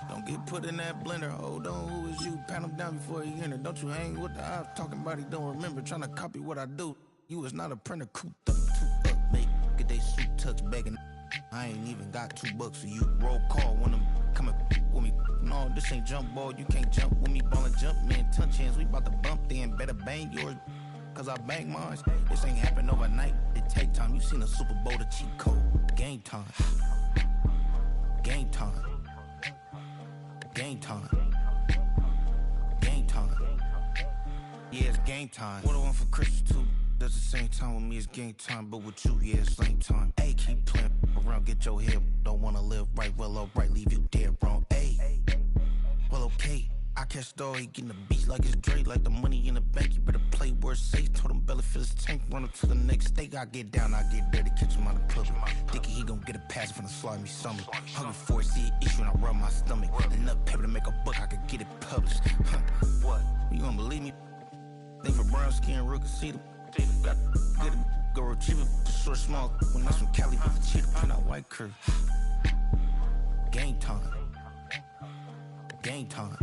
Don't get put in that blender. Hold on, who is you? Pat him down before he enter. Don't you hang with the ops talking about he don't remember. Trying to copy what I do. You is not a printer. Cooped up, too up, mate. Get they suit tucks begging. I ain't even got $2 for you. Roll call when I'm coming with me. No, this ain't jump ball. You can't jump with me. Ballin' jump, man. Touch hands. We bout to bump then. Better bang yours. Cause I bang mine. This ain't happen overnight. It take time. You seen a Super Bowl, the cheat code. Game time. Game time. Game time. Game time. Yeah, it's game time. What I want for Christmas too. Does the same time with me, it's game time. But with you, yeah, it's lame time. Hey, keep playing around, get your head. Don't wanna live right, well, alright, leave you dead wrong. Hey, well, okay. I catch the dog, he getting the beats like it's Dre, like the money in the bank. You better play where it's safe. Told him belly fill his tank, run him to the next state. I get down, I get dirty, catch him on the club. Thinking he gon' get a pass from the slimy summer. Hungry for it, see an issue and I rub my stomach. Enough paper to make a book, I could get it published. What? You gonna believe me? Think for brown skin, real conceited. Got good, go retrieve it, short, small. When that's from Cali, with the cheetah, print out white curve. Game time. Game time.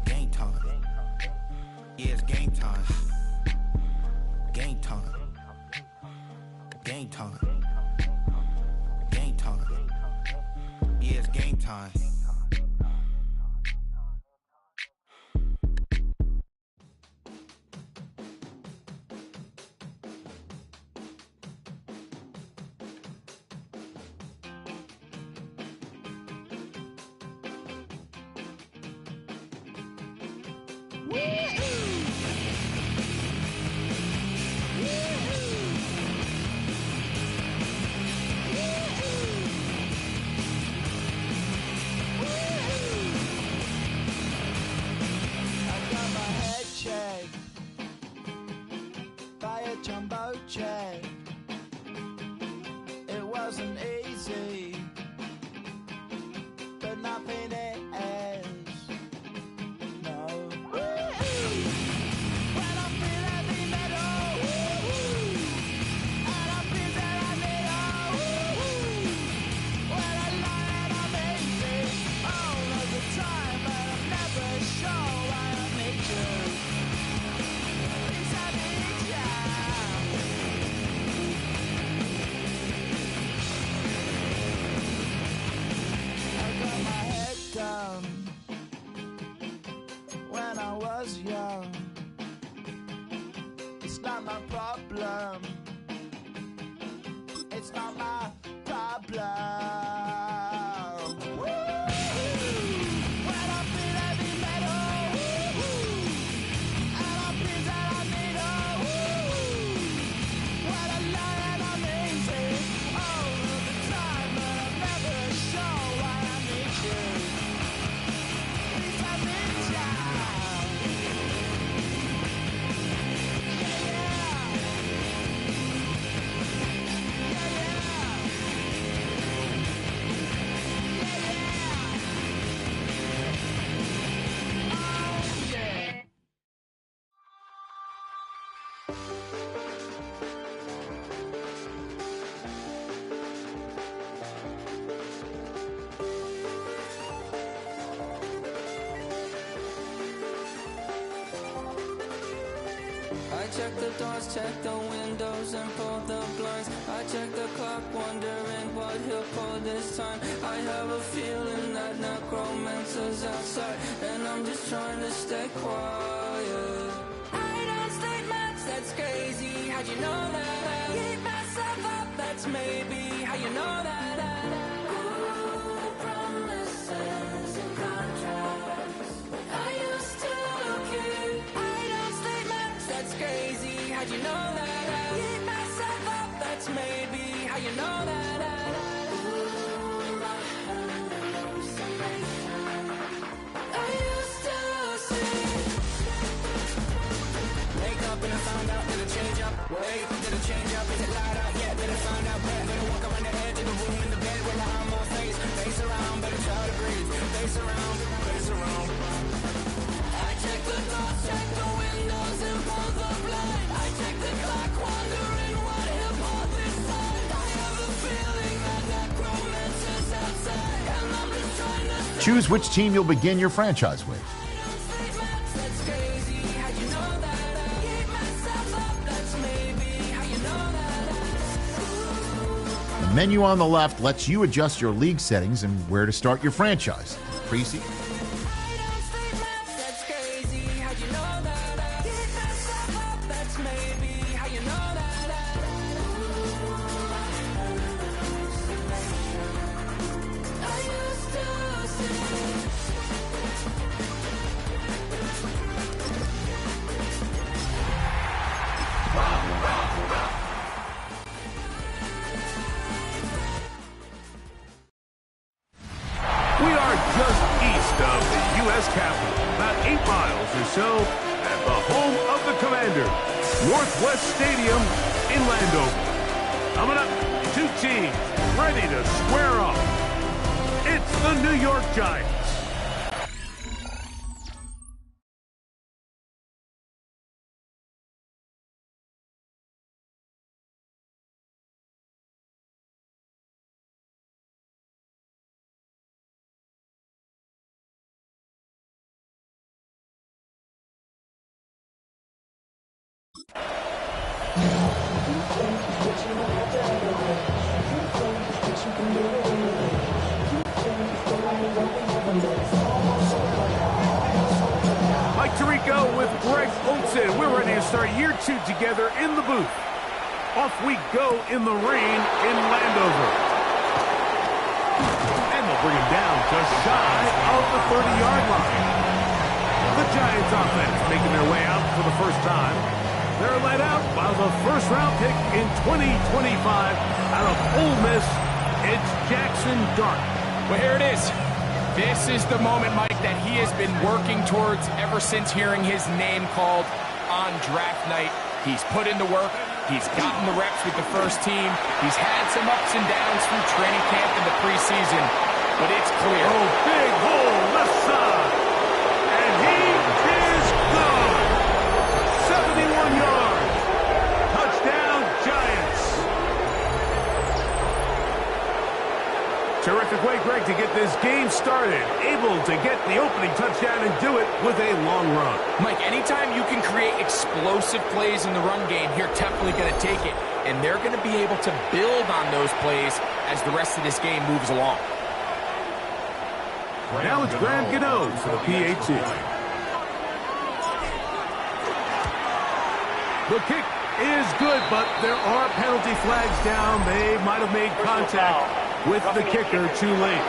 Game time. Yeah, it's game time. Game time. Game time. Game time. Yeah, it's game time. Jumbo jet. It wasn't easy, but nothing is. No. When I feel heavy metal, and I feel that I need when I lie and I'm easy all of the time, but I'm never sure why I need you. Please, I need you. Down when I was young. It's not my problem. It's not my problem. When I feel heavy metal, and I feel that I need when I lie and I'm easy all of the time, but I'm never sure why I need you. I check the doors, check the windows, and pull the blinds. I check the clock, wondering what he'll pull this time. I have a feeling that necromancer's outside, and I'm just trying to stay quiet. I don't state much, that's crazy. How'd you know that? I keep myself up, that's maybe how you know that. Ooh, promises and contracts. I used to keep. I don't state much, that's crazy. How'd you know that? I keep myself up, that's maybe how you know that. Ooh, I had a hallucination. I used to see. Wake up and I found out, did it change up? Wait, did it change up? Is it light out? Yeah, did it find out? Better walk around the edge of the room in the bed where I'm on face around, better try to breathe. Face around, face around. I check the doors, check the windows, and pull the blind. I check the clock, wondering what he'll pull this time. I have a feeling that necromancer's outside, and Choose which team you'll begin your franchise with. The menu on the left lets you adjust your league settings and where to start your franchise. Preseason. We are just east of the U.S. Capitol, about 8 miles or so, at the home of the Commanders, Northwest Stadium in Landover. Coming up, 2 teams ready to square off. It's the New York Giants. Mike Tirico with Greg Olson. We're ready to start year 2 together in the booth. Off we go in the rain in Landover. And they'll bring him down just shy of the 30-yard line. The Giants offense making their way out for the first time. They're led out by the first-round pick in 2025 out of Ole Miss. It's Jackson Dart. Well, here it is. This is the moment, Mike, that he has been working towards ever since hearing his name called on draft night. He's put in the work. He's gotten the reps with the first team. He's had some ups and downs through training camp in the preseason, but it's clear. Oh, big hole left side. And he is gone. 71 yards. Touchdown, Giants. Terrific way, Greg, to get this game started. Able to get the opening touchdown and do it with a long run. Mike, anytime you can create explosive plays in the run game, you're definitely going to take it. And they're going to be able to build on those plays as the rest of this game moves along. Now it's Graham Gano for the PAT. The kick is good, but there are penalty flags down. They might have made contact with the kicker too late.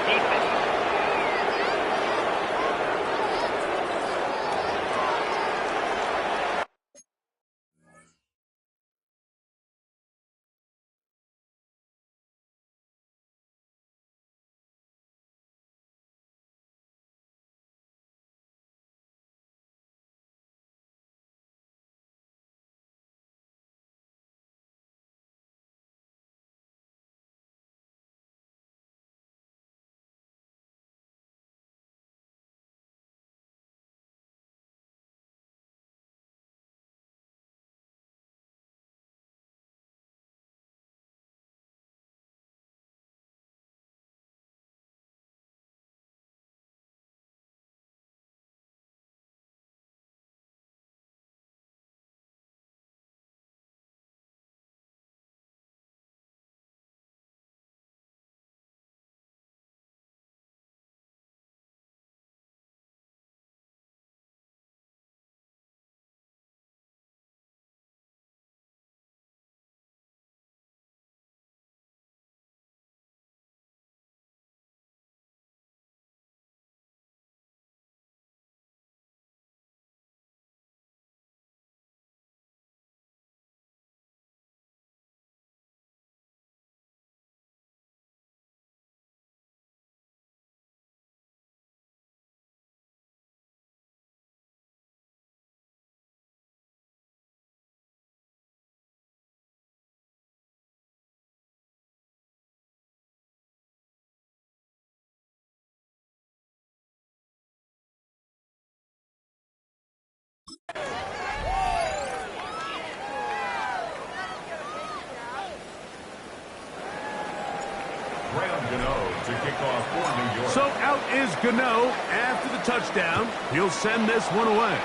So out is Gano after the touchdown. He'll send this one away.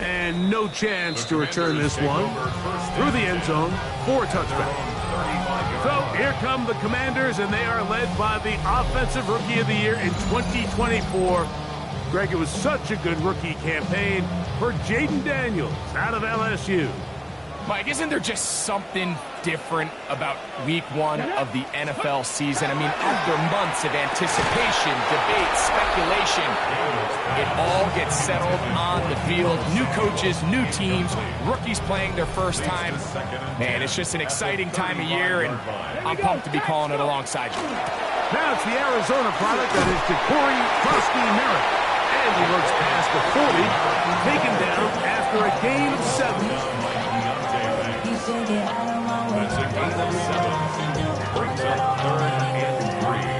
And no chance to return this one through the end zone for a touchback. So here come the Commanders, and they are led by the Offensive Rookie of the Year in 2024. Greg, it was such a good rookie campaign for Jaden Daniels out of LSU. Mike, isn't there just something different about week one of the NFL season? I mean, after months of anticipation, debate, speculation, it all gets settled on the field. New coaches, new teams, rookies playing their first time. Man, it's just an exciting time of year, and I'm pumped to be calling it alongside you. Now it's the Arizona product that is Corey Merritt. And he looks past the 40, taken down after a gain of 7.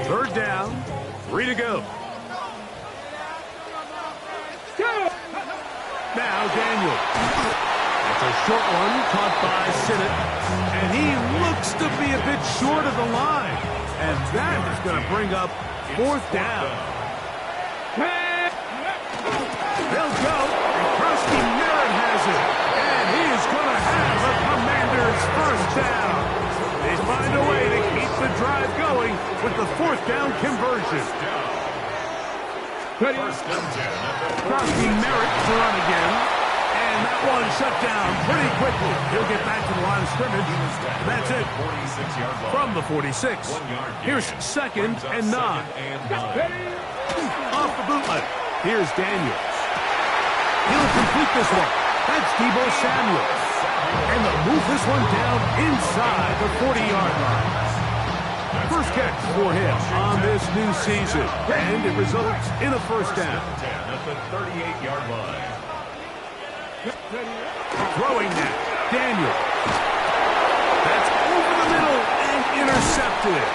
Third down, 3 to go. Now Daniel. It's a short one caught by Sinnott, and he looks to be a bit short of the line. And that is going to bring up 4th down. They'll go, and Krusty Merritt has it, and he is going to have a Commanders first down. They find a way to keep the drive going with the 4th down conversion. Krusty Merritt to run again, and that one shut down pretty quickly. He'll get back to the line of scrimmage. That's it from the 46. Here's 2nd and 9. Off the bootleg. Here's Daniels. He'll complete this one. That's Deebo Samuel. And they'll move this one down inside the 40-yard line. First catch for him on this new season. And it results in a first down. At the 38-yard line. Throwing now. Daniels. That's over the middle and intercepted.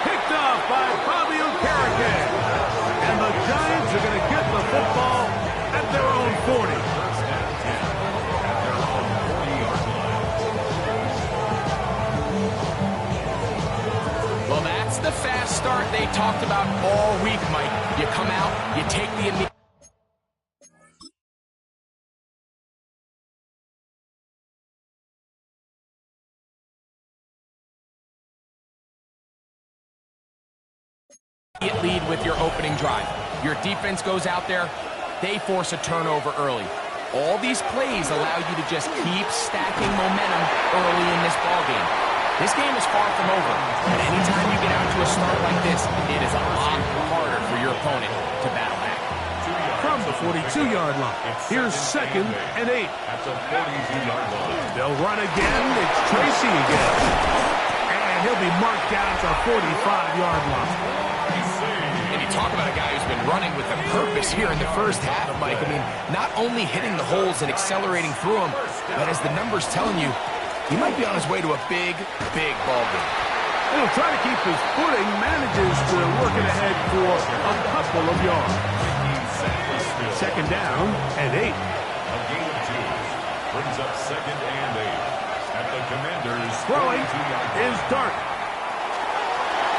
Picked off by Bobby Okereke. And the Giants are going to get the football at their own 40. Well, that's the fast start they talked about all week, Mike. You come out, you take the immediate lead with your opening drive. Your defense goes out there, they force a turnover early. All these plays allow you to just keep stacking momentum early in this ballgame. This game is far from over, and anytime you get out to a start like this, it is a lot harder for your opponent to battle back. From the 42-yard line, here's 2nd and 8. They'll run again. It's Tracy again. And he'll be marked down at the 45-yard line. And you talk about a guy who's been running with a purpose here in the first half, Mike. I mean, not only hitting the holes and accelerating through them, but as the numbers telling you, he might be on his way to a big, big ball game. He'll try to keep his footing, manages to work it ahead for a couple of yards. 2nd down and 8. A gain of 2 brings up 2nd and 8 at the Commanders. Throwing is Dart.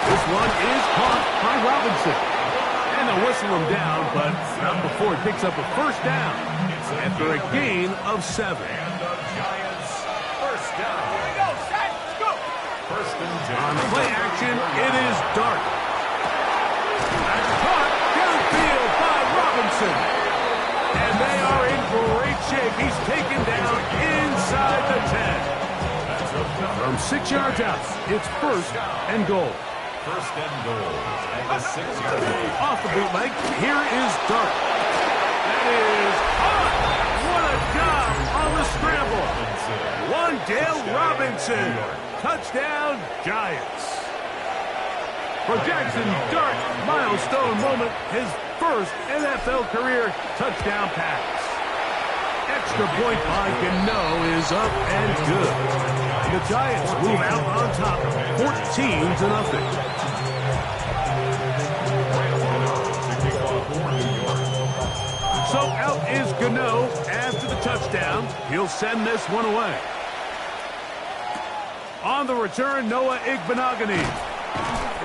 This one is caught by Robinson. And they'll whistle him down, but not before he picks up a first down after a gain of 7. On play action, it is Dart. That's caught downfield by Robinson. And they are in great shape. He's taken down inside the 10. From 6 yards out, it's 1st and goal. 1st and goal at the 6-yard line. Off the bootleg, here is Dart. That is hot. What a job on the scramble. Wandale Robinson. Touchdown, Giants. For Jackson Dart, milestone moment, his first NFL career touchdown pass. Extra point by Gano is up and good. The Giants move out on top, 14-0. So out is Gano after the touchdown. He'll send this one away. On the return, Noah Igbenogany.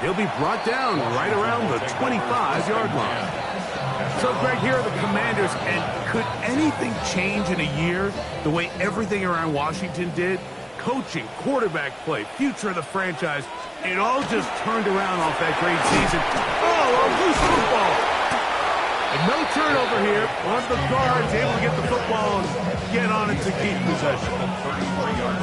He'll be brought down right around the 25-yard line. So, Greg, here are the Commanders, and could anything change in a year the way everything around Washington did? Coaching, quarterback play, future of the franchise, it all just turned around off that great season. Oh, a loose football. And no turnover here. One of the guards able to get the football and get on it to keep possession.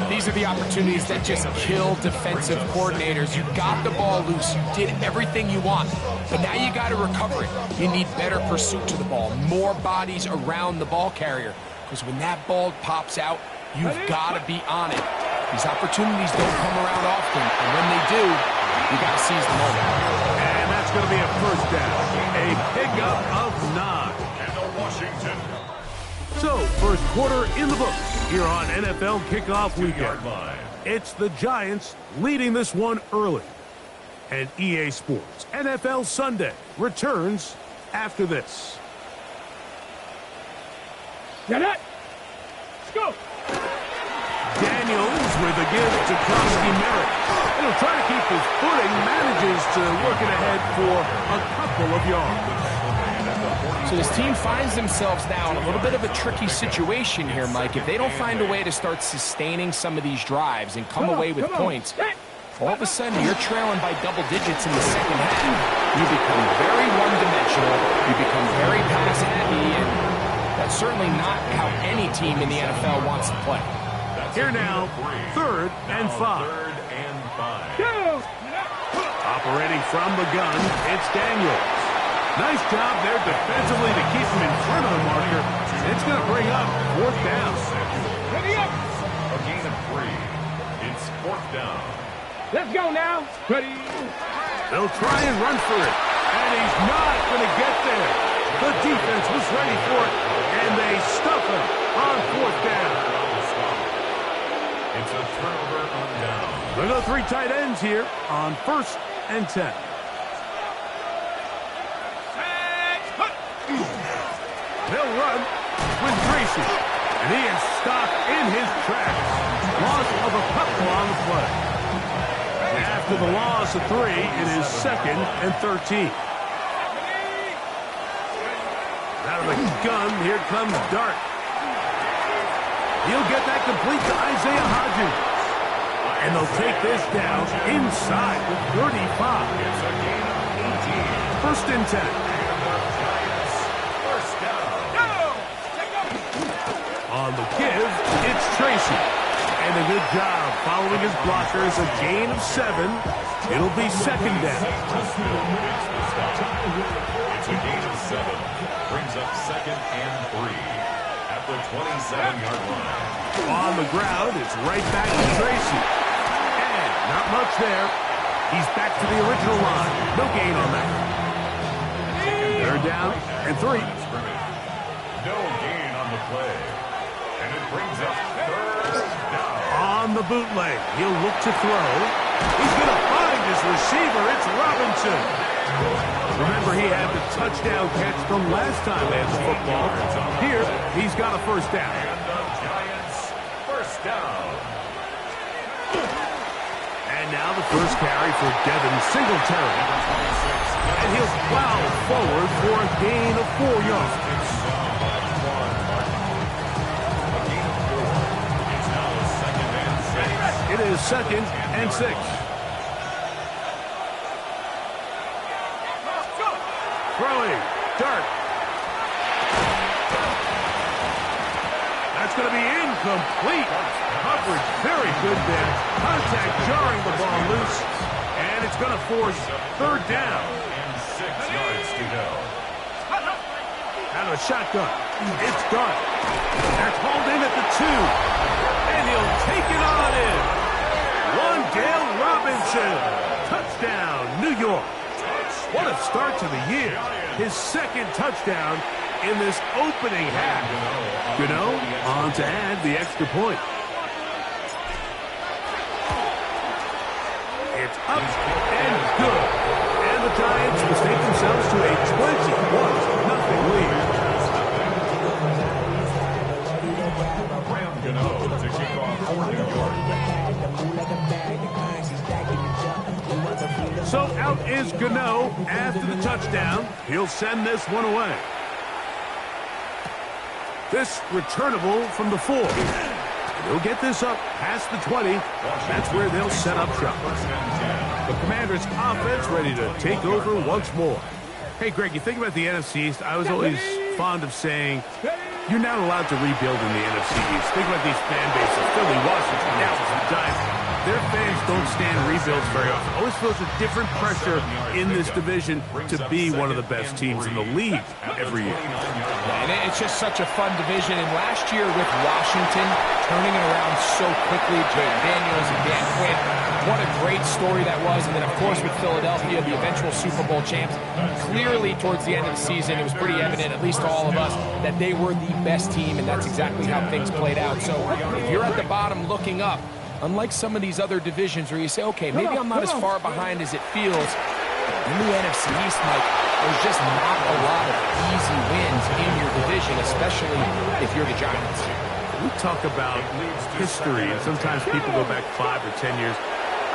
These are the opportunities that just kill defensive coordinators. You got the ball loose. You did everything you want. But now you got to recover it. You need better pursuit to the ball, more bodies around the ball carrier. Because when that ball pops out, you've got to be on it. These opportunities don't come around often. And when they do, you got to seize the moment. And that's going to be a first down. A pickup of 9. And the Washington. So, first quarter in the books here on NFL Kickoff Weekend. It's the Giants leading this one early. And EA Sports NFL Sunday returns after this. Get it! Let's go! Daniels with a give to Koski Merritt. And he'll try to keep his footing, manages to work it ahead for a couple of yards. So this team finds themselves now in a little bit of a tricky situation here, Mike. If they don't find a way to start sustaining some of these drives and come away with points, all of a sudden you're trailing by double digits in the second half. You become very one-dimensional. You become very pass-heavy, and that's certainly not how any team in the NFL wants to play. Here now, 3rd and 5. Operating from the gun, it's Daniels. Nice job there defensively to keep him in front of the marker. It's going to bring up 4th down. A gain of 3. It's 4th down. Let's go now. Ready? They'll try and run for it. And he's not going to get there. The defense was ready for it, and they stuff him on 4th down. It's a turnover on down. They'll go 3 tight ends here on 1st and 10. They'll run with Tracy. And he is stopped in his tracks. Loss of a couple on the play. After the loss of 3, it is 2nd and 13. Out of the gun, here comes Dart. He'll get that complete to Isaiah Hodgins. And they'll take this down inside the 35. It's a gain of 18. 1st and 10. On the give, it's Tracy. And a good job following his blockers, a gain of 7. It'll be 2nd down. It's a gain of 7. Brings up 2nd and 3. At the 27-yard line. On the ground, it's right back to Tracy. And not much there. He's back to the original line. No gain on that. 3rd down and 3. No gain on the play. And it brings up 3rd down. On the bootleg, he'll look to throw. He's going to find his receiver. It's Robinson. Remember, he had the touchdown catch from last time they had the football. Here, he's got a 1st down. And the Giants, 1st down. And now the first carry for Devin Singletary. And he'll plow forward for a gain of 4 yards. It is 2nd and 6. Throwing. Dart. That's going to be incomplete. Coverage very good there. Contact jarring the ball loose. And it's going to force 3rd down. And 6 yards to go. Out of a shotgun. It's Dart. That's hauled in at the 2. And he'll take it on in. Wandale Robinson. Touchdown, New York. What a start to the year. His 2nd touchdown in this opening half. Gano on to add the extra point. It's up and good. And the Giants mistake themselves to a 21-0 lead. Graham Gano to kick off for New York. So out is Gano after the touchdown. He'll send this one away. This returnable from the 4. They'll get this up past the 20. That's where they'll set up shop. The Commanders' offense ready to take over once more. Hey, Greg, you think about the NFC East, I was always fond of saying, you're not allowed to rebuild in the NFC East. Think about these fan bases, Philly, Washington, Dallas, and Giants. Their fans don't stand rebuilds very often. Always feels a different pressure in this division to be one of the best teams in the league every year. And it's just such a fun division. And last year with Washington turning it around so quickly, Jayden Daniels and Dan Quinn, what a great story that was. And then, of course, with Philadelphia, the eventual Super Bowl champs, clearly towards the end of the season, it was pretty evident, at least to all of us, that they were the best team, and that's exactly how things played out. So if you're at the bottom looking up, unlike some of these other divisions where you say, okay, maybe I'm not as far behind as it feels, in the NFC East, Mike, there's just not a lot of easy wins in your division, especially if you're the Giants. We talk about history, and sometimes people go back 5 or 10 years.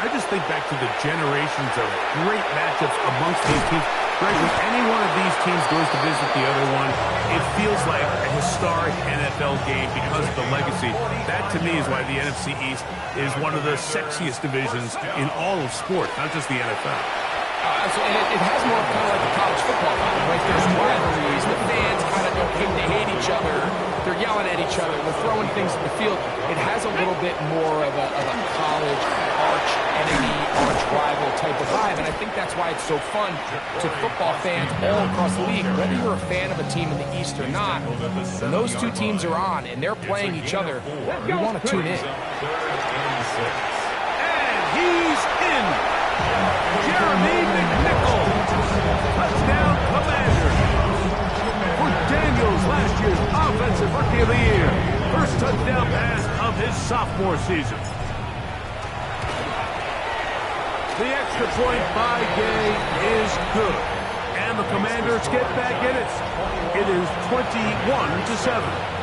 I just think back to the generations of great matchups amongst these teams. Greg, when any one of these teams goes to visit the other one, it feels like a historic NFL game because of the legacy. That, to me, is why the NFC East is one of the sexiest divisions in all of sport, not just the NFL. It has more kind of like the college football vibe, right? There's rivalries. The fans kind of don't hate, they hate each other. They're yelling at each other. They're throwing things in the field. It has a little bit more of a college arch enemy, arch rival type of vibe, and I think that's why it's so fun to football fans all across the league. Whether you're a fan of a team in the East or not, when those two teams are on and they're playing each other, you want to tune in. And he's in. Jeremy McNichol. Touchdown, Commanders. For Daniels, last year's Offensive Rookie of the Year. First touchdown pass of his sophomore season. The extra point by Gay is good. And the Commanders get back in it. It is 21-7.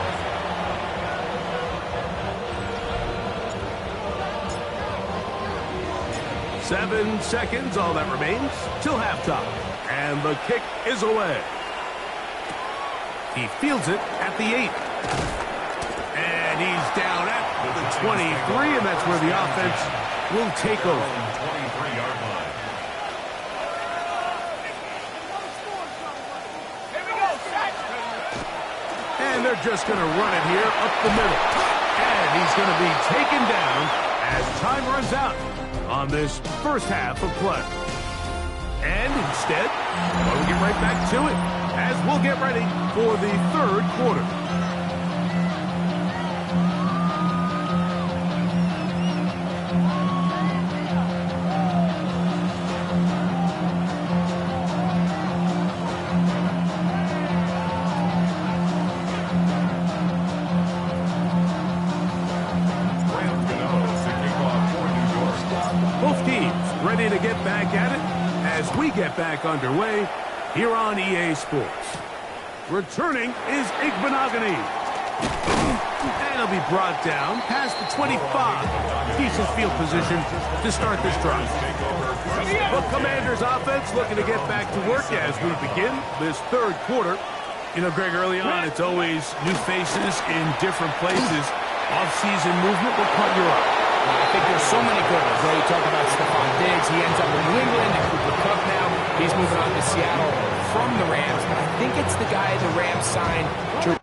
7 seconds, all that remains, till halftime. And the kick is away. He fields it at the 8. And he's down at the 23, and that's where the offense will take over. And they're just going to run it here up the middle. And he's going to be taken down as time runs out on this first half of play. And instead, we'll get right back to it as we'll get ready for the third quarter. Both teams ready to get back at it as we get back underway here on EA Sports. Returning is Igbenogany. And he'll be brought down past the 25. Decent field position to start this drive. The Commanders offense looking to get back to work as we begin this third quarter. You know, Greg, early on, it's always new faces in different places. Off-season movement will cut your eye. I think there's so many good ones, right? You talk about Stephon Diggs. He ends up in New England, and Cooper Kupp now. He's moving on to Seattle from the Rams. But I think it's the guy the Rams signed to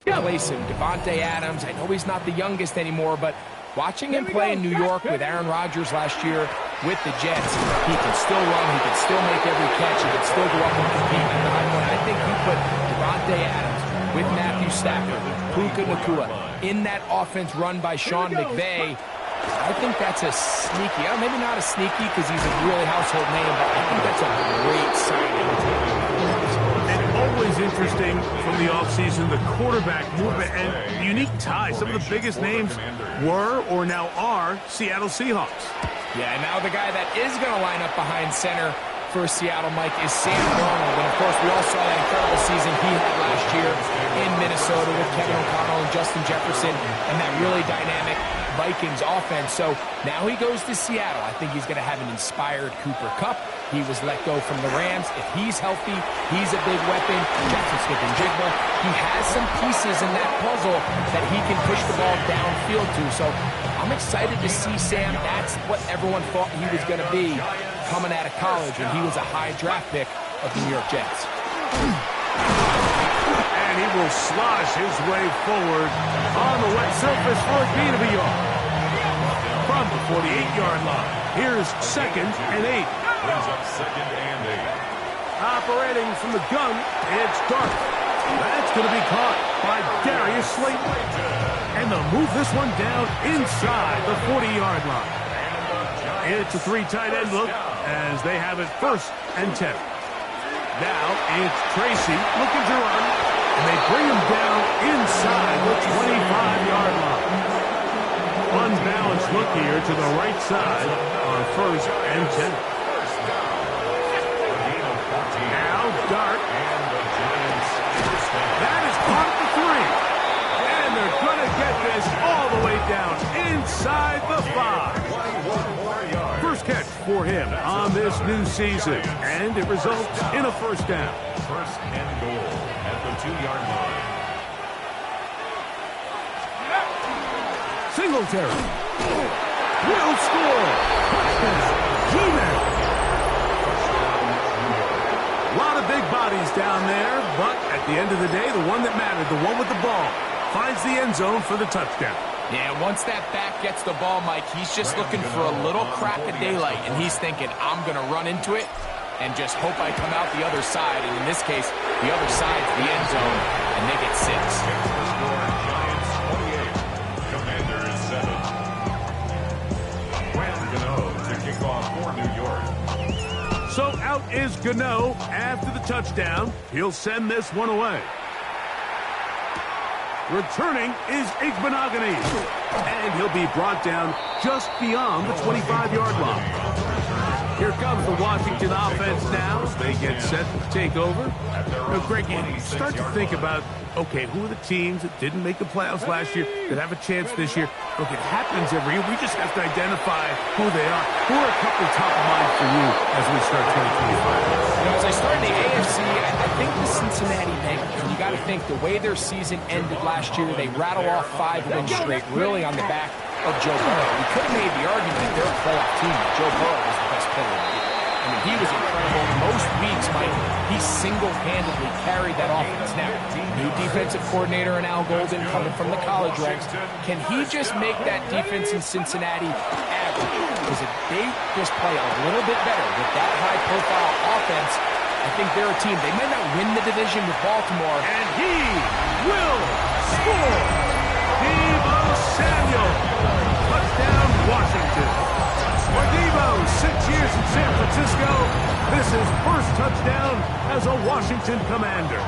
replace him. Devontae Adams. I know he's not the youngest anymore, but watching him play in New York with Aaron Rodgers last year with the Jets, he can still run, he can still make every catch, he can still go up and compete at the high point. I think you put Devontae Adams with Matthew Stafford, Puka Nacua in that offense run by Sean McVay. I think that's a sneaky, maybe not a sneaky because he's a really household name, but I think that's a great signing. Always interesting from the offseason, the quarterback movement and unique ties. Some of the biggest names were or now are Seattle Seahawks. Yeah, and now the guy that is going to line up behind center for Seattle, Mike, is Sam Darnold. And, of course, we all saw that incredible season he had last year in Minnesota with Kevin O'Connell and Justin Jefferson and that really dynamic Vikings offense. So now he goes to Seattle. I think he's going to have an inspired Cooper Kupp. He was let go from the Rams. If he's healthy, he's a big weapon. Jackson Smith-Njigba. He has some pieces in that puzzle that he can push the ball downfield to. So I'm excited to see Sam. That's what everyone thought he was going to be coming out of college, and he was a high draft pick of the New York Jets. And he will slosh his way forward on the wet surface for a gain of a yard. From the 48-yard line, here's 2nd and 8. Brings up 2nd and 8. Operating from the gun, it's Dark. That's going to be caught by Darius Slayton. And they'll move this one down inside the 40-yard line. It's a 3 tight end look as they have it 1st and 10. Now it's Tracy looking to run, and they bring him down inside the 25-yard line. Unbalanced look here to the right side on 1st and 10. Now Dart. That is caught for 3. And they're going to get this all the way down inside the 5. First catch for him on this new season. And it results in a 1st down. 1st and goal at the 2-yard line. Singletary will score. Touchdown. A lot of big bodies down there, but at the end of the day, the one that mattered, the one with the ball, finds the end zone for the touchdown. Yeah, once that back gets the ball, Mike, he's just looking for a little crack of daylight, and he's thinking, I'm going to run into it and just hope I come out the other side. And in this case, the other side's the end zone, and they get 6. Giants 28, Commanders 7. Brandon Gano to kick off for New York. So out is Gano after the touchdown. He'll send this one away. Returning is Igbenogany. And he'll be brought down just beyond the 25-yard line. Here comes the Washington offense now. They get set to take over. Now, Greg, you start to think about, okay, who are the teams that didn't make the playoffs last year that have a chance this year? Look, it happens every year. We just have to identify who they are. Who are a couple top of mind for you as we start 2025? As I start in the AFC, I think the Cincinnati Bengals, and you got to think the way their season ended last year, they rattle off 5 wins straight, really on the back of Joe Burrow. We could have made the argument that they're a playoff team, that Joe Burrow was the best player in the league. I mean, he was incredible. Most weeks, Mike, he single-handedly carried that offense. Now, new defensive coordinator in Al Golden coming from the college ranks. Can he just make that defense in Cincinnati average? Because if they just play a little bit better with that high-profile offense, I think they're a team. They might not win the division with Baltimore. And he will score! Deebo Samuel. Touchdown, Washington. For Deebo, 6 years in San Francisco, this is first touchdown as a Washington Commander.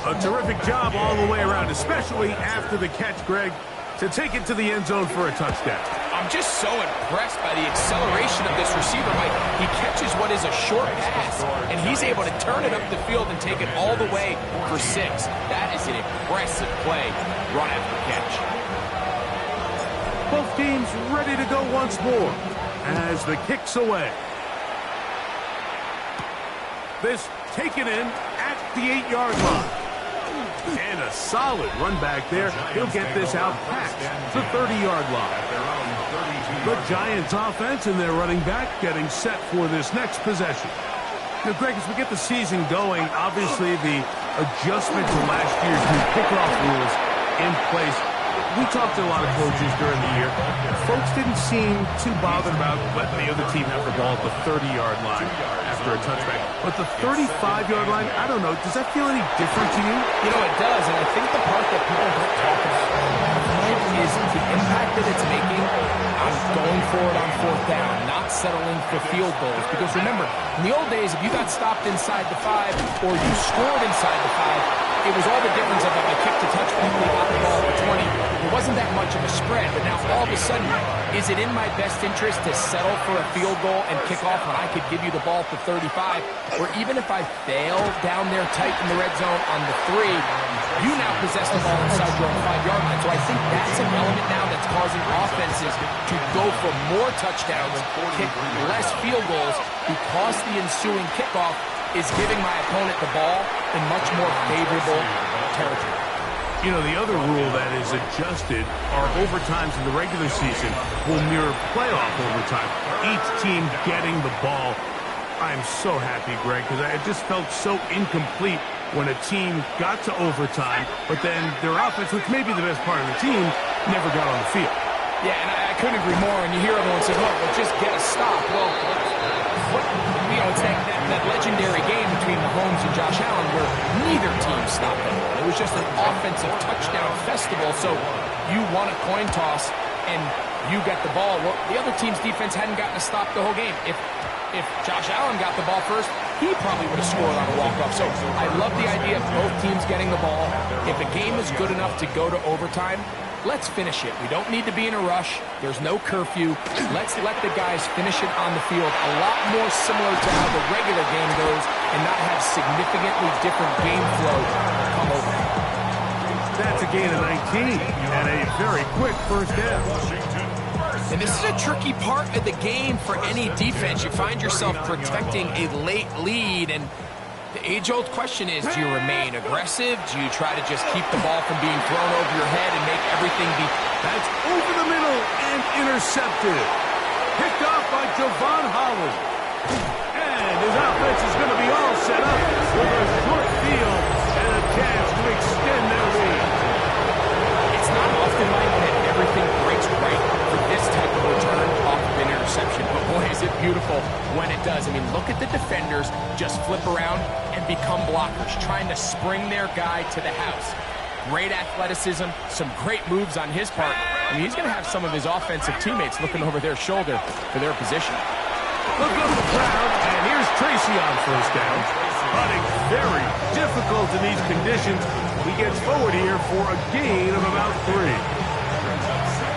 A terrific job all the way around, especially after the catch, Greg, to take it to the end zone for a touchdown. I'm just so impressed by the acceleration of this receiver, Mike. He catches what is a short pass, and he's able to turn it up the field and take it all the way for 6. That is an impressive play, run after catch. Both teams ready to go once more as the kick's away. This taken in at the 8-yard line. And a solid run back there. He'll get this out past the 30-yard line. The Giants offense and their running back getting set for this next possession. Now, Greg, as we get the season going, obviously the adjustment to last year's new kickoff rules in place. We talked to a lot of coaches during the year. Folks didn't seem too bothered about letting the other team have the ball at the 30-yard line after a touchback. But the 35-yard line, I don't know, does that feel any different to you? You know, it does, and I think the part that people don't talk about is the impact that it's making on going forward on 4th down, not settling for field goals. Because remember, in the old days, if you got stopped inside the 5 or you scored inside the 5, it was all the difference of I kicked a touchback, they got the ball at 20. It wasn't that much of a spread, but now all of a sudden, is it in my best interest to settle for a field goal and kick off when I could give you the ball at the 35? Or even if I fail down there tight in the red zone on the 3, you now possess the ball inside your own 5-yard line. So I think that's an element now that's causing offenses to go for more touchdowns, kick less field goals, because the ensuing kickoff is giving my opponent the ball in much more favorable territory. You know, the other rule that is adjusted are overtimes in the regular season will mirror playoff overtime. Each team getting the ball. I'm so happy, Greg, because I just felt so incomplete when a team got to overtime, but then their offense, which may be the best part of the team, never got on the field. Yeah, and I couldn't agree more. And you hear everyone say, "Look, well, just get a stop." Well, it's that legendary game between Mahomes and Josh Allen where neither team stopped them. It was just an offensive touchdown festival. So you won a coin toss and you get the ball. Well, the other team's defense hadn't gotten a stop the whole game. If Josh Allen got the ball first, he probably would have scored on a walk-off. So I love the idea of both teams getting the ball. If a game is good enough to go to overtime, let's finish it. We don't need to be in a rush. There's no curfew. Let's let the guys finish it on the field. A lot more similar to how the regular game goes and not have significantly different game flow come over. That's a gain of 19 and a very quick first down. And this is a tricky part of the game for any defense. You find yourself protecting a late lead, and the age-old question is, do you remain aggressive? Do you try to just keep the ball from being thrown over your head and make everything be... That's over the middle and intercepted. Picked off by Javon Holland. And his offense is going to be all set up with a short field and a chance to extend their lead. It's not often like that everything breaks right for this type of return off of an interception, but boy, is it beautiful when it does. I mean, look at the defenders just flip around and become blockers, trying to spring their guy to the house. Great athleticism, some great moves on his part. I mean, he's going to have some of his offensive teammates looking over their shoulder for their position. Look up the crowd, and here's Tracy on first down. Hunting very difficult in these conditions. He gets forward here for a gain of about 3.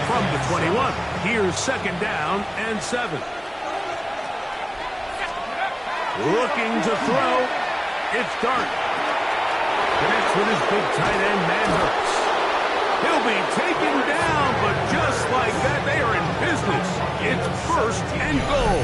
From the 21, here's second down and 7. Looking to throw, it's Dart. Connects with his big tight end, Manhurts. He'll be taken down, but just like that, they are in business. It's first and goal.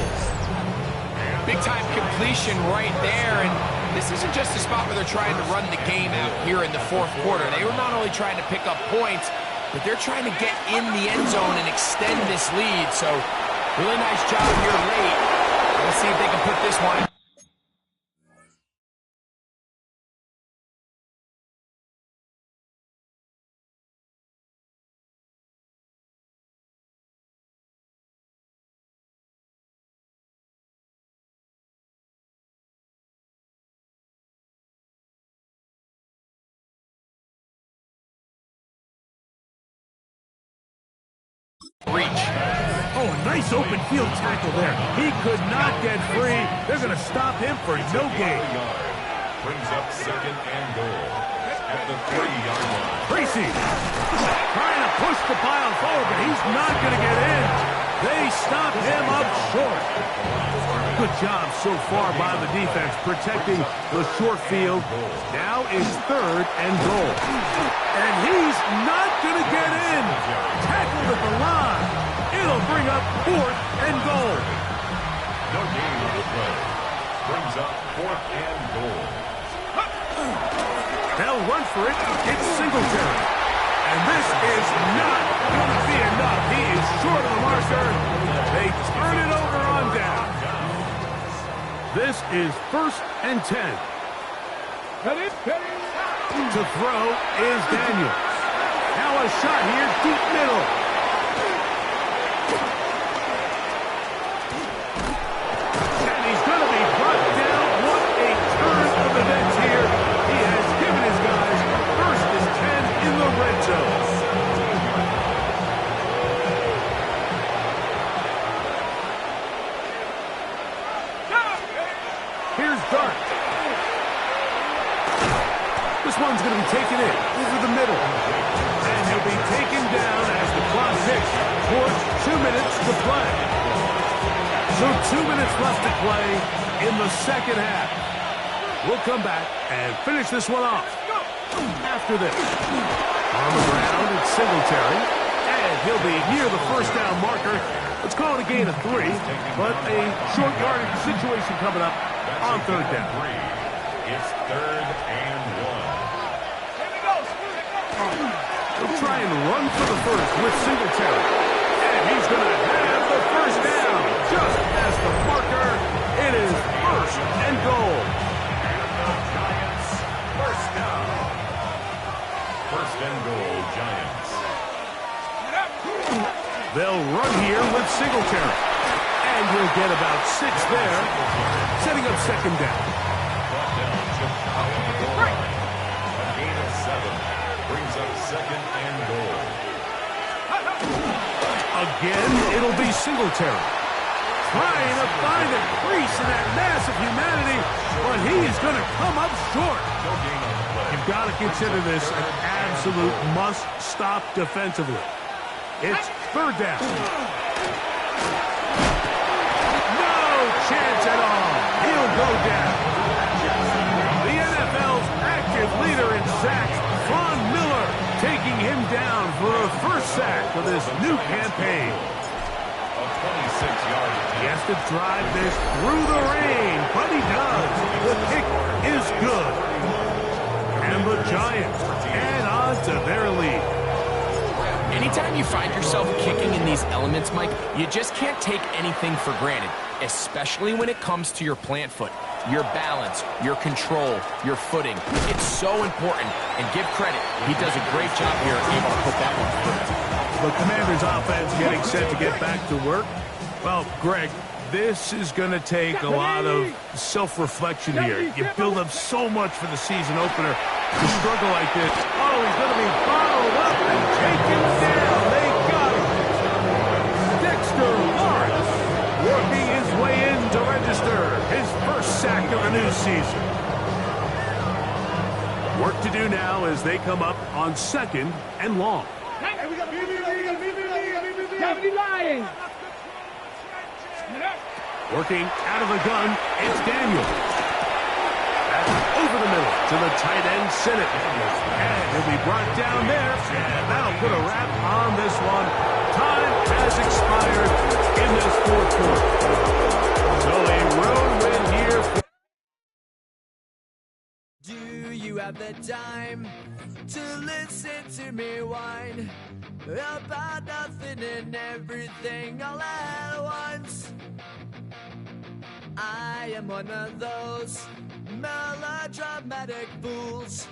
Big-time completion right there, and this isn't just a spot where they're trying to run the game out here in the fourth quarter. They were not only trying to pick up points, but they're trying to get in the end zone and extend this lead. So, really nice job here late. Let's see if they can put this one. Reach. Oh, a nice open field tackle there. He could not get free. They're going to stop him for no gain. Brings up second and goal at the 30-yard line. Tracy trying to push the pile forward, but he's not going to get in. They stop him up short. Good job so far by the defense protecting the short field. Now it's third and goal. And he's not going to get in. Tackled at the line. It'll bring up fourth and goal. No gain on the play. Brings up fourth and goal. They'll run for it. It's Singletary. And this is not going to be enough. He is short of the marker. They turn it over on down. This is first and 10. To throw is Daniels. Now a shot here, deep middle. And he's going to be brought down. What a turn of events here. He has given his guys first and 10 in the red zone. Here's Dart. This one's going to be taken in over the middle. And he'll be taken down as the clock ticks towards 2 minutes to play. So 2 minutes left to play in the second half. We'll come back and finish this one off after this. On the ground, it's Singletary. And he'll be near the first down marker. Let's call it a gain of 3, but a short yardage situation coming up on third down. It's 3rd and 1. He'll try and run for the first with Singletary. And he's going to have the first down. Just as the marker, it is 1st and goal. Giants, first down. 1st and goal, Giants. They'll run here with Singletary. And he'll get about 6 there, setting up second down. Brought down just shy of the goal line. A gain of 7 brings up 2nd and goal. Again, it'll be Singletary. Trying to find a crease in that mass of humanity, but he's going to come up short. You've got to consider this an absolute must-stop defensively. It's 3rd down. No chance at all. He'll go down. The NFL's active leader in sacks, Von Miller, taking him down for the first sack of this new campaign. A 26-yard He has to drive this through the rain, but he does. The kick is good. And the Giants add on to their lead. Anytime you find yourself kicking in these elements, Mike, you just can't take anything for granted, especially when it comes to your plant foot, your balance, your control, your footing. It's so important, and give credit. He does a great job here able to put that one through. The Commanders' offense getting set to get back to work. Well, Greg, this is going to take a lot of self-reflection here. You build up so much for the season opener to struggle like this. Oh, he's going to be bottled up and taken down. They got him. Dexter Lawrence working his way in to register his first sack of the new season. Work to do now as they come up on 2nd and long. Working out of the gun, it's Daniel. Over the middle to the tight end, Sinnott. And he'll be brought down there. And that'll put a wrap on this one. Time has expired in this 4th quarter. So a road win here. Do you have the time to listen to me whine about nothing and everything all at once? I am one of those melodramatic fools,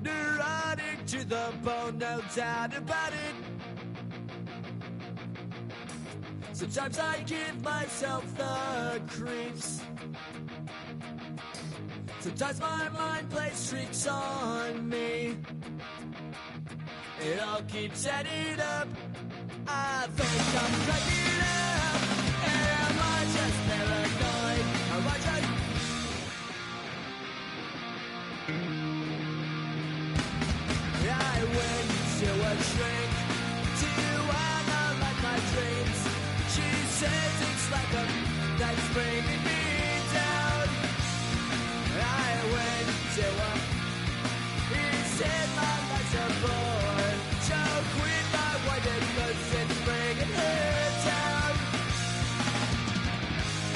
neurotic to the bone, no doubt about it. Sometimes I give myself the creeps. Sometimes my mind plays tricks on me. It all keeps adding up. I think I'm cracking up. Am I just paranoid? Am I just... I went to a shrink to analyze my dreams. She says it's like a that's bringing me down. I went to a... He said my life's a bore. So quit my wife because it's bringing her down.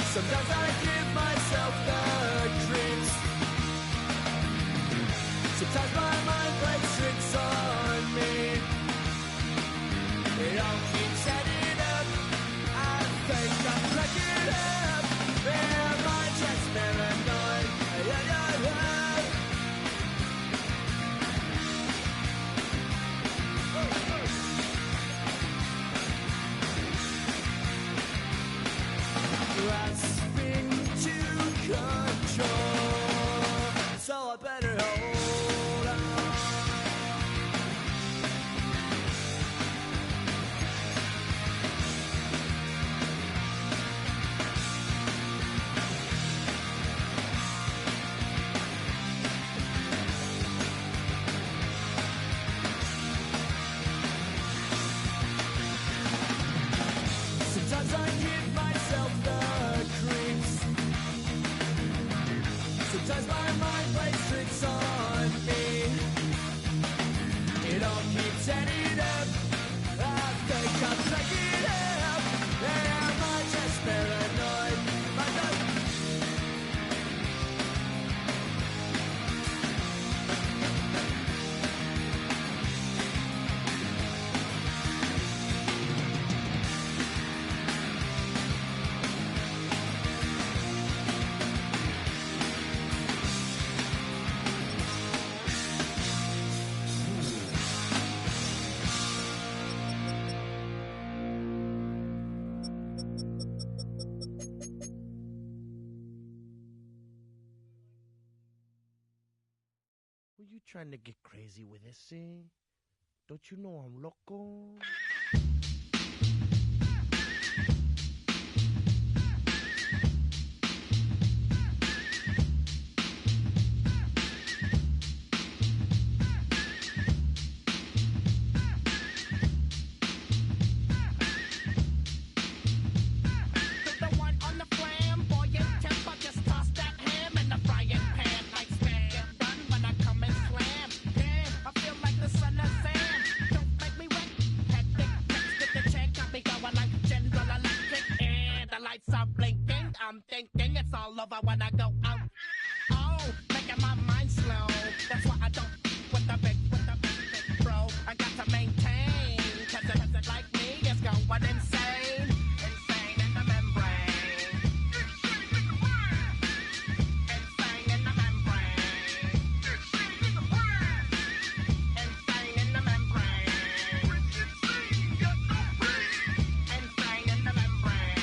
Sometimes I give myself the creeps. Sometimes my mind plays tricks on me. It all keeps adding up. I think I'm cracking up. Am I just paranoid? Yeah, yeah, yeah. Grasping to control, so I better hold on. My mind plays tricks on me. It all keeps adding up. I think I'm checking up. Am I just paranoid? My Were you trying to get crazy with this, eh? Don't you know I'm loco? I'm thinking it's all over when I go out. Oh, making my mind slow. That's why I don't with the big bro. I got to maintain, cause a person like me is going insane. Insane in the membrane. Insane in the membrane. Insane in the brain. Insane in the membrane. Insane in the membrane.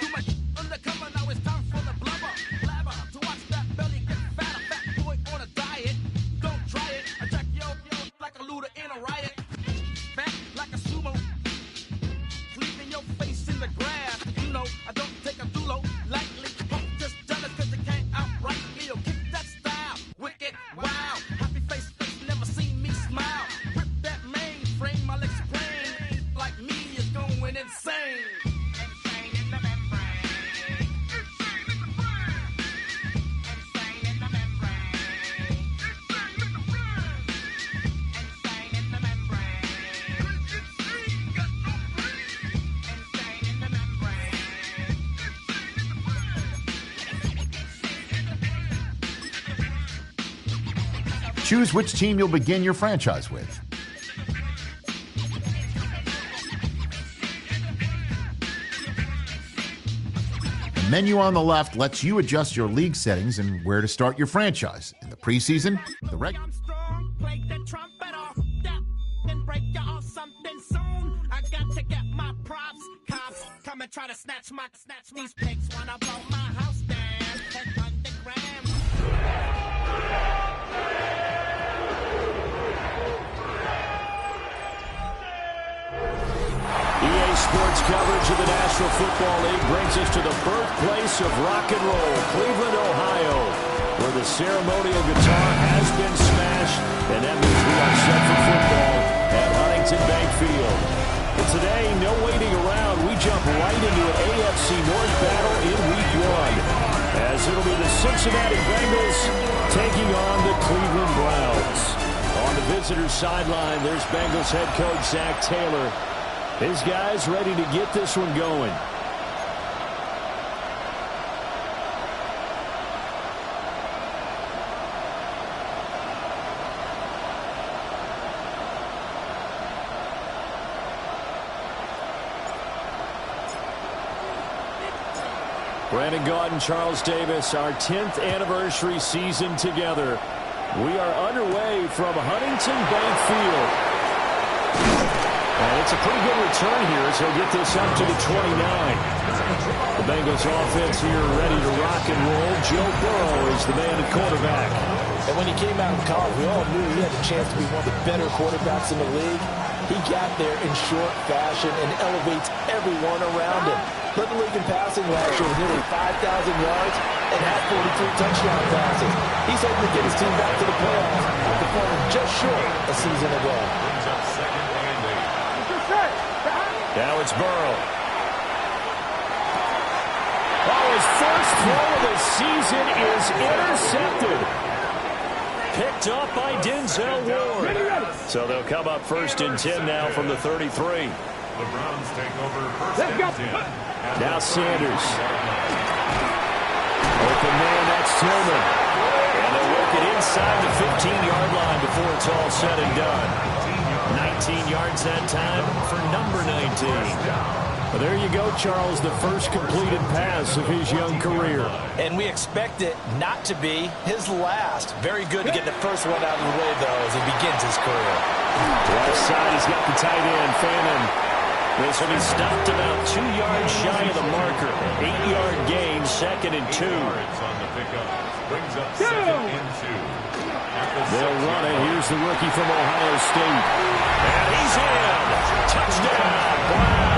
Too much undercover, now it's time for the blubber. Blabber, to watch that belly get fatter. Fat boy on a diet, don't try it. I jack yo like a looter in a riot. Fat like a sumo, leaving your face in the grass. You know, I don't take a dulo lightly. Punk just jealous cause they can't outright me. Yo, kick that style, wicked, wow. Happy face, never seen me smile. Rip that mainframe, I'll explain. Like me is going insane. Insane in the membrane. Insane in the brain. Insane in the membrane. Insane in the brain. Insane in the membrane. Insane got no brain. Insane in the membrane. Choose which team you'll begin your franchise with. The menu on the left lets you adjust your league settings and where to start your franchise. In the preseason, the regular. I'm strong, play the trumpet off that and break you off something soon. I got to get my props. Cops come and try to snatch these pigs wanna blow my house down. And underground. EA Sports coverage of the National Football League brings us to the birthplace of rock and roll, Cleveland, Ohio, where the ceremonial guitar has been smashed, and that means we are set for football at Huntington Bank Field. But today, no waiting around. We jump right into an AFC North battle in Week 1, as it'll be the Cincinnati Bengals taking on the Cleveland Browns. On the visitors' sideline, there's Bengals head coach Zach Taylor. His guys ready to get this one going. Brandon Gaudin, Charles Davis, our 10th anniversary season together. We are underway from Huntington Bank Field. And it's a pretty good return here as he'll get this up to the 29. The Bengals offense here ready to rock and roll. Joe Burrow is the man at quarterback. And when he came out of college, we all knew he had a chance to be one of the better quarterbacks in the league. He got there in short fashion and elevates everyone around him. Led the league in passing last year with nearly 5,000 yards and had 43 touchdown passes. He's hoping to get his team back to the playoffs after falling just short a season ago. Brings up second and 8. Now it's Burrow. Oh, he his first throw of the season is intercepted. Picked off by Denzel Ward. So they'll come up 1st and 10 now from the 33. The Browns take over 1st and 10. Now Sanders. Open man, that's Tillman. And they'll work it inside the 15-yard line before it's all said and done. 19 yards that time for number 19. Well, there you go, Charles, the first completed pass of his young career. And we expect it not to be his last. Very good to get the first one out of the way, though, as he begins his career. Left side, he's got the tight end, Fannin. This will be stopped about 2 yards shy of the marker. 8-yard gain, 2nd and 2. Brings up 2nd and 2. They'll run it. Here's the rookie from Ohio State. And he's in. Touchdown, Browns.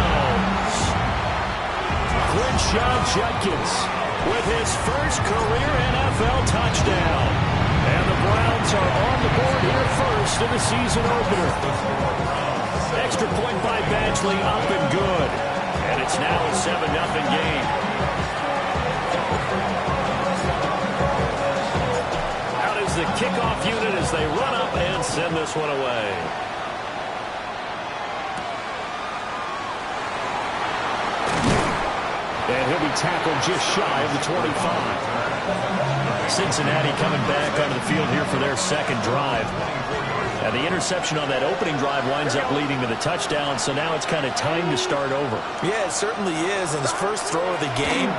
Quinshon Judkins with his first career NFL touchdown. And the Browns are on the board here first in the season opener. Extra point by Badgley, up and good. And it's now a 7-0 game. Out is the kickoff unit as they run up and send this one away. And he'll be tackled just shy of the 25. Cincinnati coming back onto the field here for their second drive. And the interception on that opening drive winds up leading to the touchdown, so now it's kind of time to start over. Yeah, it certainly is, and his first throw of the game.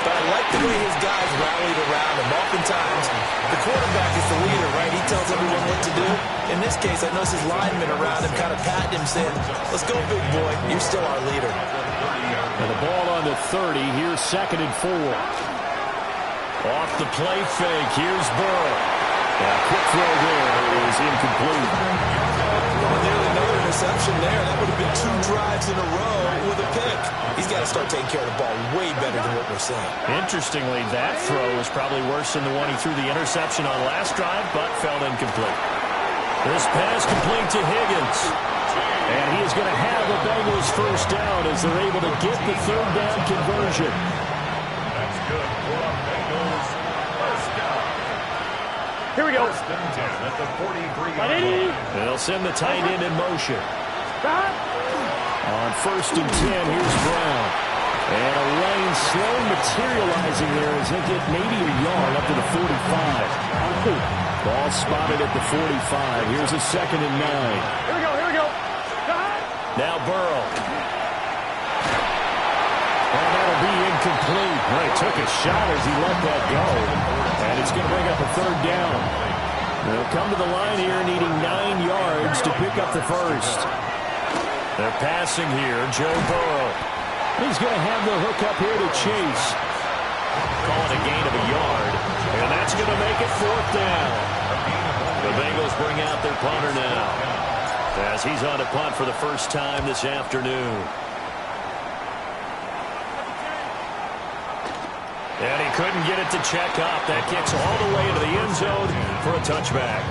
But I like the way his guys rallied around him. Oftentimes, the quarterback is the leader, right? He tells everyone what to do. In this case, I notice his linemen around him kind of patting him, saying, let's go, big boy. You're still our leader. And the ball on the 30. Here's 2nd and 4. Off the play fake. Here's Burrow. Quick throw there is incomplete. Nearly another interception there. That would have been 2 drives in a row with a pick. He's got to start taking care of the ball way better than what we're seeing. Interestingly, that throw was probably worse than the one he threw the interception on last drive, but fell incomplete. This pass complete to Higgins. And he is going to have the Bengals first down as they're able to get the 3rd down conversion. That's good for Bengals. First down. Here we go. 1st and 10 at the 43-yard line. They'll send the tight end in motion. On 1st and 10, here's Brown. And a lane slow materializing there as they get maybe a yard up to the 45. Ball spotted at the 45. Here's a 2nd and 9. Here we go, here we go. Now Burrow. And that'll be incomplete. Well, he took a shot as he let that go. And it's going to bring up a 3rd down. They'll come to the line here needing 9 yards to pick up the first. They're passing here. Joe Burrow. He's going to have the hook up here to Chase. Call it a gain of a yard. And that's going to make it 4th down. The Bengals bring out their punter now, as he's on to punt for the first time this afternoon. And he couldn't get it to check up. That kicks all the way into the end zone for a touchback.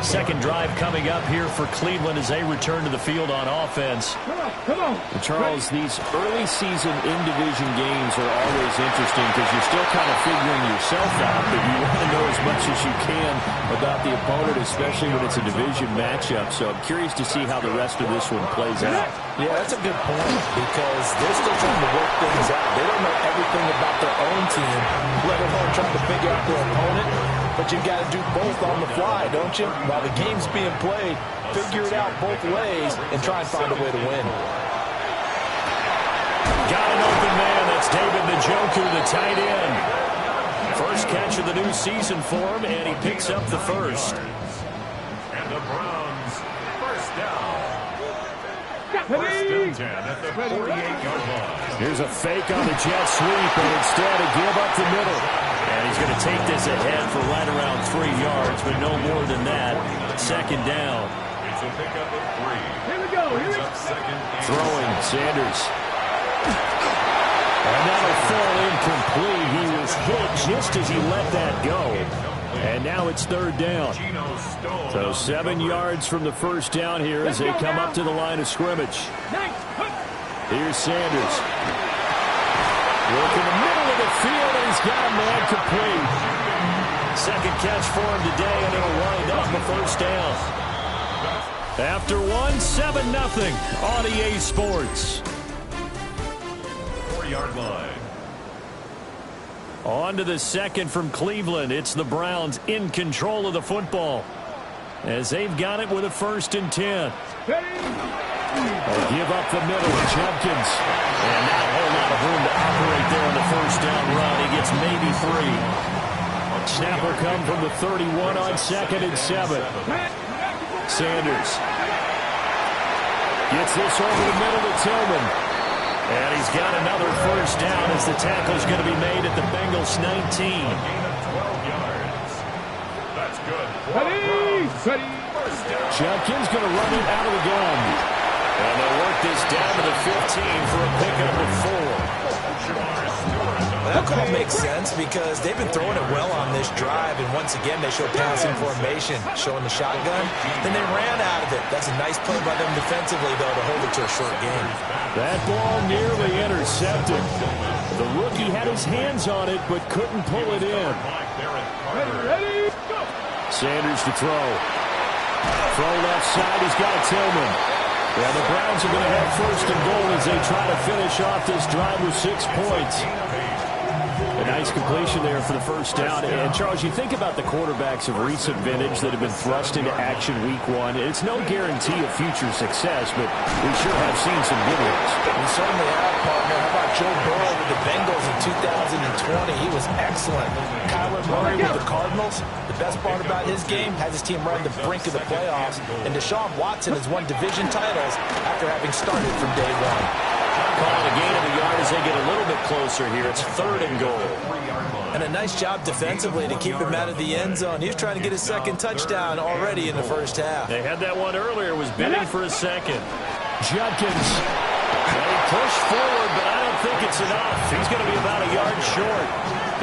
Second drive coming up here for Cleveland as they return to the field on offense. Come on. Charles, these early season in-division games are always interesting because you're still kind of figuring yourself out, but you want to know as much as you can about the opponent, especially when it's a division matchup. So I'm curious to see how the rest of this one plays out. Yeah, that's a good point because they're still trying to work things out. They don't know everything about their own team, let alone trying to figure out their opponent. But you've got to do both on the fly, don't you? While the game's being played, figure it out both ways and try and find a way to win. Got an open man. That's David Njoku, the tight end. First catch of the new season for him, and he picks up the first. And the Browns, first down. 1st and 10 at the 48-yard line. Here's a fake on the jet sweep, and instead a give up the middle. And he's going to take this ahead for right around 3 yards, but no more than that. 2nd down. It's a pickup of 3. Here we go. Brings up 2nd and Throwing, Sanders. And that'll fall incomplete. He was hit just as he let that go. And now it's 3rd down. So 7 yards from the first down here as they come up to the line of scrimmage. Here's Sanders. Work in the middle of the field, and he's got a man complete. Second catch for him today, and it'll wind up a first down. After 7-0 on EA Sports. 4-yard line. On to the second from Cleveland. It's the Browns in control of the football as they've got it with a 1st and 10. They give up the middle. Jenkins. And not a whole lot of room to operate there on the first down run. He gets maybe 3. Snap will come from the 31 on 2nd and 7. Sanders gets this over the middle to Tillman. And he's got another first down as the tackle's going to be made at the Bengals 19. A gain of 12 yards. That's good. Jenkins going to run it out of the gun. And they'll work this down to the 15 for a pickup of 4. Well, that call makes sense because they've been throwing it well on this drive, and once again they show passing formation, showing the shotgun. Then they ran out of it. That's a nice play by them defensively, though, to hold it to a short game. That ball nearly intercepted. The rookie had his hands on it but couldn't pull it in. Sanders to throw. Throw left side, he's got Tillman. Yeah, the Browns are going to have 1st and goal as they try to finish off this drive with 6 points. A nice completion there for the first down. And, Charles, you think about the quarterbacks of recent vintage that have been thrust into action week 1. It's no guarantee of future success, but we sure have seen some good ones. We certainly have, partner. How about Joe Burrow with the Bengals in 2020? He was excellent. Kyler Murray with the Cardinals. The best part about his game has his team right on the brink of the playoffs. And Deshaun Watson has won division titles after having started from day 1. Calling a gain of a yard as they get a little bit closer here. It's 3rd and goal. And a nice job defensively to keep him out of the end zone. He was trying to get his 2nd touchdown already in the first half. They had that one earlier, was bidding for a 2nd. Jenkins. They push forward, but I don't think it's enough. He's going to be about a yard short.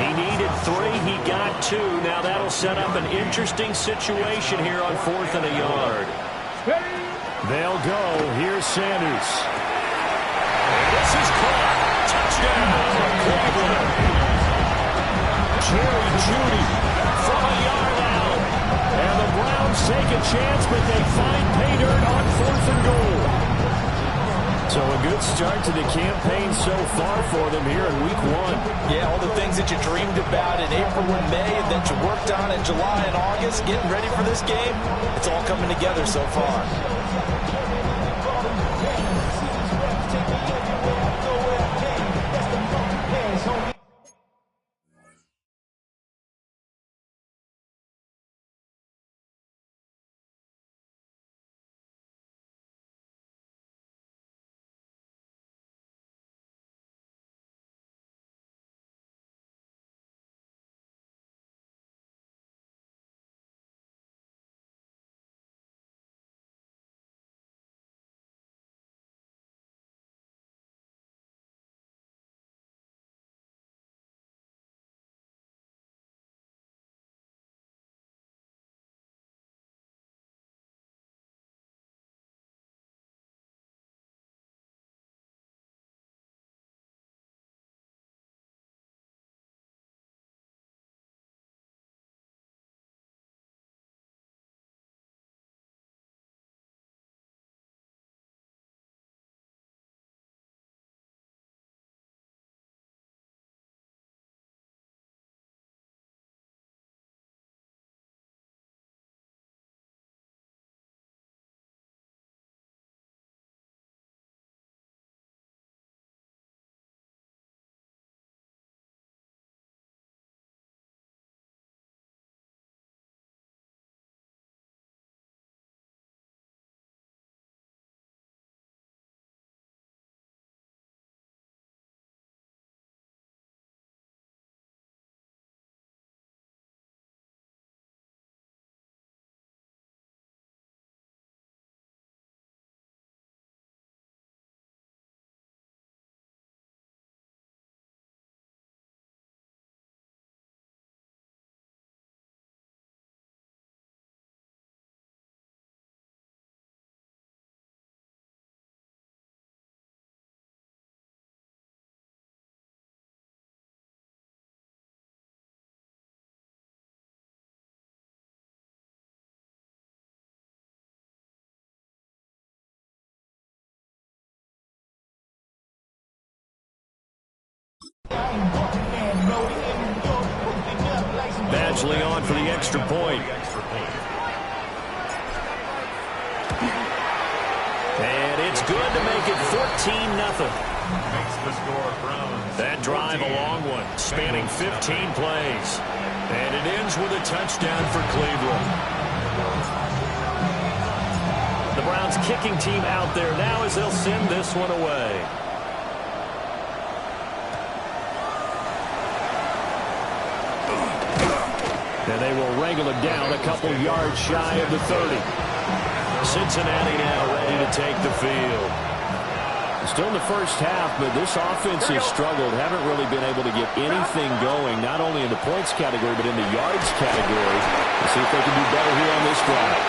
He needed 3. He got 2. Now that'll set up an interesting situation here on 4th and a yard. They'll go. Here's Sanders. This is caught. Touchdown, Cleveland. Jerry Jeudy from a yard out. And the Browns take a chance, but they find pay dirt on 4th and goal. So a good start to the campaign so far for them here in week 1. Yeah, all the things that you dreamed about in April and May and that you worked on in July and August, getting ready for this game, it's all coming together so far. Badgley on for the extra point. And it's good to make it 14-0. That drive, a long one, spanning 15 plays. And it ends with a touchdown for Cleveland. The Browns kicking team out there now as they'll send this one away. And they will wrangle it down a couple yards shy of the 30. Cincinnati now ready to take the field. Still in the first half, but this offense has struggled. Haven't really been able to get anything going, not only in the points category, but in the yards category. Let's see if they can do better here on this drive.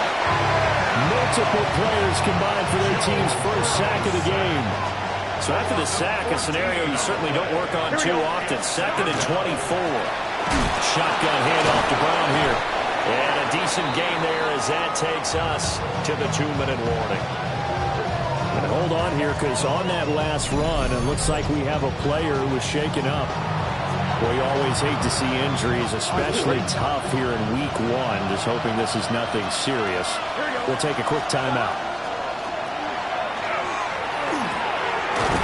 Multiple players combined for their team's first sack of the game. So after the sack, a scenario you certainly don't work on too often. 2nd and 24. Shotgun handoff to Brown here. And a decent gain there as that takes us to the 2-minute warning. And hold on here, because on that last run, it looks like we have a player who was shaken up. Well, you always hate to see injuries, especially tough here in week 1. Just hoping this is nothing serious. We'll take a quick timeout.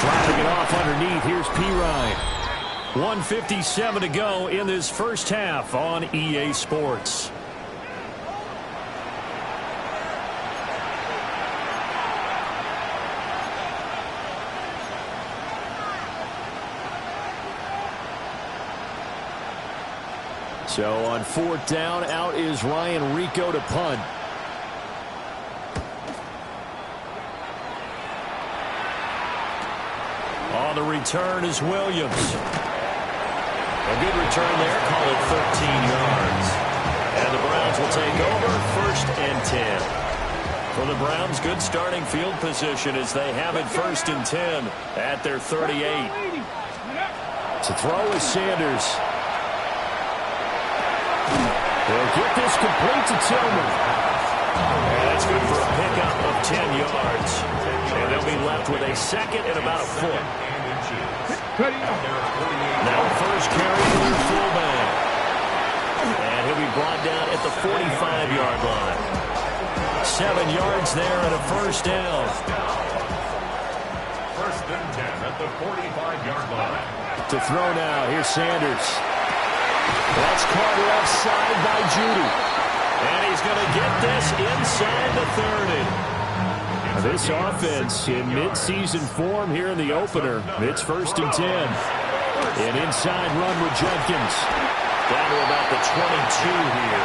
Dropping it off underneath. Here's P. Ryan. 1:57 to go in this first half on EA Sports. So on 4th down, out is Ryan Rico to punt. On the return is Williams. A good return there, call it 13 yards. And the Browns will take over 1st and 10. For the Browns, good starting field position as they have it 1st and 10 at their 38. To throw is Sanders. They'll get this complete to Tillman. And that's good for a pickup of 10 yards. And they'll be left with a 2nd and about a foot. Now first carry for the fullback. And he'll be brought down at the 45-yard line. 7 yards there and a 1st down. 1st and 10 at the 45-yard line. To throw now, here's Sanders. That's caught left side by Judy. And he's going to get this inside the 30. This offense in mid-season form here in the opener. It's 1st and 10. An inside run with Jenkins. Down to about the 22 here.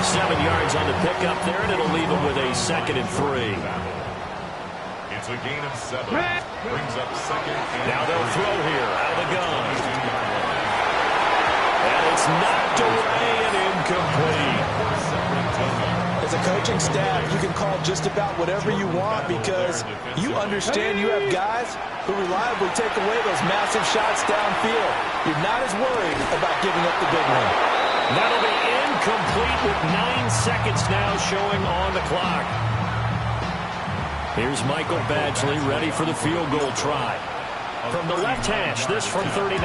7 yards on the pickup there, and it'll leave him with a 2nd and 3. It's a gain of 7. Brings up 2nd. Now they'll throw here out of the gun. And it's knocked away and incomplete. As a coaching staff, you can call just about whatever you want because you understand you have guys who reliably take away those massive shots downfield. You're not as worried about giving up the big one. That'll be incomplete with 9 seconds now showing on the clock. Here's Michael Badgley ready for the field goal try. From the left hash, this from 39.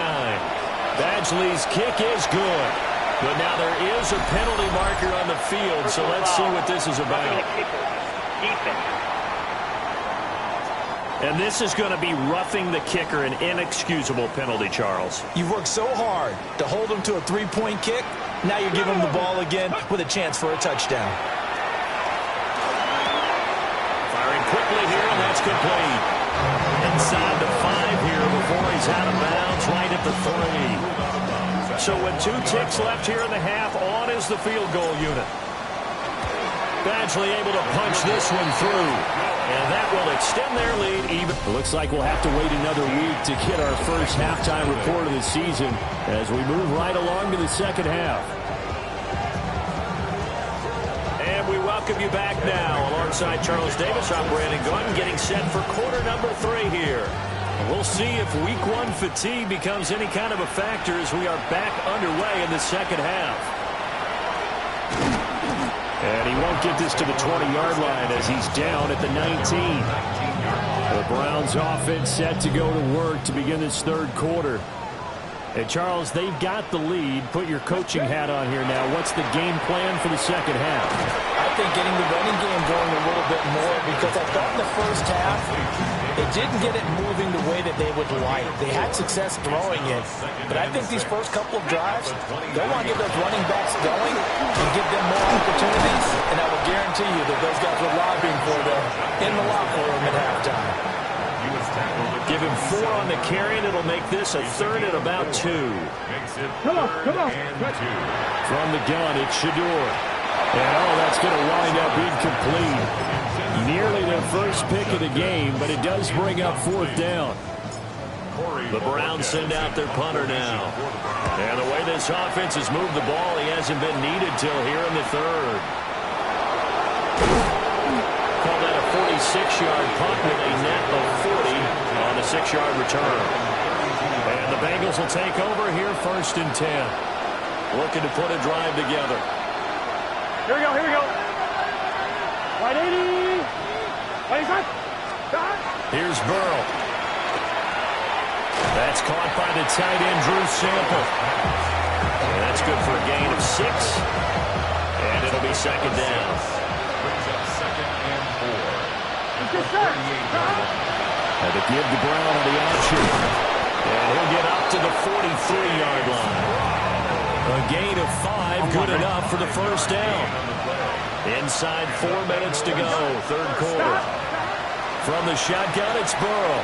Badgley's kick is good. But now there is a penalty marker on the field, so let's see what this is about. And this is going to be roughing the kicker, an inexcusable penalty, Charles. You've worked so hard to hold him to a 3-point kick. Now you give him the ball again with a chance for a touchdown. Firing quickly here, and that's complete. Inside the 5 here before he's out of bounds, right at the 3. So with 2 ticks left here in the half, on is the field goal unit. Badgley able to punch this one through. And that will extend their lead even. It looks like we'll have to wait another week to get our first halftime report of the season as we move right along to the second half. And we welcome you back now alongside Charles Davis, I'm Brandon Gordon, getting set for quarter number 3 here. We'll see if week 1 fatigue becomes any kind of a factor as we are back underway in the second half. And he won't get this to the 20-yard line as he's down at the 19. The Browns offense set to go to work to begin this 3rd quarter. And, Charles, they've got the lead. Put your coaching hat on here now. What's the game plan for the second half? I think getting the running game going a little bit more, because I thought in the first half they didn't get it moving the way that they would like. They had success throwing it, but I think these first couple of drives, they want to get those running backs going and give them more opportunities, and I will guarantee you that those guys were lobbying for them in the locker room at halftime. Give him 4 on the carry, and it'll make this a third and about 2. Come on. From the gun, it's Shador. And, that's going to wind up incomplete. Nearly their first pick of the game, but it does bring up 4th down. The Browns send out their punter now. And the way this offense has moved the ball, he hasn't been needed till here in the third. Call that a 46-yard punt with a net of 40 on the 6-yard return. And the Bengals will take over here 1st and 10. Looking to put a drive together. Here we go. 180. 25. Here's Burrow. That's caught by the tight end, Drew Sample. And that's good for a gain of 6. And it'll be 2nd down. And to give to Brown on the option. And he'll get up to the 43-yard line. A gain of 5, good enough for the 1st down. Inside 4 minutes to go, 3rd quarter. From the shotgun, it's Burrow.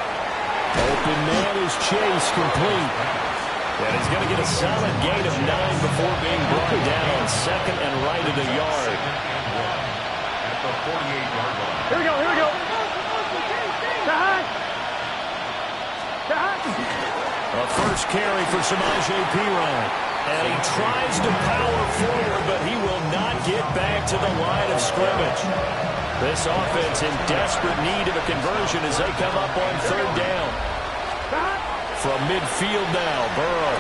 Open man is Chase, complete. And he's going to get a solid gain of 9 before being brought down. 2nd and right at a yard. At the 48-yard line. Here we go. A first carry for Samaje Perine. And he tries to power forward, but he will not get back to the line of scrimmage. This offense in desperate need of a conversion as they come up on 3rd down. From midfield now, Burrow.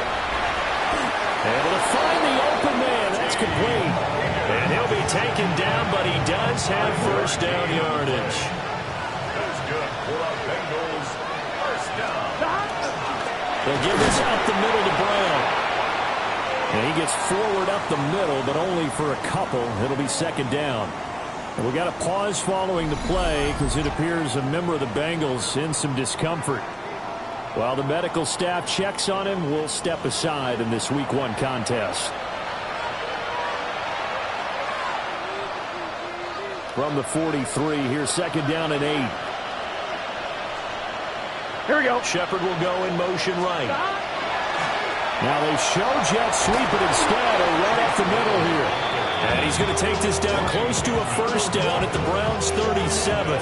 Able to find the open man. That's complete. And he'll be taken down, but he does have 1st down yardage. That's good for the Bengals. 1st down. They'll give this up the middle to Brown. And he gets forward up the middle, but only for a couple. It'll be 2nd down. And we got a pause following the play because it appears a member of the Bengals in some discomfort. While the medical staff checks on him, we'll step aside in this Week 1 contest. From the 43, here's 2nd down and 8. Here we go. Shepard will go in motion right. Now they show jet sweep, but instead a run up the middle here. And he's going to take this down close to a 1st down at the Browns' 37.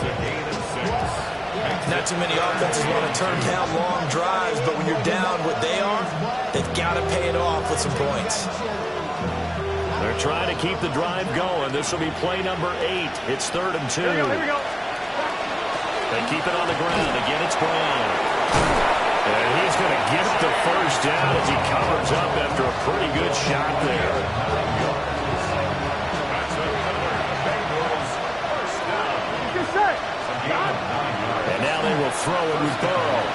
Not too many offenses want to turn down long drives, but when you're down what they are, they've got to pay it off with some points. They're trying to keep the drive going. This will be play number 8. It's 3rd and 2. Here we go. They keep it on the ground. Again, it's Brown. And he's going to get the 1st down as he covers up after a pretty good shot there. And now they will throw it with Burrow.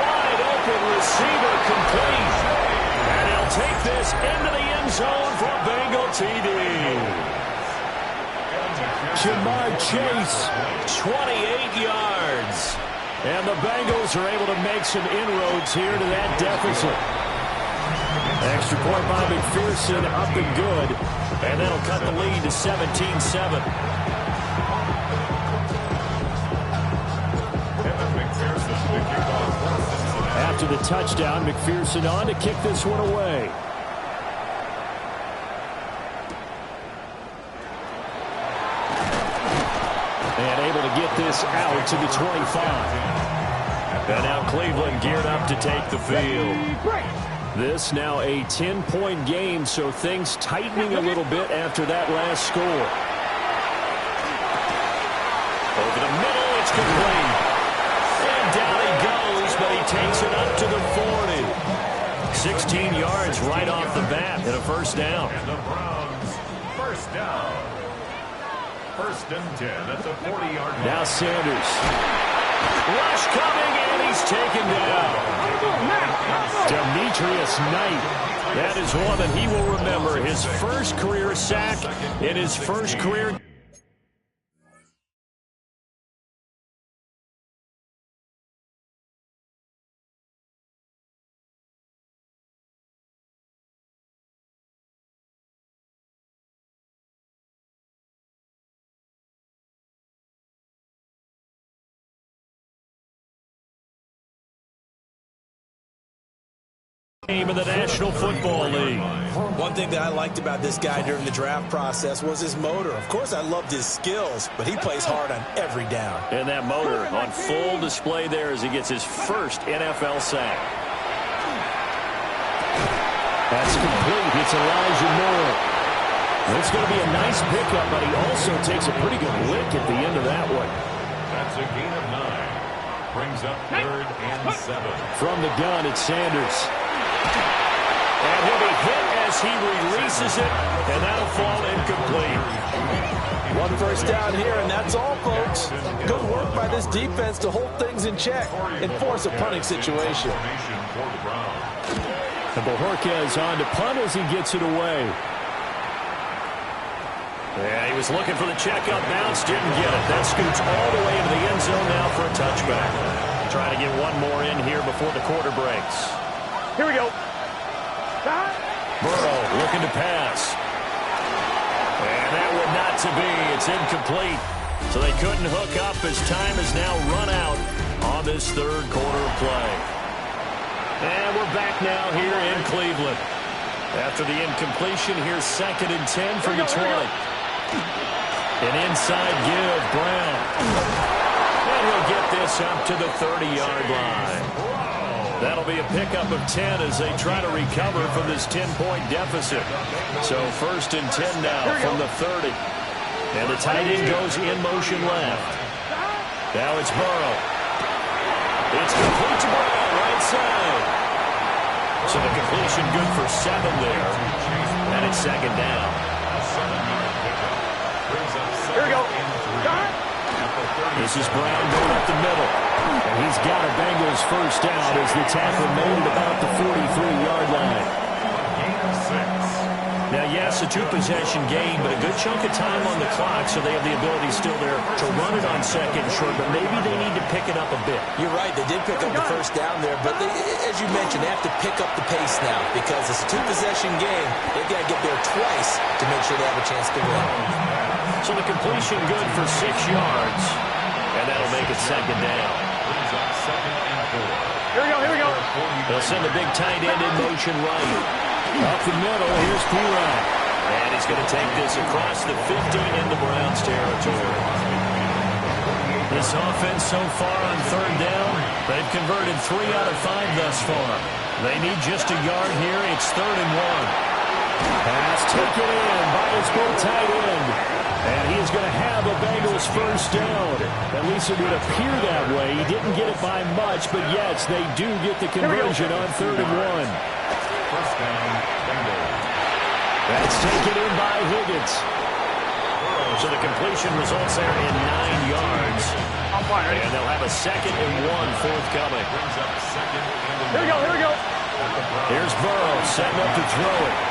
Wide open receiver, complete. And he'll take this into the end zone for Bengal TD. Jamar Chase, 28 yards. And the Bengals are able to make some inroads here to that deficit. Extra point by McPherson, up and good. And that'll cut the lead to 17-7. After the touchdown, McPherson on to kick this one away. And able to get this out to the 25. And now Cleveland geared up to take the field. This now a 10-point game, so things tightening a little bit after that last score. Over the middle, it's complete. And down he goes, but he takes it up to the 40. 16 yards right off the bat and a 1st down. And the Browns, 1st down. 1st and 10 at the 40-yard line. Now Sanders. Rush coming, and he's taken down. Demetrius Knight. That is one that he will remember. His first career sack in his first career. Game of the National Football League. One thing that I liked about this guy during the draft process was his motor. Of course, I loved his skills, but he plays hard on every down. And that motor on full display there as he gets his first NFL sack. That's complete. It's Elijah Moore. It's going to be a nice pickup, but he also takes a pretty good lick at the end of that one. That's a gain of 9. Brings up 3rd and 7. From the gun, it's Sanders. And he'll be hit as he releases it, and that'll fall incomplete. One first down here, and that's all, folks. Good work by this defense to hold things in check and force a punting situation. And Bojorquez on to punt as he gets it away. Yeah, he was looking for the checkup bounce, didn't get it. That scoots all the way into the end zone now for a touchback. Trying to get one more in here before the quarter breaks. Here we go. Burrow looking to pass. And that one not to be. It's incomplete. So they couldn't hook up as time has now run out on this third quarter of play. And we're back now here in Cleveland. After the incompletion, here's 2nd and 10 from the 20. An inside give, Brown. And he'll get this up to the 30-yard line. That'll be a pickup of 10 as they try to recover from this 10-point deficit. So 1st and 10 now from the 30. And the tight end goes in motion left. Now it's Burrow. It's complete to Burrow, right side. So the completion good for 7 there. And it's 2nd down. Here we go. This is Brown going up the middle. And he's got a Bengals first down as the tackle made at about the 43-yard line. Now, yes, a 2-possession game, but a good chunk of time on the clock, so they have the ability still there to run it on 2nd and short, but maybe they need to pick it up a bit. You're right. They did pick up the first down there, but as you mentioned, they have to pick up the pace now because it's a 2-possession game. They've got to get there twice to make sure they have a chance to win. So the completion good for 6 yards, and that'll make it 2nd down. Here we go, here we go. They'll send a big tight end in motion right. Up the middle, here's P-Rod. And he's going to take this across the 50 into Browns territory. This offense so far on 3rd down, they've converted 3 out of 5 thus far. They need just a yard here. It's 3rd and 1. Pass taken in by his big tight end. And he is going to have a Bengals first down. At least it would appear that way. He didn't get it by much, but yes, they do get the conversion on 3rd and 1. First down, Bengals. That's taken in by Higgins. So the completion results there in 9 yards. And they'll have a 2nd and 1 forthcoming. Here we go, here we go. Here's Burrow setting up to throw it.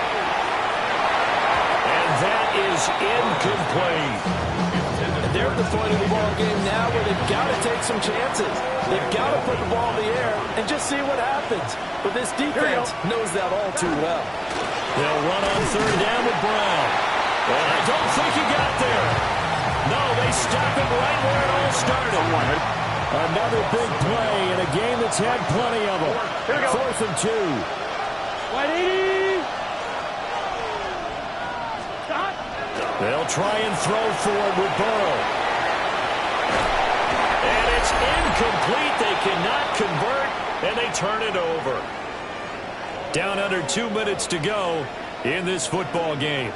That is incomplete. They're at the point of the ball game now where they've got to take some chances. They've got to put the ball in the air and just see what happens. But this defense knows that all too well. They'll run on 3rd down with Brown. And I don't think he got there. No, they stop him right where it all started. Another big play in a game that's had plenty of them. 4th and 2. 180. They'll try and throw for it with Burrow. And it's incomplete. They cannot convert, and they turn it over. Down under 2 minutes to go in this football game.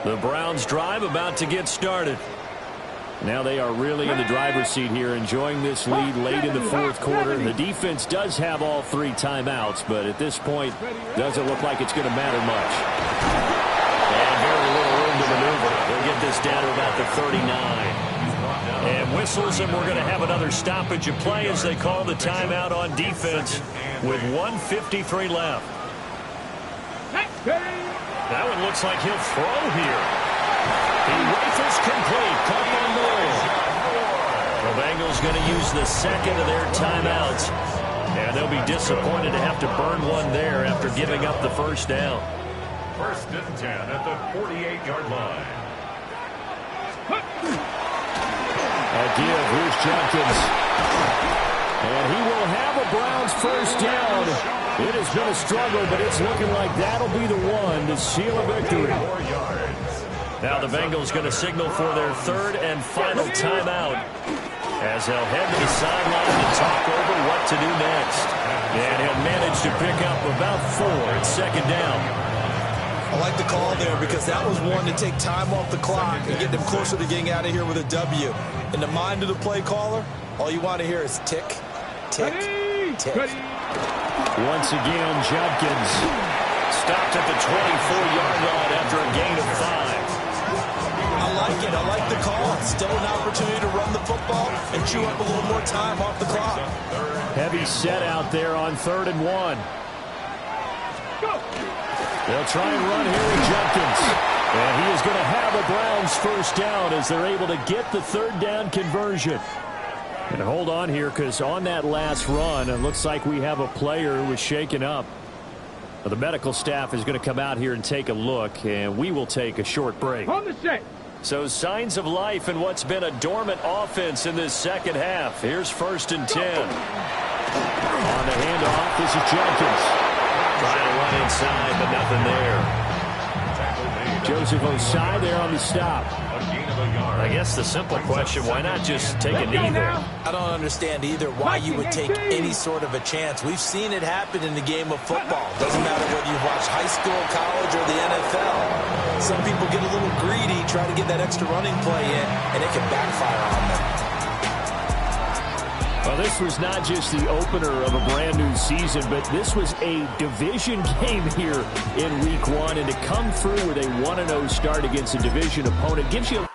The Browns drive about to get started. Now they are really in the driver's seat here, enjoying this lead late in the 4th quarter. The defense does have all 3 timeouts, but at this point, doesn't look like it's going to matter much. And very little room to maneuver. They'll get this down to about the 39. And whistles, and we're going to have another stoppage of play as they call the timeout on defense with 1:53 left. That one looks like he'll throw here. The rifle's complete. Caught by Moore. The Bengals going to use the second of their timeouts. And they'll be disappointed to have to burn one there after giving up the first down. First and 10 at the 48-yard line. A give. Here's Jenkins. And he will have a Browns first down. It has been a struggle, but it's looking like that'll be the one to seal a victory. Now the Bengals going to signal for their third and final timeout as they'll head to the sideline to talk over what to do next. And he'll manage to pick up about 4 at second down. I like the call there because that was one to take time off the clock and get them closer to getting out of here with a W. In the mind of the play caller, all you want to hear is tick, tick, tick. Once again, Jenkins stopped at the 24-yard line after a gain of 5. I like it. I like the call. Still an opportunity to run the football and chew up a little more time off the clock. Heavy set out there on 3rd and 1. They'll try and run here with Jenkins. And he is going to have a Browns first down as they're able to get the 3rd down conversion. And hold on here because on that last run, it looks like we have a player who was shaken up. Well, the medical staff is going to come out here and take a look, and we will take a short break. On the set. So signs of life in what's been a dormant offense in this second half. Here's 1st and 10. On the handoff, this is Jenkins. Trying to run inside, but nothing there. Joseph Osai there on the stop. I guess the simple question, why not just take a knee there? I don't understand either why you would take any sort of a chance. We've seen it happen in the game of football. Doesn't matter whether you watch high school, college, or the NFL. Some people get a little greedy, try to get that extra running play in, and it can backfire on them. Well, this was not just the opener of a brand new season, but this was a division game here in week 1. And to come through with a 1-0 start against a division opponent gives you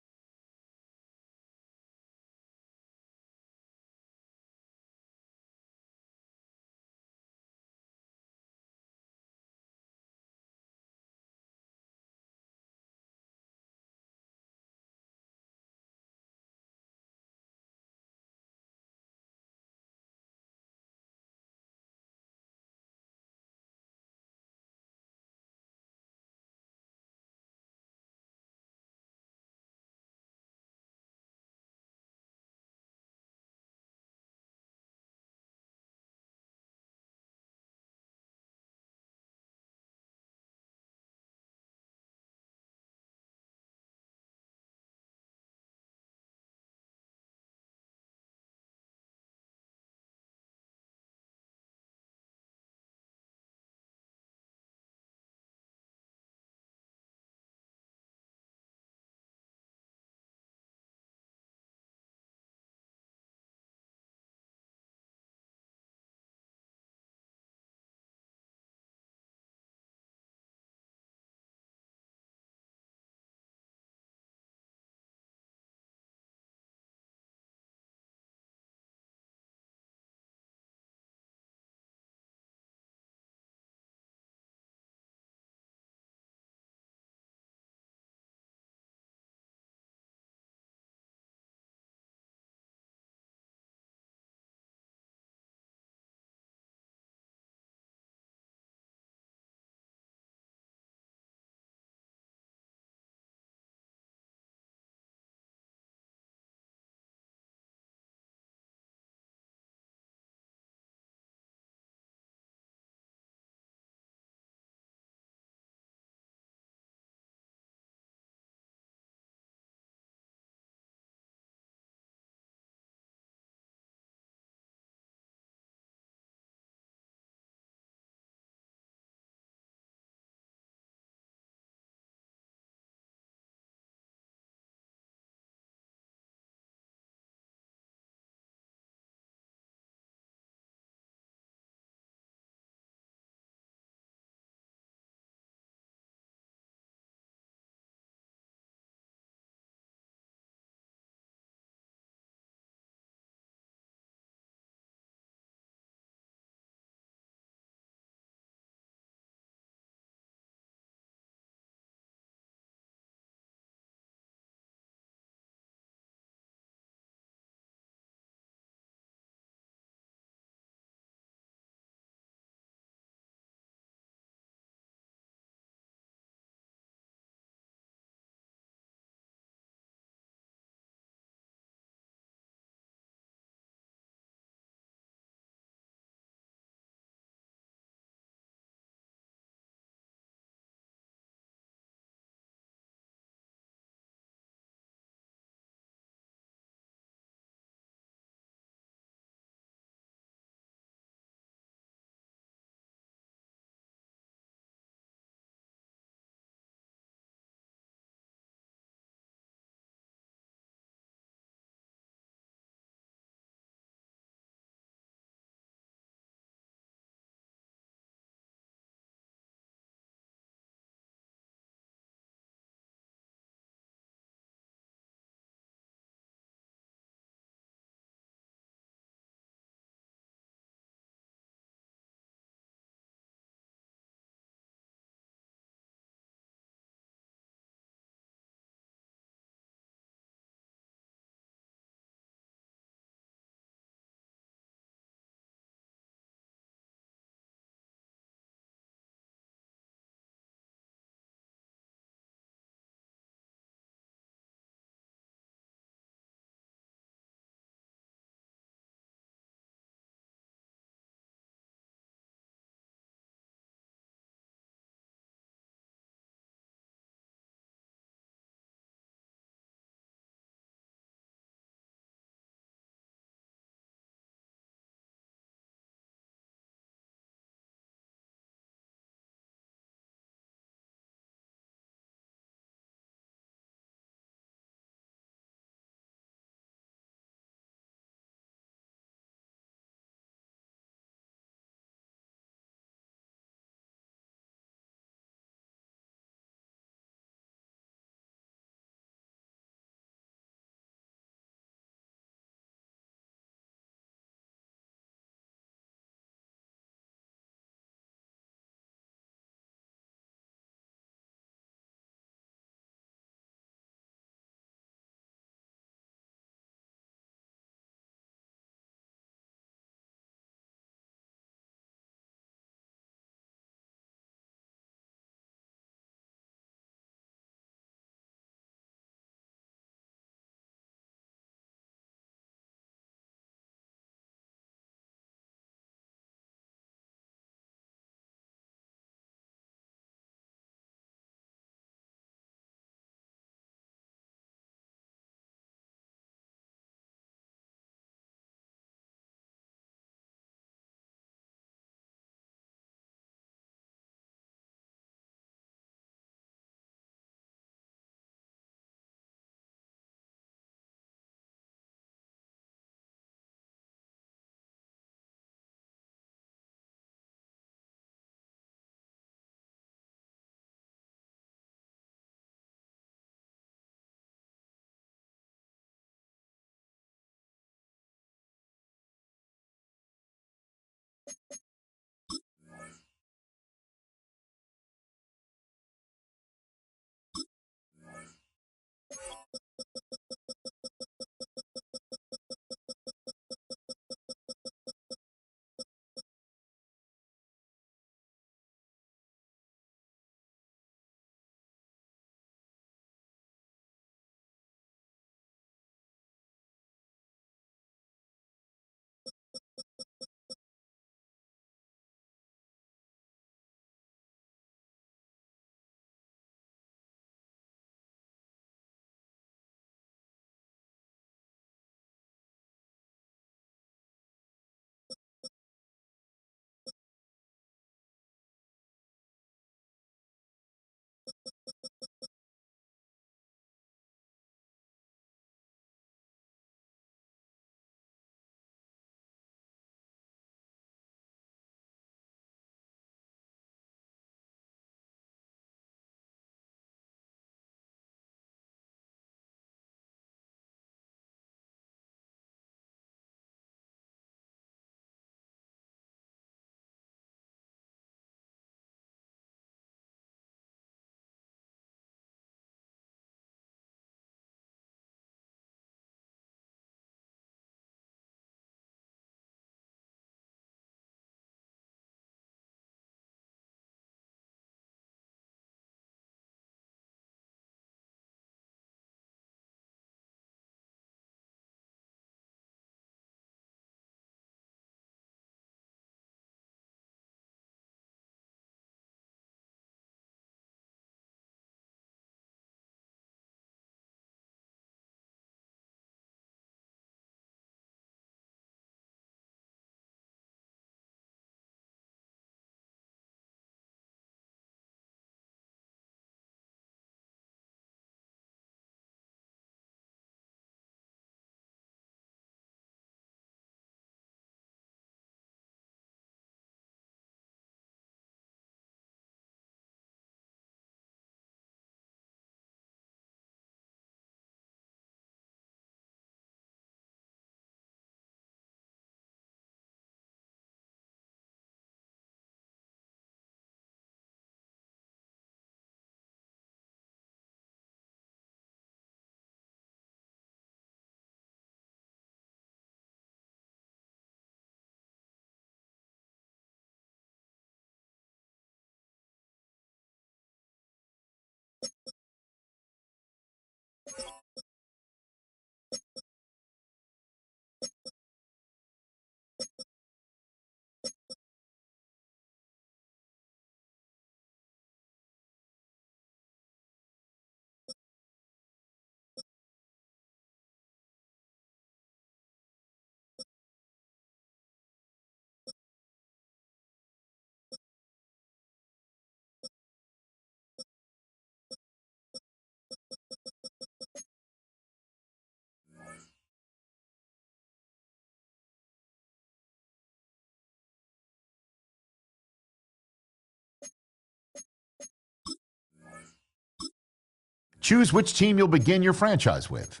Choose which team you'll begin your franchise with.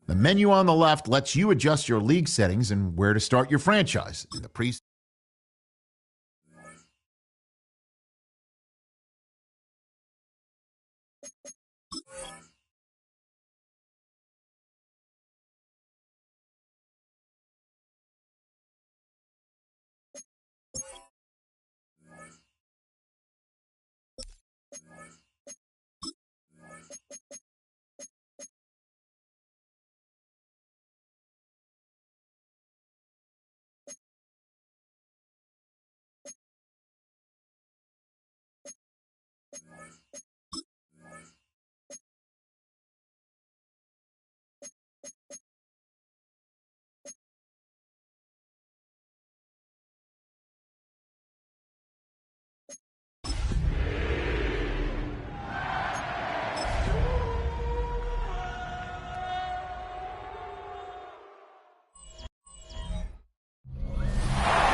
The menu on the left lets you adjust your league settings and where to start your franchise in the preseason.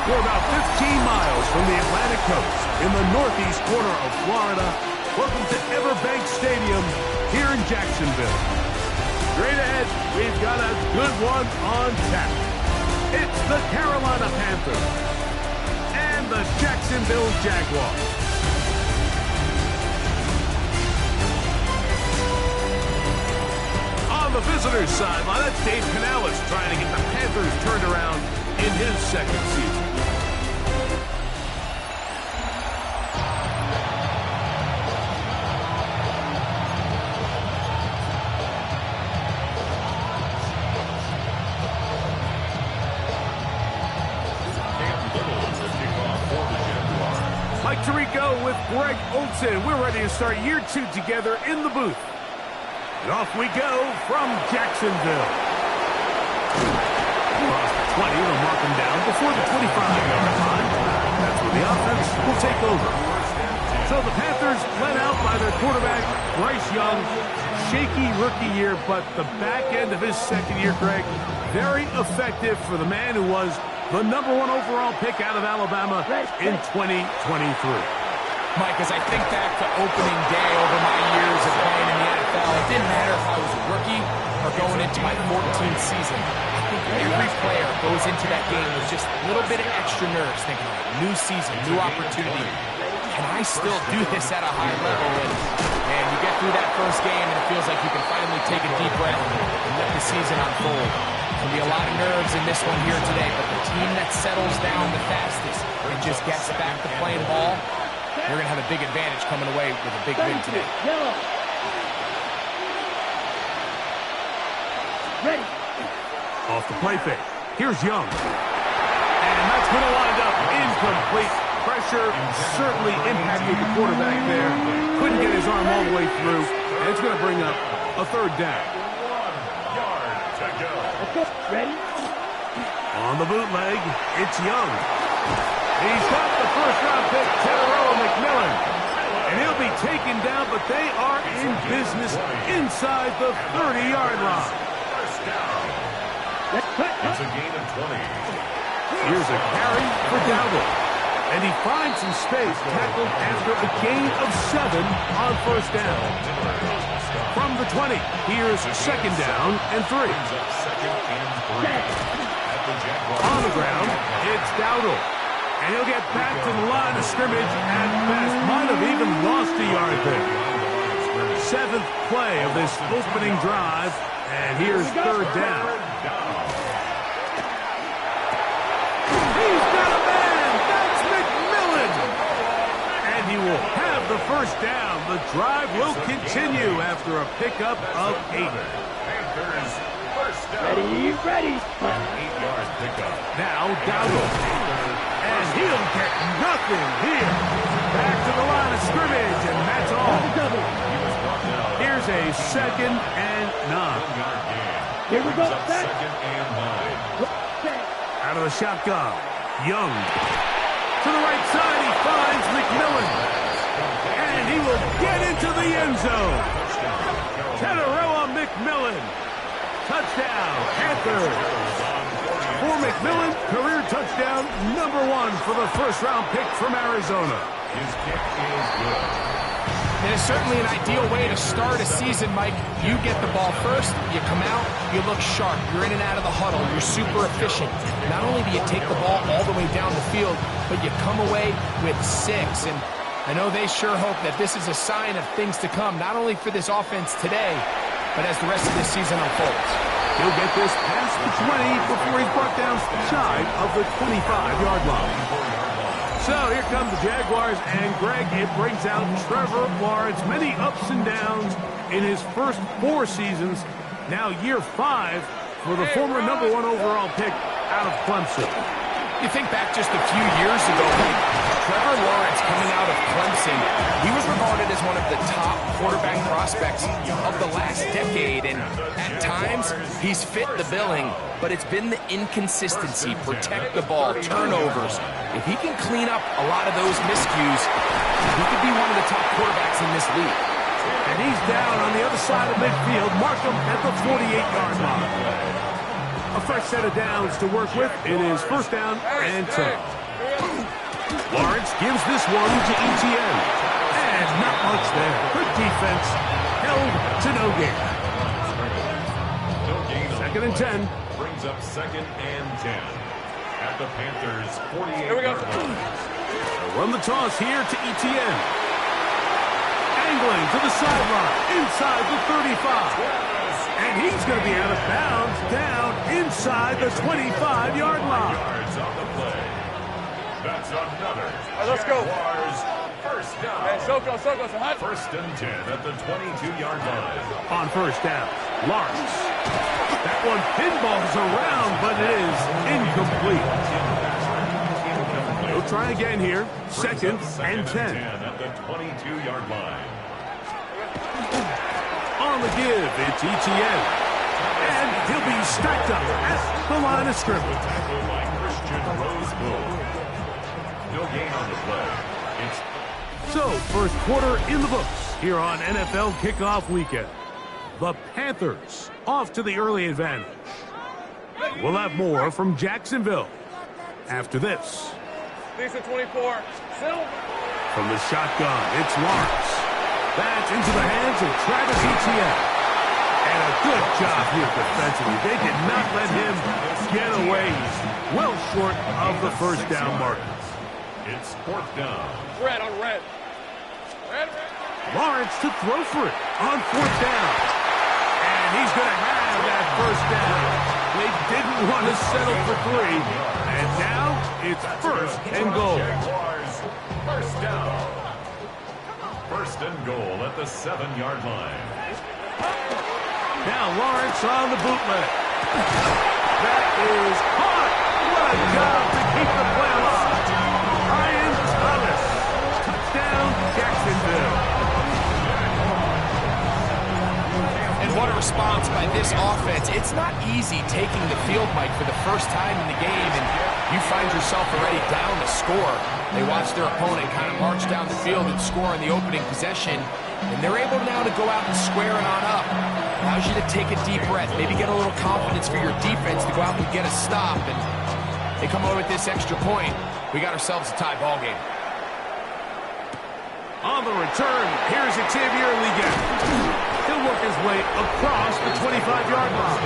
We're about 15 miles from the Atlantic coast in the northeast corner of Florida. Welcome to Everbank Stadium here in Jacksonville. Straight ahead, we've got a good one on tap. It's the Carolina Panthers and the Jacksonville Jaguars. On the visitors' sideline, that's Dave Canales trying to get the Panthers turned around in his second season. Mike Tirico with Greg Olsen. We're ready to start year 2 together in the booth. And off we go from Jacksonville. Across the 20, they'll mark him down before the 25-yard line. That's where the offense will take over. So the Panthers led out by their quarterback, Bryce Young. Shaky rookie year, but the back end of his second year, Greg, very effective for the man who was the #1 overall pick out of Alabama in 2023. Mike, as I think back to opening day over my years of playing in the NFL, it didn't matter if I was a rookie or going into my 14th season. I think every player goes into that game with just a little bit of extra nerves, thinking like new season, new opportunity. And I still do this at a high level. And you get through that first game and it feels like you can finally take a deep breath and let the season unfold. There'll be a lot of nerves in this one here today, but the team that settles down the fastest and just gets back to playing ball, they're going to have a big advantage coming away with a big win today. Ready. Off the play fake. Here's Young. And that's going to wind up incomplete. Pressure certainly impacted the quarterback there. Couldn't get his arm all the way through. And it's going to bring up a third down. 1 yard to go. Ready. On the bootleg, it's Young. He's got the first-round pick, Tedero McMillan. And he'll be taken down, but they are in business inside the 30-yard line. First down. It's a gain of 20. Here's a carry for Dowdle. And he finds some space, tackled after a gain of 7 on first down. From the 20, here's second down and 3. On the ground, it's Dowdle. And he'll get back to the line of scrimmage at best. Might have even lost a yard there. 7th play of this opening drive. And here's third down. He's got a man! That's McMillan! And he will have the first down. The drive will continue after a pickup of 8. Panthers first down. Ready. 8-yard pickup. Now Dowdle. And he'll get nothing here. Back to the line of scrimmage, and that's all. Here's a 2nd and 9. Here we go. 2nd and 9. Out of the shotgun, Young. To the right side, he finds McMillan. And he will get into the end zone. Tedero McMillan. Touchdown, Panthers. For McMillan, career touchdown #1 for the first-round pick from Arizona. His kick is good. is certainly an ideal way to start a season, Mike. You get the ball first, you come out, you look sharp, you're in and out of the huddle, you're super efficient. Not only do you take the ball all the way down the field, but you come away with 6. And I know they sure hope that this is a sign of things to come, not only for this offense today, but as the rest of this season unfolds. He'll get this past the 20 before he's brought down shy of the 25-yard line. So here come the Jaguars, and Greg, it brings out Trevor Lawrence. Many ups and downs in his first 4 seasons. Now year 5 for the former #1 overall pick out of Clemson. You think back just a few years ago, Mike, Trevor Lawrence coming out of Clemson, he was regarded as one of the top quarterback prospects of the last decade, and at times he's fit the billing, but it's been the inconsistency, protect the ball, turnovers. If he can clean up a lot of those miscues, he could be one of the top quarterbacks in this league. And he's down on the other side of midfield. Mark him at the 48-yard line. A fresh set of downs to work with. It is first down and 10. Lawrence gives this one to ETN. And not much there. Good defense. Held to no gain. Second and 10. Brings up second and 10. At the Panthers' 48. Here we go. Run the toss here to ETN. Angling to the sideline. Inside the 35. And he's going to be out of bounds down inside the 25-yard line. Yards on the play. That's another. Right, let's go. Jaguars first down. Hey, Soko, hot. First and 10 at the 22-yard line. On first down, Lawrence. That one pinballs around, but it is incomplete. He'll try again here. Second and 10. At the 22-yard line. On the give, it's ETN. And he'll be stacked up at the line of scrimmage. Tackle by Christian Rosebull. No gain on the play. So, first quarter in the books here on NFL Kickoff Weekend. The Panthers off to the early advantage. We'll have more from Jacksonville after this. Lisa 24. Settle. From the shotgun, it's Lawrence. That's into the hands of Travis Etienne. And a good job here defensively. They did not let him get away. He's well short of the first down marker. It's fourth down. Red on red. Red. Lawrence to throw for it on fourth down. And he's going to have that first down. They didn't want to settle for 3. And now it's first and goal. Jaguars first down. First and goal at the 7-yard line. Now Lawrence on the bootleg. That is hot. What a job to keep the play alive. Ryan Thomas. Touchdown, Jacksonville. And what a response by this offense. It's not easy taking the field, Mike, for the first time in the game, and you find yourself already down to score. They watch their opponent kind of march down the field and score in the opening possession, and they're able now to go out and square it on up. Allows you to take a deep breath, maybe get a little confidence for your defense to go out and get a stop, and they come away with this extra point. We got ourselves a tie ball game. On the return, here's Xavier Liga. He'll work his way across the 25-yard line.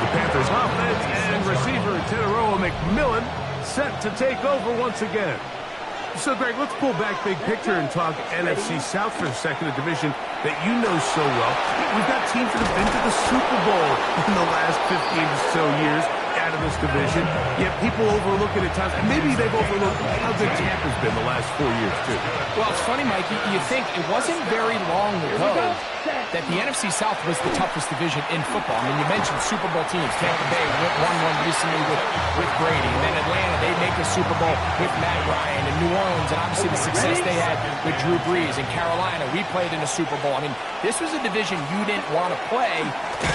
The Panthers offense and receiver Teteroa McMillan set to take over once again. So, Greg, let's pull back big picture and talk NFC South for a second, a division that you know so well. We've got teams that have been to the Super Bowl in the last 15 or so years out of this division, yet people overlook it at times, and maybe they've overlooked how good Tampa's been the last 4 years, too. Well, it's funny, Mike, you think it wasn't very long ago that the NFC South was the toughest division in football. I mean, you mentioned Super Bowl teams. Tampa Bay won one recently with Brady, and then Atlanta, they make a Super Bowl with Matt Ryan, and New Orleans, and obviously the success they had with Drew Brees. And Carolina, we played in a Super Bowl. I mean, this was a division you didn't want to play.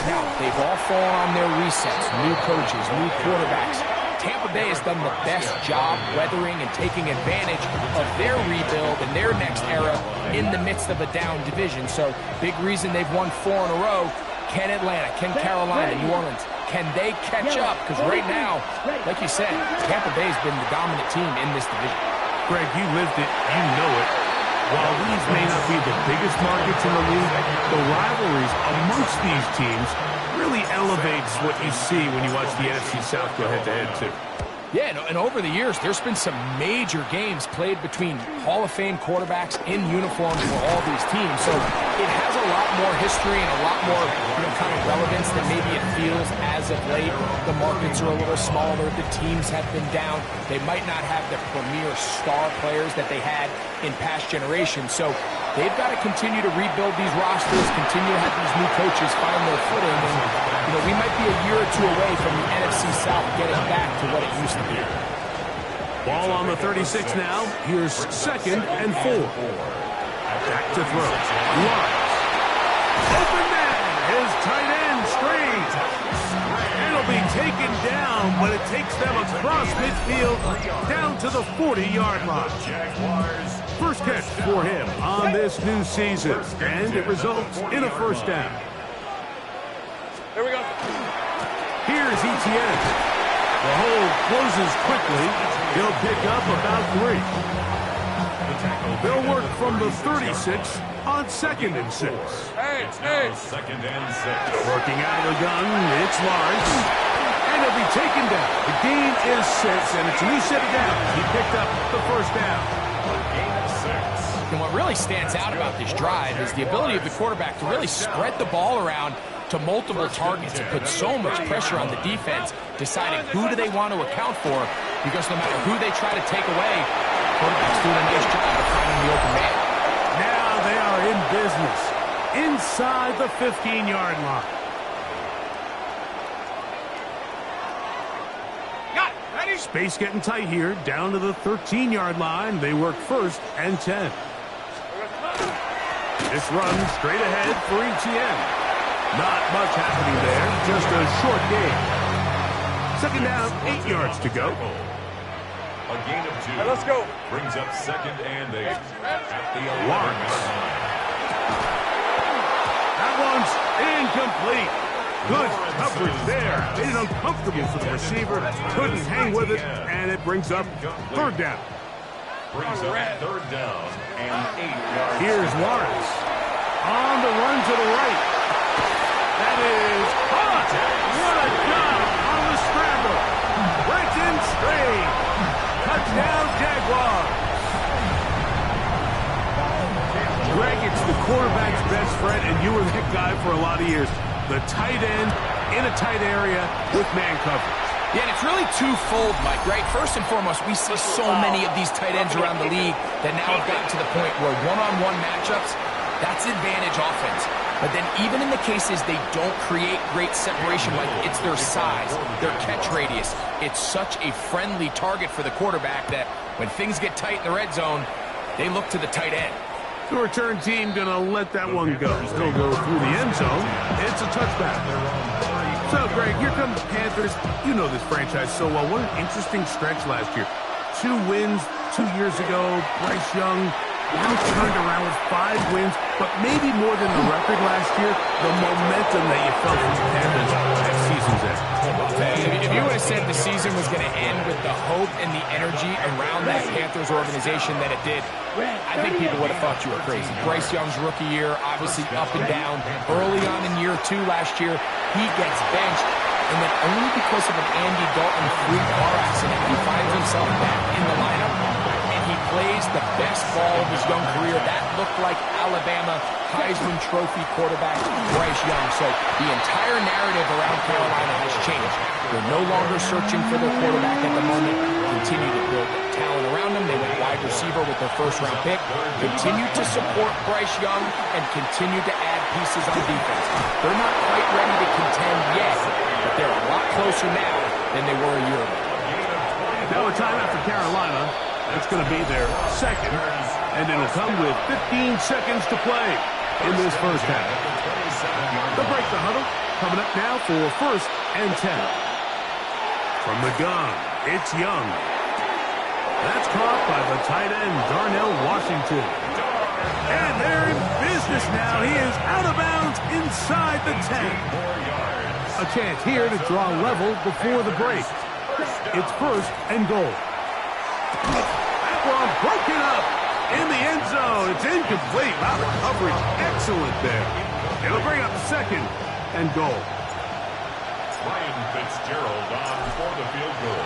Now, they've all fallen on their resets, new coaches, new quarterbacks. Tampa Bay has done the best job weathering and taking advantage of their rebuild and their next era in the midst of a down division. So, big reason they've won 4 in a row. Can Atlanta, can Carolina, New Orleans, can they catch up? Because right now, like you said, Tampa Bay's been the dominant team in this division. Greg, you lived it, you know it. While these may not be the biggest markets in the league, the rivalries amongst these teams really elevates what you see when you watch the NFC South go head-to-head, too. Yeah, and over the years, there's been some major games played between Hall of Fame quarterbacks in uniform for all these teams. So it has a lot more history and a lot more, kind of relevance than maybe it feels as of late. The markets are a little smaller. The teams have been down. They might not have the premier star players that they had in past generations. So they've got to continue to rebuild these rosters, continue to have these new coaches find their footing. And, we might be a year or two away from the NFC South getting back to what it used to be. Ball on the 36 now. Here's 2nd and 4. Back to throw. Lawrence. Open man. His tight end straight. It'll be taken down, but it takes them across midfield down to the 40-yard line. First catch for him on this new season, and it results in a first down. Here we go. Here's ETN. The hole closes quickly. He'll pick up about 3. They'll work from the 36 on 2nd and 6. Hey. 2nd and 6. Working out of the gun, it's Lawrence. And he'll be taken down. The gain is 6, and it's a new set of downs. He picked up the first down. Gain of 6. And what really stands out about this drive is the ability of the quarterback to really spread the ball around to multiple targets and put so much pressure on the defense, deciding who do they want to account for, because no matter who they try to take away, quarterback's doing a nice job of finding the open man. Now they are in business inside the 15-yard line. Got it. Ready? Space getting tight here, down to the 13-yard line. They work 1st and 10. This run straight ahead for ETN. Not much happening there, just a short gain. 2nd down, 8 yards to go. A gain of 2. Right, let's go. Brings up 2nd and 8 at the 11-yard Lawrence. line. That one's incomplete. Good coverage there. Made it uncomfortable for the receiver. Couldn't hang with it, and it brings up 3rd down. Brings up 3rd down and 8 yards. Here's Lawrence. On the run to the right. That is caught. What a job on the scramble. Brenton straight. Touchdown, Jaguars. Greg, it's the quarterback's best friend, and you were that guy for a lot of years. The tight end in a tight area with man coverage. Yeah, and it's really twofold, Mike, right? First and foremost, we see so many of these tight ends around the league that now have gotten to the point where one-on-one matchups, that's advantage offense. But then even in the cases they don't create great separation, like it's their size, their catch radius, it's such a friendly target for the quarterback that when things get tight in the red zone, they look to the tight end. The return team going to let that one go. It'll go through the end zone. It's a touchback. So, Greg, here come the Panthers. You know this franchise so well. What an interesting stretch last year. 2 wins 2 years ago. Bryce Young now turned around with 5 wins, but maybe more than the record last year, the momentum that you felt from the Panthers at season's end. If you would have said the season was going to end with the hope and the energy around that Panthers organization that it did, I think people would have thought you were crazy. Bryce Young's rookie year, obviously up and down. Early on in year 2 last year, he gets benched, and then only because of an Andy Dalton freak car accident, he finds himself back in the lineup, and he plays the best ball of his young career. That looked like Alabama Heisman Trophy quarterback Bryce Young. So the entire narrative around Carolina has changed. They're no longer searching for their quarterback at the moment. Continue to build talent around them. They went wide receiver with their first-round pick. Continue to support Bryce Young and continue to add pieces on defense. They're not quite ready to contend yet, but they're a lot closer now than they were a year ago. Now a timeout for Carolina. That's going to be their 2nd, and it'll come with 15 seconds to play in this first half. They'll break the huddle. Coming up now for 1st and 10. From the gun, it's Young. That's caught by the tight end, Darnell Washington. And they're in business now. He is out of bounds inside the 10. A chance here to draw level before the break. It's 1st and goal. That one broken up in the end zone. It's incomplete. Wow, the coverage excellent there. It'll bring up second and goal. Ryan Fitzgerald on for the field goal.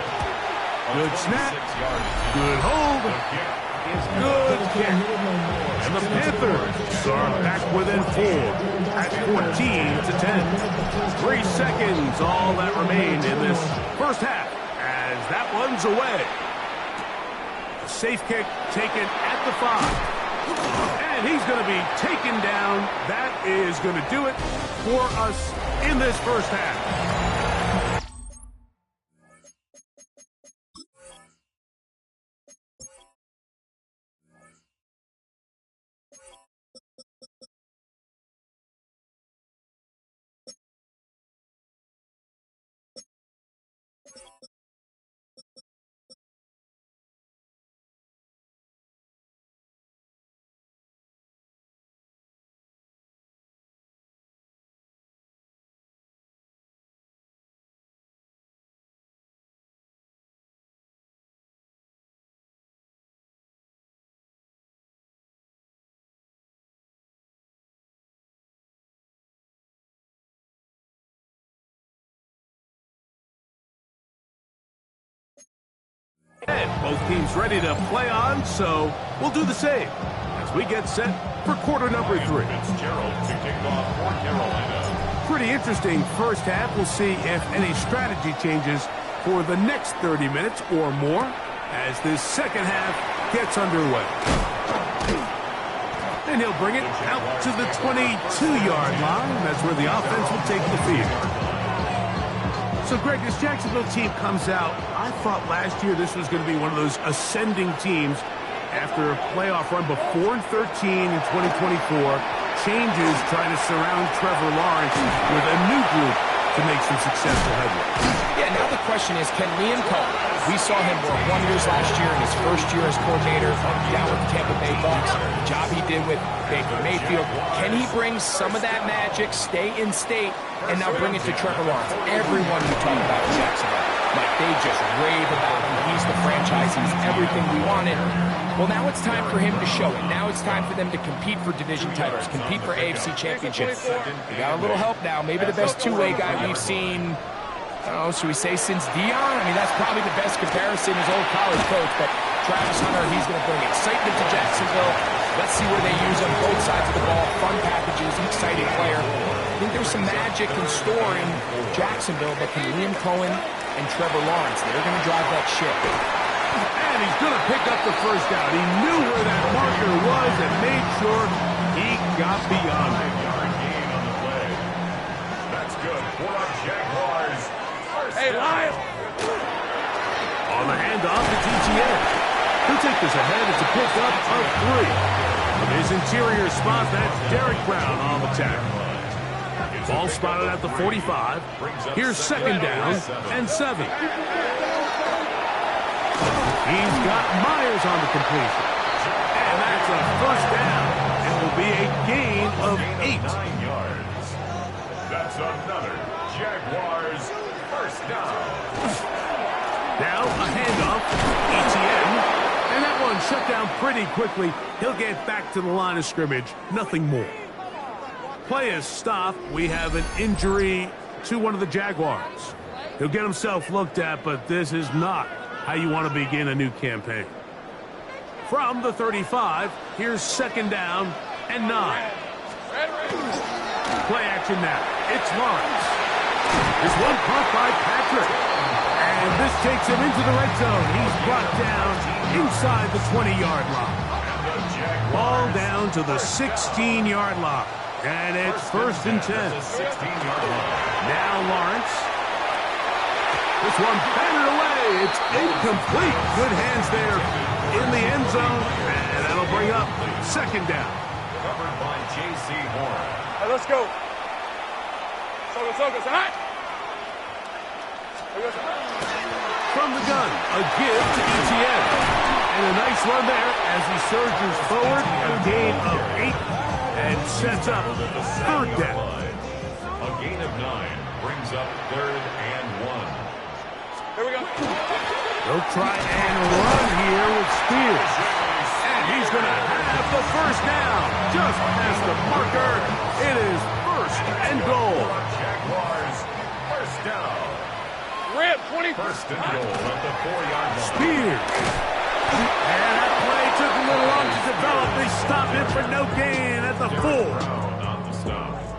Good snap. Good hold. It's good kick. And the Panthers are back within 4 at 14-10. 3 seconds, all that remained in this first half as that one's away. A safe kick taken at the 5. And he's going to be taken down. That is going to do it for us in this first half. And both teams ready to play on, so we'll do the same as we get set for quarter number 3. Fitzgerald to kick off for Carolina. Pretty interesting first half. We'll see if any strategy changes for the next 30 minutes or more as this second half gets underway. And he'll bring it out to the 22-yard line. That's where the offense will take the field. So, Greg, this Jacksonville team comes out. I thought last year this was going to be one of those ascending teams after a playoff run, but 4-13 in 2024. Changes trying to surround Trevor Lawrence with a new group to make some successful headway. Yeah, now the question is, can Liam Cohen, we saw him work wonders last year in his first year as coordinator down with the Tampa Bay Bucks, the job he did with Baker Mayfield. Can he bring some of that magic, stay in state, and now bring it to Trevor Lawrence? Everyone you talk about in Jacksonville, like, they just rave about him. He's the franchise. He's everything we wanted. Well, now it's time for him to show it. Now it's time for them to compete for division titles, compete for AFC championships. We got a little help now. Maybe the best two-way guy we've seen, I don't know, should we say since Dion? I mean, that's probably the best comparison, his old college coach. But Travis Hunter, he's going to bring excitement to Jacksonville. Let's see where they use him, both sides of the ball, fun packages, exciting player. I think there's some magic in store in Jacksonville, but can Liam Cohen and Trevor Lawrence, they're going to drive that ship. And he's going to pick up the first down. He knew where that marker was and made sure he got beyond it. Gain on the play. That's good for our Jaguars. Hey, Lion! On the handoff, it's ETN. He'll take this ahead. It's a pickup of 3. From his interior spot, that's Derek Brown on the tackle. Ball spotted at the 45. Here's second down and 7. He's got Myers on the completion. And that's a first down. It will be a gain of 8. 9 yards. That's another Jaguars first down. Now a handoff. ETN. And that one shut down pretty quickly. He'll get back to the line of scrimmage. Nothing more. Play is stopped. We have an injury to one of the Jaguars. He'll get himself looked at, but this is not how you want to begin a new campaign. From the 35, here's second down and 9. Play action now. It's Lawrence. There's one caught by Patrick. And this takes him into the red zone. He's brought down inside the 20-yard line. Ball down to the 16-yard line. And it's first and 10. Now Lawrence. This one batted away. It's incomplete. Good hands there in the end zone. And that'll bring up second down. Covered by J.C. Horn. Hey, let's go. From the gun, a give to ETN. And a nice run there as he surges forward. A gain of 8 and sets up third down. A gain of 9 brings up 3rd and 1. Here we go. They'll try and run here with Spears. And he's going to have have the first down. Just past the marker. It is first and goal. Jaguars, first down. Rip, 20. First and goal at the 4-yard line. Spears. And that play took a little long to develop. They stopped it for no gain at the 4.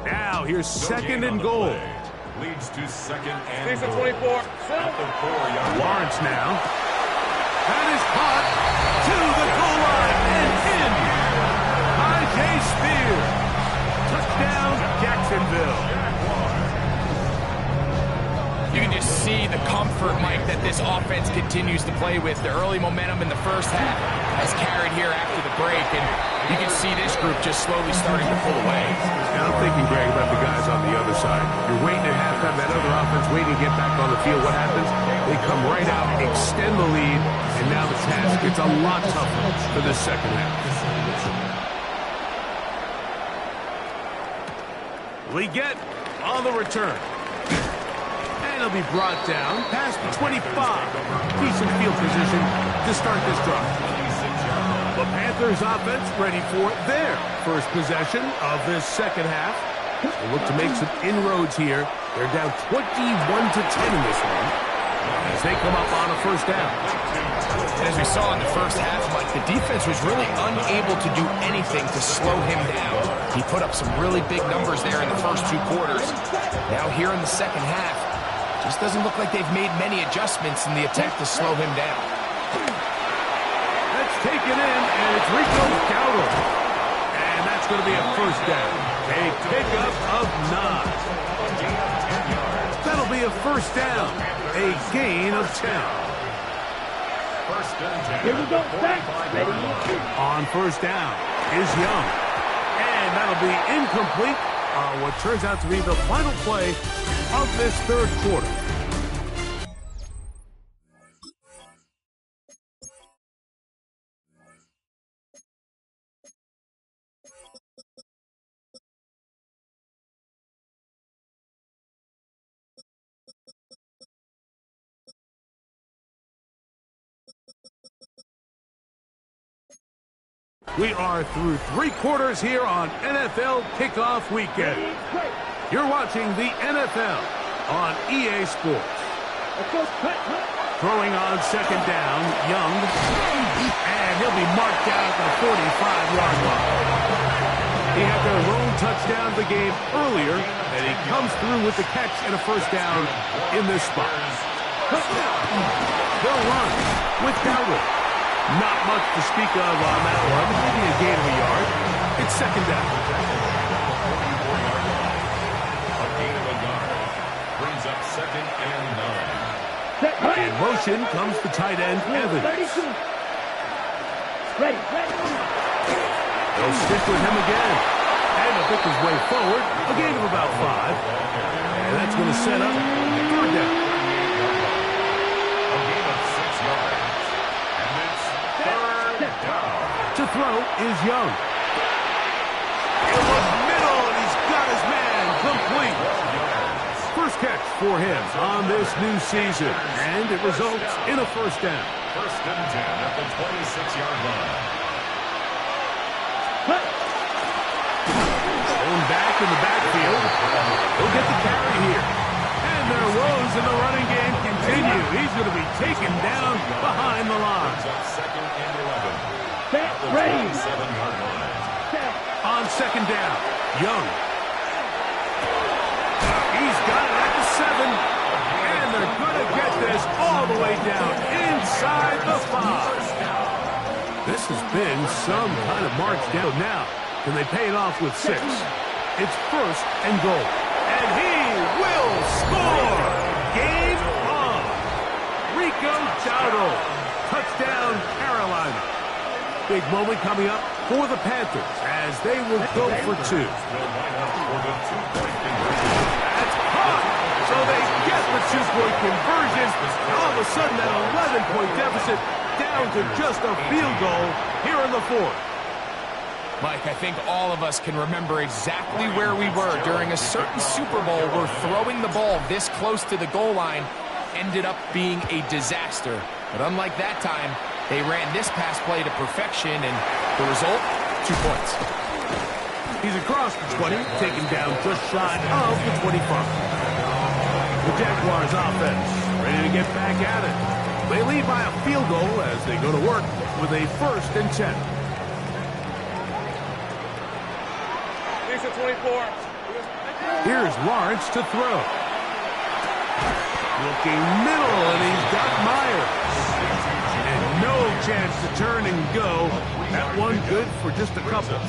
Now here's second and goal. Leads to second and Leads to goal. 24. At the 4-yard line. Lawrence now. That is caught to the goal line and in. I.J. Spears. Touchdown, Jacksonville. You can just see the comfort, Mike, that this offense continues to play with. The early momentum in the first half has carried here after the break, and you can see this group just slowly starting to pull away. Now I'm thinking, Greg, about the guys on the other side. You're waiting at halftime, that other offense waiting to get back on the field. What happens? They come right out, extend the lead, and now the task gets a lot tougher for the second half. We get on the return. And he'll be brought down past the 25. Decent field position to start this drive. The Panthers offense ready for their first possession of this second half. They look to make some inroads here. They're down 21-10 in this one as they come up on a first down. And as we saw in the first half, Mike, the defense was really unable to do anything to slow him down. He put up some really big numbers there in the first 2 quarters. Now here in the second half, just doesn't look like they've made many adjustments in the attempt to slow him down. That's taken in, and it's Rico Dowdle. And that's going to be a first down. A pickup of 9. That'll be a first down. A gain of 10. First and 10. Here we go. Back. Ready. On first down is Young. And that'll be incomplete on what turns out to be the final play of this third quarter. We are through 3 quarters here on NFL Kickoff Weekend. You're watching the NFL on EA Sports. Throwing on second down, Young. And he'll be marked down at the 45-yard line. He had their lone touchdown of the game earlier, and he comes through with the catch and a first down in this spot. They'll run with Dowdle. Not much to speak of on that one. Maybe a gain of a yard. It's second down. A gain of a yard brings up second and 9. In motion comes the tight end, Evans. Ready. They'll stick with him again. And he'll pick his way forward. A gain of about 5. And that's going to set up third down. A gain of 6 yards. And it's third down. To throw is Young. It was middle, and he's got his man complete. First catch for him on this new season, and it results in a first down. First and 10 at the 26-yard line. Going back in the backfield. He'll get the carry here. And their woes in the running game continue. He's going to be taken down behind the line. Second and 11. Ready. 7-yard line. On second down, Young. He's got it at the 7. And they're going to get this all the way down inside the 5. This has been some kind of march down. Now, can they pay it off with 6? It's first and goal. And he will score! Game on! Rico Dowdle. Touchdown, Carolina. Big moment coming up for the Panthers as they will go for 2. That's caught! So they get the 2-point conversion. And all of a sudden, that 11-point deficit down to just a field goal here in the 4th. Mike, I think all of us can remember exactly where we were during a certain Super Bowl where throwing the ball this close to the goal line ended up being a disaster. But unlike that time, they ran this pass play to perfection, and the result, 2 points. He's across the 20, taken down just shy of the 25. The Jaguars offense ready to get back at it. They lead by a field goal as they go to work with a 1st and 10. Here's a 24. Here's Lawrence to throw. Looking middle, and he's got Myers. And no chance to turn and go. That one good for just a couple.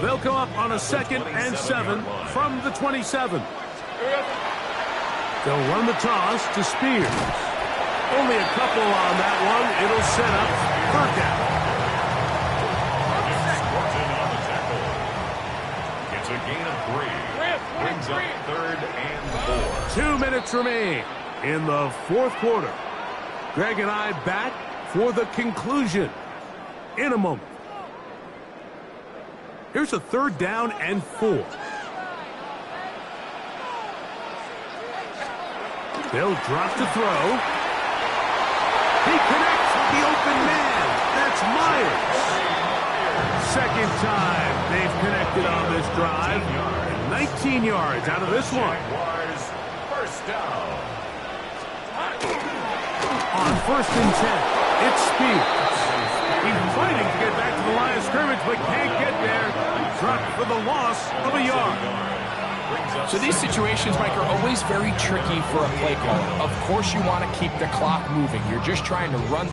They'll come up on a 2nd and 7 from the 27. They'll run the toss to Spears. Only a couple on that one. It'll set up 3rd down. It's a gain of 3. Brings up 3rd and 4. 2 minutes remain in the 4th quarter. Greg and I back for the conclusion in a moment. Here's a 3rd down and 4. They'll drop to throw. He connects with the open man. That's Myers. 2nd time they've connected on this drive. 19 yards out of this one. First down. On 1st and 10, it's Spears. He's fighting to get back to the line of scrimmage, but can't get there. Dropped for the loss of a yard. So these situations, Mike, are always very tricky for a play caller. Of course you want to keep the clock moving. You're just trying to run.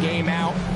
Game out.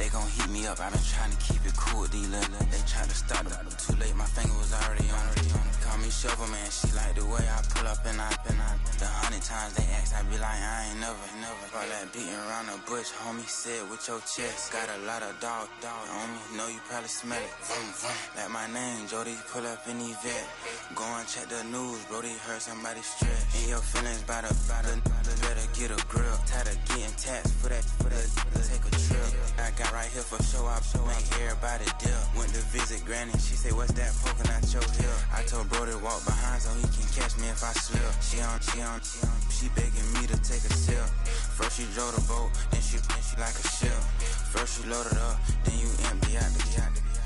They gon' heat me up, I've been trying to keep it cool with these little. They tried to stop it, too late, my finger was already on it. Call me Shovel Man, she like the way I pull up and I the 100 times they ask, I be like, I ain't never. All that beating around the bush, homie, said with your chest. Got a lot of dog on me, know you probably smell it. Like my name, Jody, pull up in the vet. Go and check the news, Brody, heard somebody stress. In your feelings by the better get a grill. Tired of getting taxed for that, take a trip. I got right here for show, I make everybody deal. Went to visit Granny, she say, what's that poking out your heel? I told Brody walk behind so he can catch me if I slip. She begging me to take a sip. First she drove the boat, then she like a ship. First you load it up, then you empty out the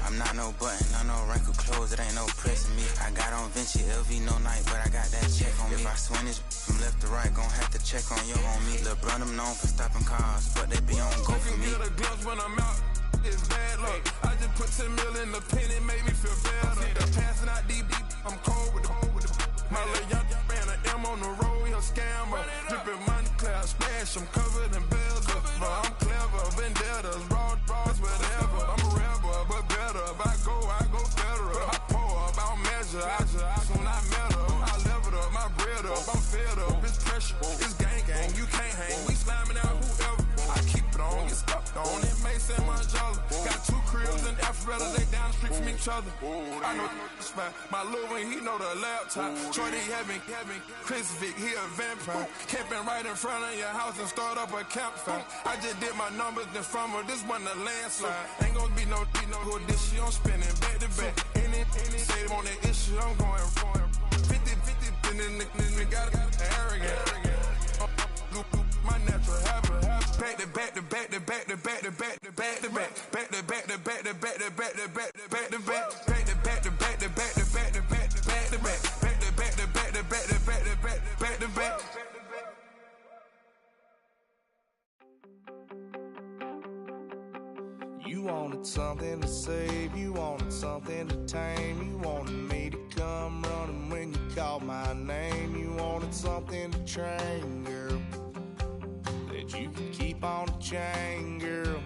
I'm not no button, not no wrinkled clothes, it ain't no pressing me. I got on Vinci, LV no night, but I got that check on me. If I swing this from left to right, gon' have to check on your homie. LeBron, I'm known for stopping cars, but they be on go for me. Get a glimpse when I'm out, it's bad luck. I just put 10 mil in the pen, it made me feel better. Passing out deep, I'm cold with the my little young man, an M on the road, he a scammer. Dripping money, clear, splash, I'm covered in bells. I'm clever, vendettas, raw, whatever. I'm a rebel, but better. If I go federal. I pour up, I don't measure. I soon I met her. I leveled up, my bread up, I'm fed up. It's pressure, it's gang, you can't hang. We slamming out whoever. I keep it on, get stuck on. It may say Manjala. Got 2 cribs in Alpharetta, they down the street from each other. I know the spot. My little one, he know the laptop. Shorty having Chris Vick, he a vampire. Camping right in front of your house and start up a campfire. I just did my numbers then from her, this wasn't a landslide. Ain't gonna be no who this shit, I'm spinning back to back. Any say on that issue, I'm going 50, and then the got arrogant. My natural habit. Back to back to back to back to back to back to back to back. Back to back to back to back to back to back to back to back. Back to back to back to back to back to back to back to back. Back to back to back to back to back to back to back. You wanted something to save, you wanted something to tame. You wanted me to come running when you called my name. You wanted something to train, girl, that you could keep on the chain, girl.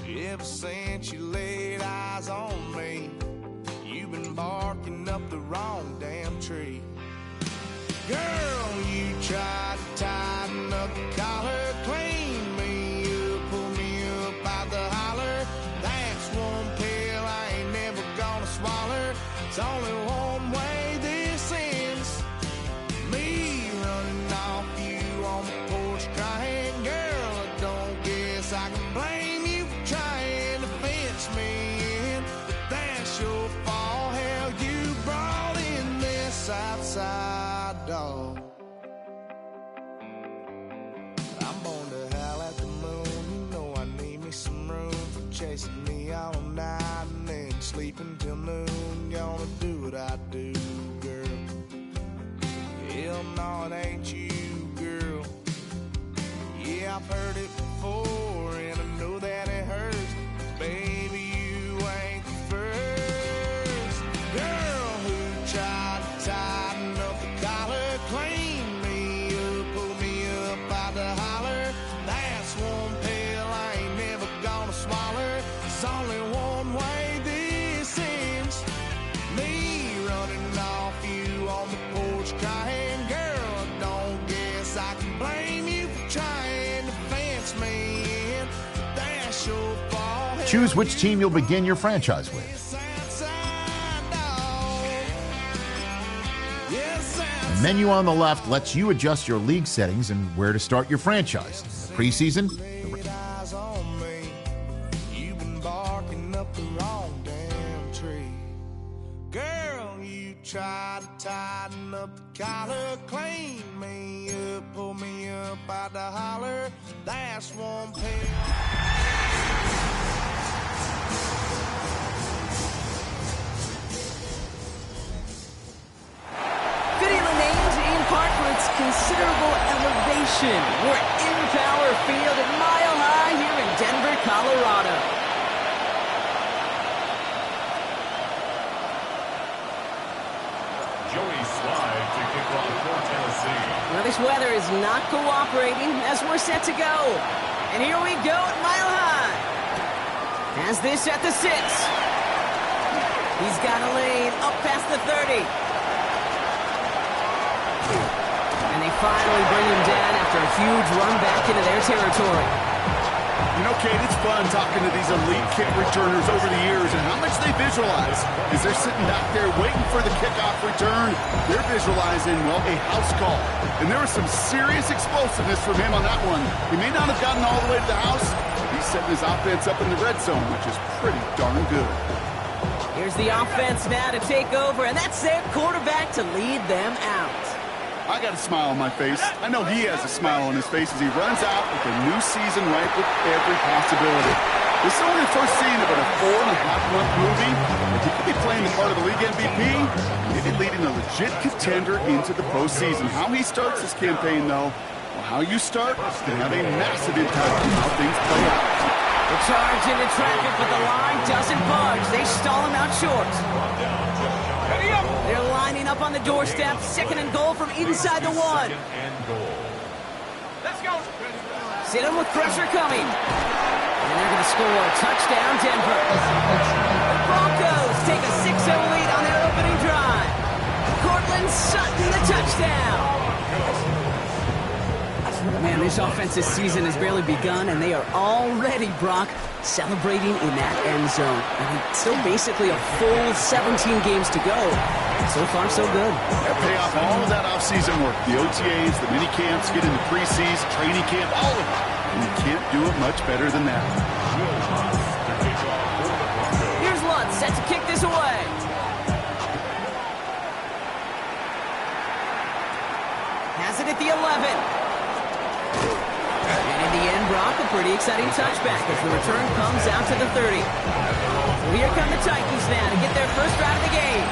Ever since you laid eyes on me, you've been barking up the wrong damn tree. Girl, you tried to tighten up the collar, clean me up, pull me up out the holler. That's one pill I ain't never gonna swallow. It's only one way this ends. Me running off you on the porch crying. Girl, I don't guess I can blame you for trying to fence me in, but that's your fault. Hell, you brought in this outside dog. I'm born to howl at the moon. You know I need me some room for chasing me all night and then sleeping till noon. Gonna do what I do, girl. Hell no, it ain't you, girl. Yeah, I've heard it before and I know that it hurts. Baby, you ain't the first girl who tried to tighten up the collar, clean me up, pull me up out the holler. That's one pill I ain't never gonna swallow. It's only one way this ends. Me running off you on the porch crying. Girl, I don't guess I can blame you for trying to fence me in, but that's your fault. Choose which team you'll begin your franchise with. The menu on the left lets you adjust your league settings and where to start your franchise. In the preseason, You've been barking up the wrong damn tree. Girl, you tried to tighten up the collar, clean me up, pull me up out the holler. That's one pill. Considerable elevation. We're in Power Field at Mile High here in Denver, Colorado. Joey Slide to kick off for Tennessee. Well, this weather is not cooperating as we're set to go. And here we go at Mile High. Has this at the 6. He's got a lane up past the 30. And they finally bring him down after a huge run back into their territory. You know, Kate, it's fun talking to these elite kick returners over the years and how much they visualize. As they're sitting back there waiting for the kickoff return, they're visualizing, well, a house call. And there was some serious explosiveness from him on that one. He may not have gotten all the way to the house, but he's setting his offense up in the red zone, which is pretty darn good. Here's the offense now to take over, and that's their quarterback to lead them out. I got a smile on my face. I know he has a smile on his face as he runs out with a new season ripe with every possibility. This is only the first scene of a 4.5-month movie. If he could be playing the part of the league MVP, maybe leading a legit contender into the postseason. How he starts this campaign, though, well, how you start can have a massive impact on how things play out. The charge into traffic, but the line doesn't budge. They stall him out short. They're lining up on the doorstep. 2nd and goal from inside the 1. Let's go. Sit him with pressure coming. And they're going to score a touchdown, Denver. The Broncos take a 6-0 lead on their opening drive. Cortland Sutton, the touchdown. Man, this offensive season has barely begun, and they are already, Brock, celebrating in that end zone. I mean, still basically a full 17 games to go. So far, so good. They'll pay off all of that offseason work. The OTAs, the mini camps, get into preseason, training camp, all of it. And you can't do it much better than that. Here's Lutz, set to kick this away. Has it at the 11. And in the end, Brock, a pretty exciting touchback as the return comes out to the 30. So here come the Titans now to get their first drive of the game.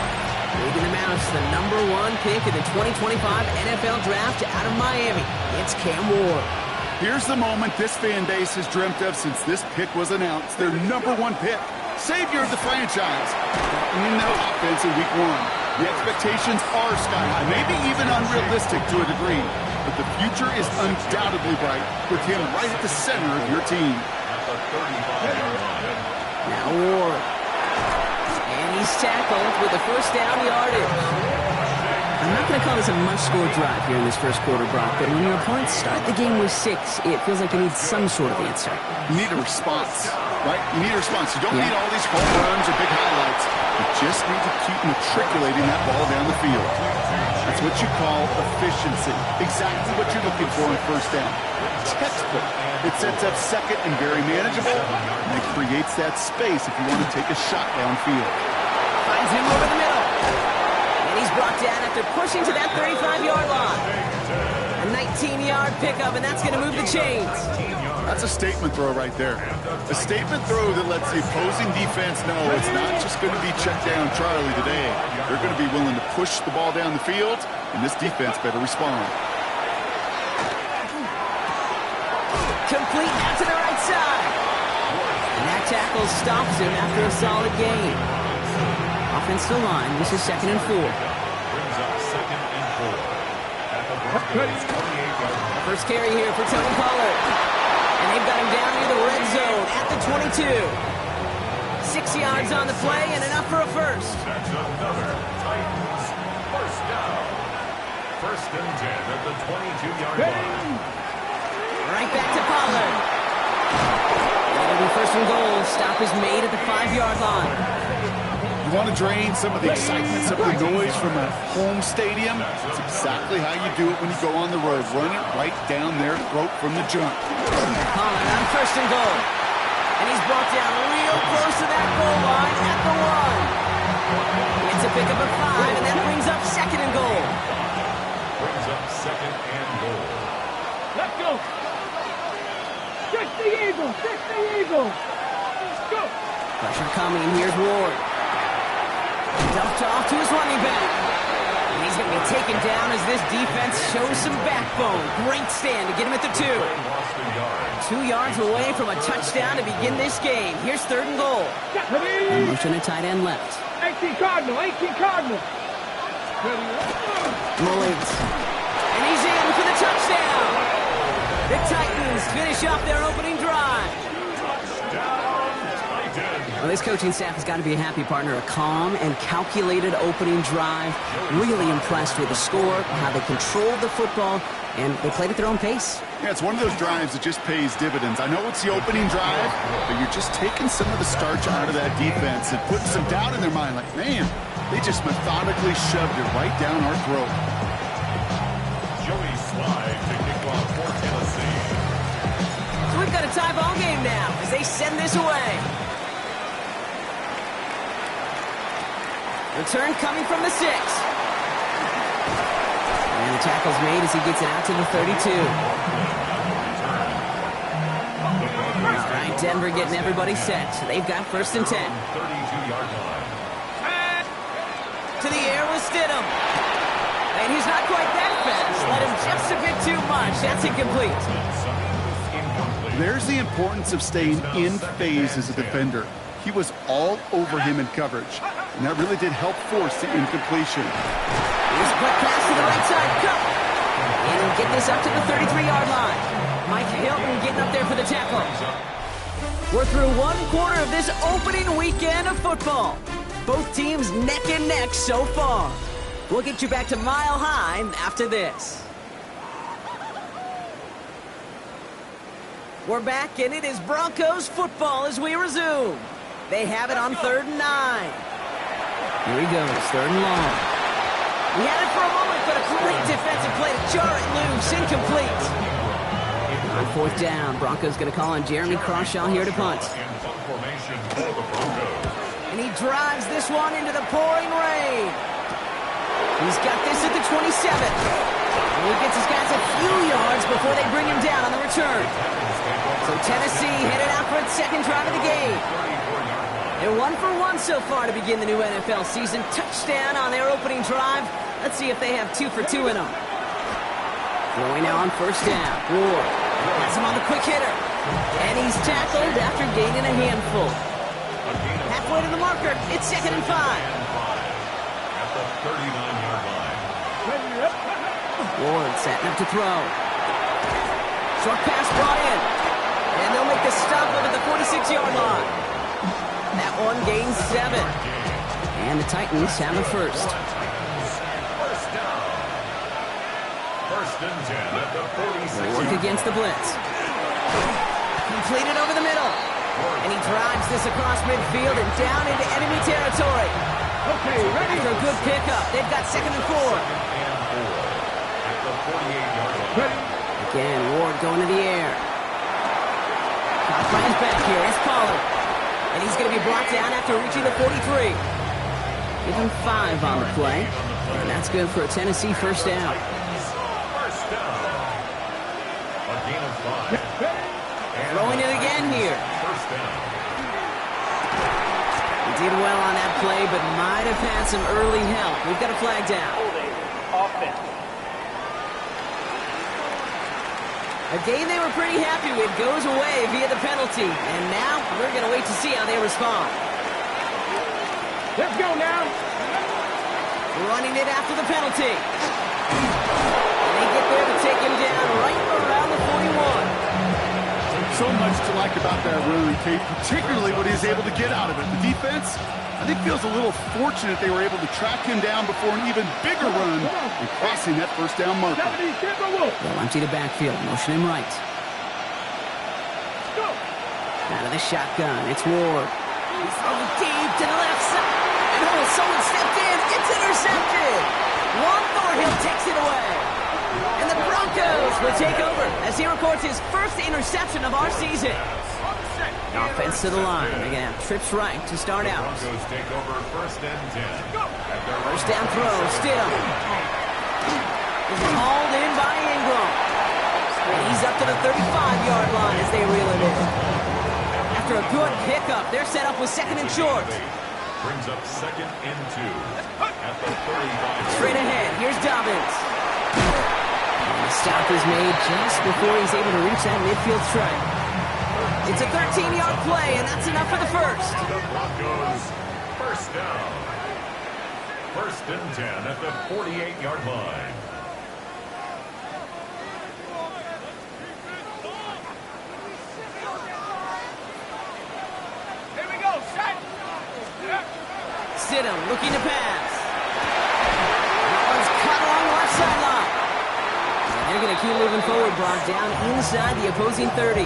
Leading them out to the #1 pick in the 2025 NFL Draft out of Miami. It's Cam Ward. Here's the moment this fan base has dreamt of since this pick was announced. Their #1 pick. Savior of the franchise. In their offense in week 1. The expectations are sky high, maybe even unrealistic to a degree. But the future is undoubtedly bright with him right at the center of your team. Now Ward. And he's tackled with the first down yardage. I'm not going to call this a must-score drive here in this first quarter, Brock, but when your opponents start the game with 6, it feels like you need some sort of answer. You need a response, right? You need a response. You don't need all these home runs or big highlights. You just need to keep matriculating that ball down the field. That's what you call efficiency. Exactly what you're looking for in first down. Textbook. It sets up second and very manageable, and it creates that space if you want to take a shot downfield. Finds him over the middle. And he's brought down after pushing to that 35-yard line. A 19-yard pickup, and that's going to move the chains. That's a statement throw right there. A statement throw that lets the opposing defense know it's not just going to be check down Charlie today. They're going to be willing to push the ball down the field, and this defense better respond. Complete out to the right side. And that tackle stops him after a solid gain. Offensive line, this is 2nd and 4. Brings up 2nd and 4. At the Broncos' 28-yard line. First carry here for Tony Pollard. And they've got him down near the red zone at the 22. 6 yards on the play and enough for a first. That's another Titans first down. 1st and 10 at the 22-yard line. Right back to Pollard. It'll be 1st and goal. Stop is made at the 5-yard line. You want to drain some of the excitement, some of the noise from a home stadium? It's exactly how you do it when you go on the road. Run it right down their throat from the jump. Pollard on 1st and goal. And he's brought down real close to that goal line at the 1. It's a pickup of 5, and that brings up 2nd and goal. Brings up 2nd and goal. Let's go. Kick the Eagle. Kick the Eagle. Let's go. Pressure coming. Here's Ward. Dumped off to his running back. And he's going to be taken down as this defense shows some backbone. Great stand to get him at the 2. 2 yards away from a touchdown to begin this game. Here's 3rd and goal. Motion to tight end left. 18 Cardinal. 18 Cardinal. Mullins. And he's in for the touchdown. The Titans finish off their opening drive. Touchdown, Titans. Well, this coaching staff has got to be a happy partner. A calm and calculated opening drive. Really impressed with the score, how they controlled the football, and they played at their own pace. Yeah, it's one of those drives that just pays dividends. I know it's the opening drive, but you're just taking some of the starch out of that defense and putting some doubt in their mind. Like, man, they just methodically shoved it right down our throat. Joey Slide to kick off for Tennessee. So we've got a tie ball game now as they send this away. Return coming from the 6. And the tackle's made as he gets it out to the 32. All right, Denver getting everybody set. So they've got 1st and 10. 32-yard line. To the air with Stidham. And he's not quite that fast. Let him just a bit too much. That's incomplete. There's the importance of staying in phase as a defender. He was all over him in coverage, and that really did help force the incompletion. Here's a quick pass to the right side. Go! And he'll get this up to the 33-yard line. Mike Hilton getting up there for the tackle. We're through 1 quarter of this opening weekend of football. Both teams neck and neck so far. We'll get you back to Mile High after this. We're back, and it is Broncos football as we resume. They have it on 3rd and 9. Here he goes, 3rd and long. We had it for a moment, but a great defensive play to jar it loose, incomplete. On 4th down, Broncos going to call on Jeremy Crawshaw here to punt. And he drives this one into the pouring rain. He's got this at the 27. And he gets his guys a few yards before they bring him down on the return. So Tennessee headed out for its 2nd drive of the game. They're 1 for 1 so far to begin the new NFL season. Touchdown on their opening drive. Let's see if they have 2 for 2 in them. Throwing now on 1st down. Ward has him on the quick hitter. And he's tackled after gaining a handful. Halfway to the marker. It's 2nd and 5. At the 39-yard line. Ward setting up to throw. Short pass brought in. And they'll make the stop over the 46-yard line. That one gains 7. And the Titans have a 1st. 1st down. 1st and 10 at the 46. Work against the blitz. Completed over the middle. And he drives this across midfield and down into enemy territory. Okay, ready. After a good pickup, they've got 2nd and 4. At the 48-yard line. Again, Ward going to the air. Caught by his back here. It's Pollard. And he's going to be brought down after reaching the 43. Give him 5 on the play. And that's good for a Tennessee 1st down. 1st down. A gain of 5. Throwing it again here. 1st down. He did well on that play, but might have had some early help. We've got a flag down. Offense. A game they were pretty happy with goes away via the penalty. And now we're going to wait to see how they respond. Let's go now. Running it after the penalty. And they get there to take him down right around the 41. So much to like about that run, Kate, particularly what he was able to get out of it. The defense, I think, feels a little fortunate they were able to track him down before an even bigger run and crossing that 1st down marker. They'll empty the backfield, motion him right. Out of the shotgun, it's Ward. He's throwing deep to the left side. And someone stepped in. It's intercepted. Juan Thornhill takes it away. And the Broncos will take over as he records his 1st interception of our season. Offense to the line. They're going to have trips right to start out. Broncos take over 1st and 10. 1st down throw. Stidham. Is hauled in by Ingram. And he's up to the 35-yard line as they reel it in. After a good pickup, they're set up with 2nd and short. Brings up 2nd and 2 at the 35. Straight ahead, here's Dobbins. And the stop is made just before he's able to reach that midfield stripe. It's a 13-yard play, and that's enough for the 1st. The Broncos, 1st down. 1st and 10 at the 48-yard line. Here we go, set. Stidham looking to pass. That one's cut along the left sideline. And they're going to keep moving forward, Brock, down inside the opposing 30.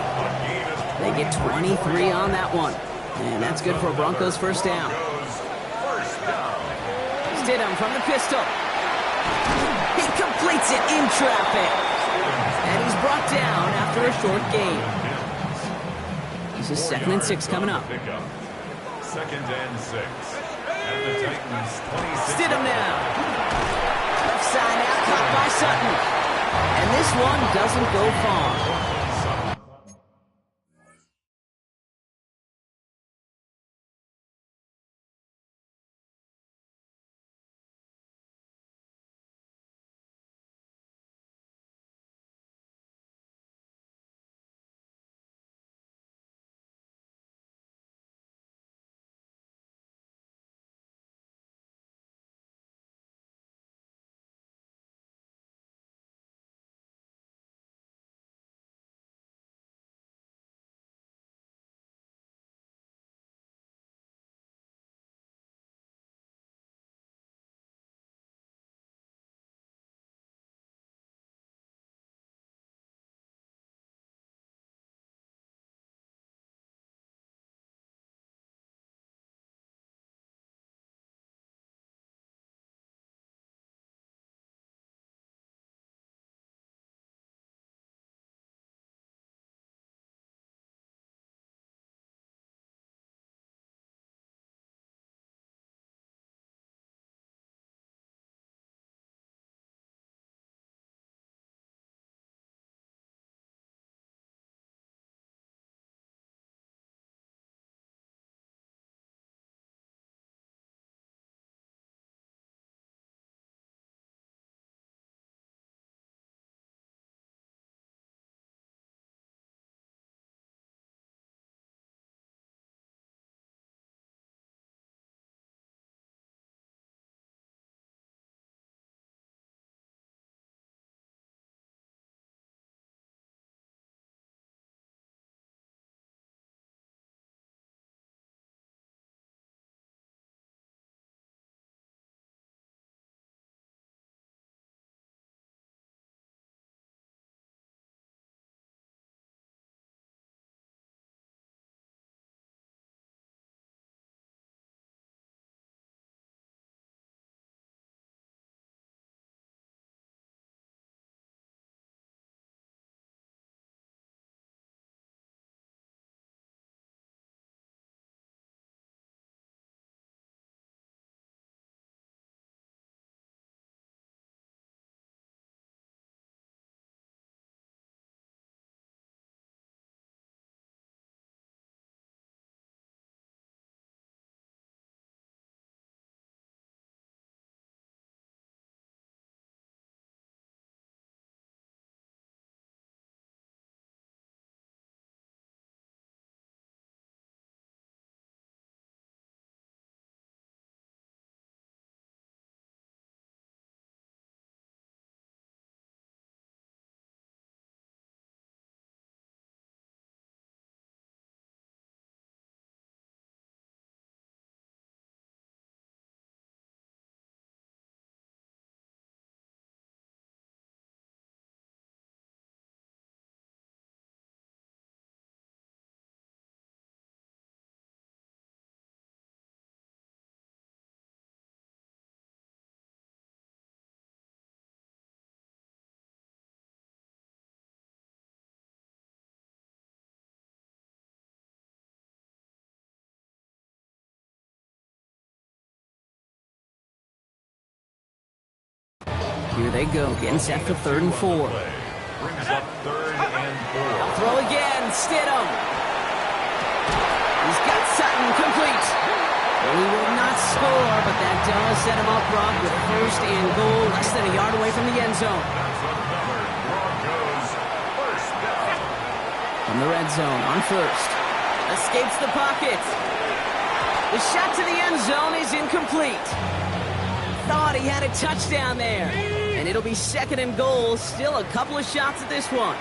They get 23 on that one. And that's good for Broncos first down. Stidham from the pistol. He completes it in traffic. And he's brought down after a short gain. This is 2nd and 6 coming up. 2nd and 6. At the Titans 26. Stidham now. Left side out, caught by Sutton. And this one doesn't go far. Here they go, getting set for 3rd and 4. Brings up 3rd and 4. Throw again, Stidham. He's got Sutton complete. Well, he will not score, but that does set him up, Brock, with 1st and goal, less than a yard away from the end zone. From the red zone, on 1st. Escapes the pocket. The shot to the end zone is incomplete. Thought he had a touchdown there. And it'll be 2nd and goal. Still a couple of shots at this one.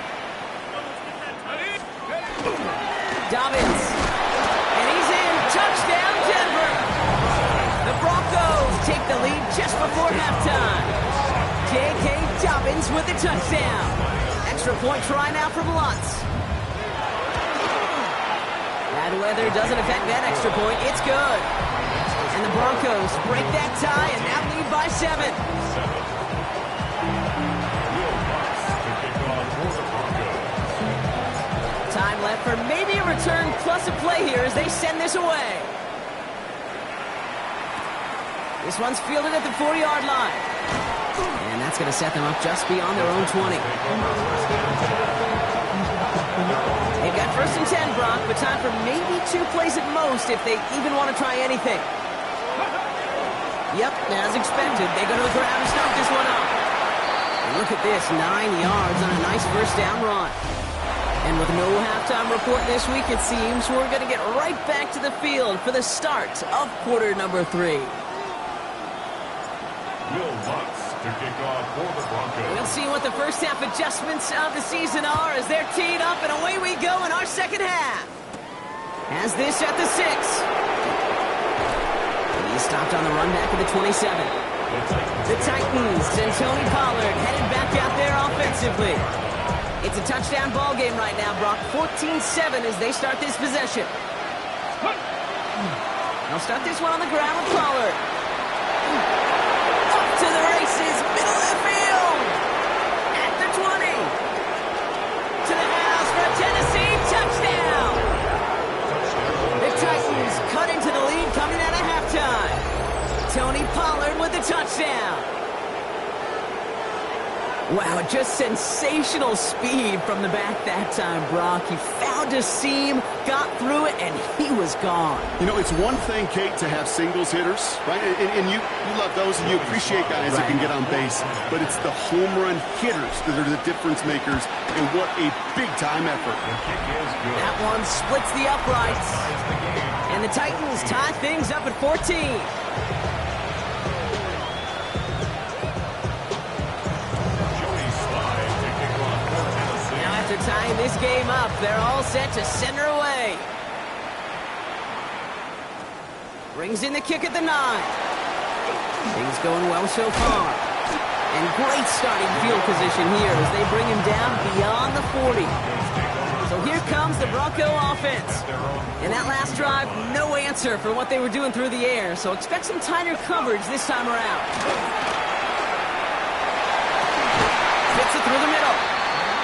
Dobbins. And he's in. Touchdown, Denver. The Broncos take the lead just before halftime. J.K. Dobbins with the touchdown. Extra point try now from Lutz. Bad weather doesn't affect that extra point. It's good. And the Broncos break that tie and now lead by 7. Time left for maybe a return plus a play here as they send this away. This one's fielded at the 40-yard line. And that's going to set them up just beyond their own 20. They've got 1st and 10, Brock, but time for maybe 2 plays at most if they even want to try anything. Yep, as expected, they go to the ground and start this one up. And look at this, 9 yards on a nice first down run. And with no halftime report this week, it seems we're going to get right back to the field for the start of quarter number 3. Will Lutz to kick off for the Broncos. We'll see what the first half adjustments of the season are as they're teed up, and away we go in our second half. Has this at the 6. And he's stopped on the run back at the 27. The Titans and Tony Pollard headed back out there offensively. It's a touchdown ball game right now, Brock. 14-7 as they start this possession. They'll start this one on the ground with Pollard. Off to the races, middle of the field. At the 20. To the house for a Tennessee touchdown. The Titans cut into the lead coming out of halftime. Tony Pollard with the touchdown. Wow, just sensational speed from the back that time, Brock. He found a seam, got through it, and he was gone. You know, it's one thing, Kate, to have singles hitters, right? And you love those, and you appreciate guys that can get on base. But it's the home run hitters that are the difference makers, and what a big-time effort. That one splits the uprights. And the Titans tie things up at 14. After tying this game up, they're all set to send her away. Brings in the kick at the 9. Things going well so far. And great starting field position here as they bring him down beyond the 40. So here comes the Bronco offense. And that last drive, no answer for what they were doing through the air. So expect some tighter coverage this time around. Fits it through the middle.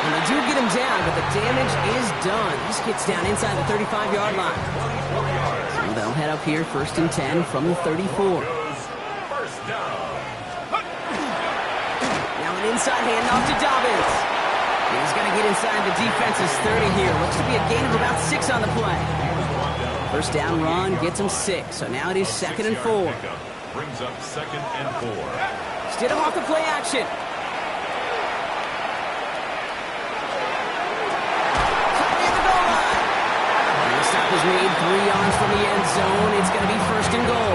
And they do get him down, but the damage is done. He gets down inside the 35-yard line. So they'll head up here 1st and 10 from the 34. Now an inside handoff to Dobbins. He's going to get inside the defense's 30 here. Looks to be a gain of about 6 on the play. First down run gets him 6. So now it is 2nd and 4. Brings up 2nd and 4. Stidham off the play action. Is made 3 yards from the end zone. It's going to be 1st and goal.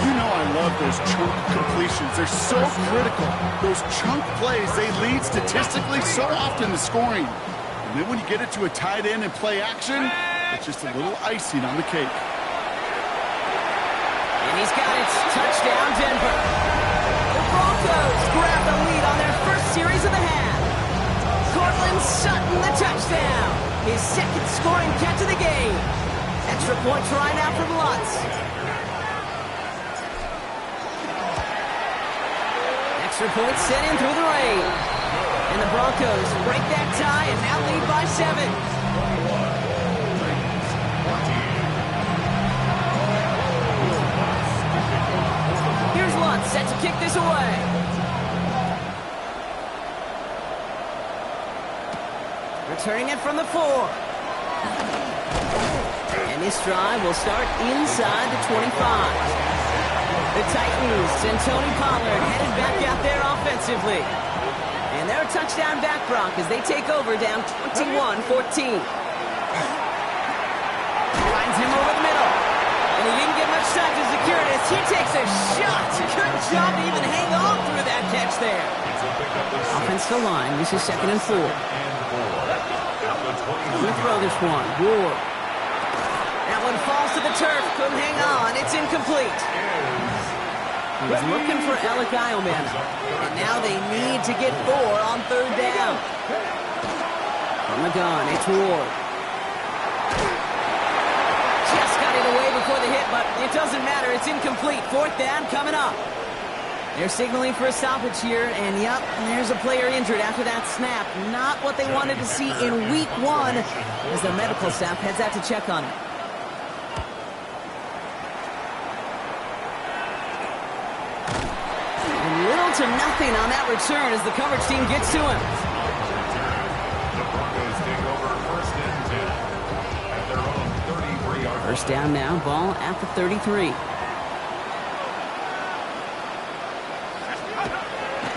You know I love those chunk completions. They're so critical. Those chunk plays, they lead statistically so often to scoring. And then when you get it to a tight end and play action, it's just a little icing on the cake. And he's got it. Touchdown, Denver. The Broncos grab the lead on their first series of the half. Cortland Sutton, the touchdown. His 2nd scoring catch of the game. Extra point try now from Lutz. Extra point sent in through the rain. And the Broncos break that tie and now lead by 7. Here's Lutz set to kick this away. Returning it from the 4. And this drive will start inside the 25. The Titans and Tony Pollard headed back out there offensively. And they're a touchdown back, Brock, as they take over down 21-14. Finds him over the middle. And he didn't get much time to secure it as he takes a shot. Good job to even hang on through that catch there. Offensive line, this is 2nd and 4. He'll throw this one. Ward. That one falls to the turf. Couldn't hang on. It's incomplete. He was looking for Alec Eilman. And now they need to get 4 on 3rd down. From the gun, it's Ward. Just got it away before the hit, but it doesn't matter. It's incomplete. 4th down coming up. They're signaling for a stoppage here, and yep, there's a player injured after that snap. Not what they wanted to see in week 1 as the medical staff heads out to check on him. Little to nothing on that return as the coverage team gets to him. The Broncos take over 1st and 10 at their own 33-yard line. 1st down now, ball at the 33.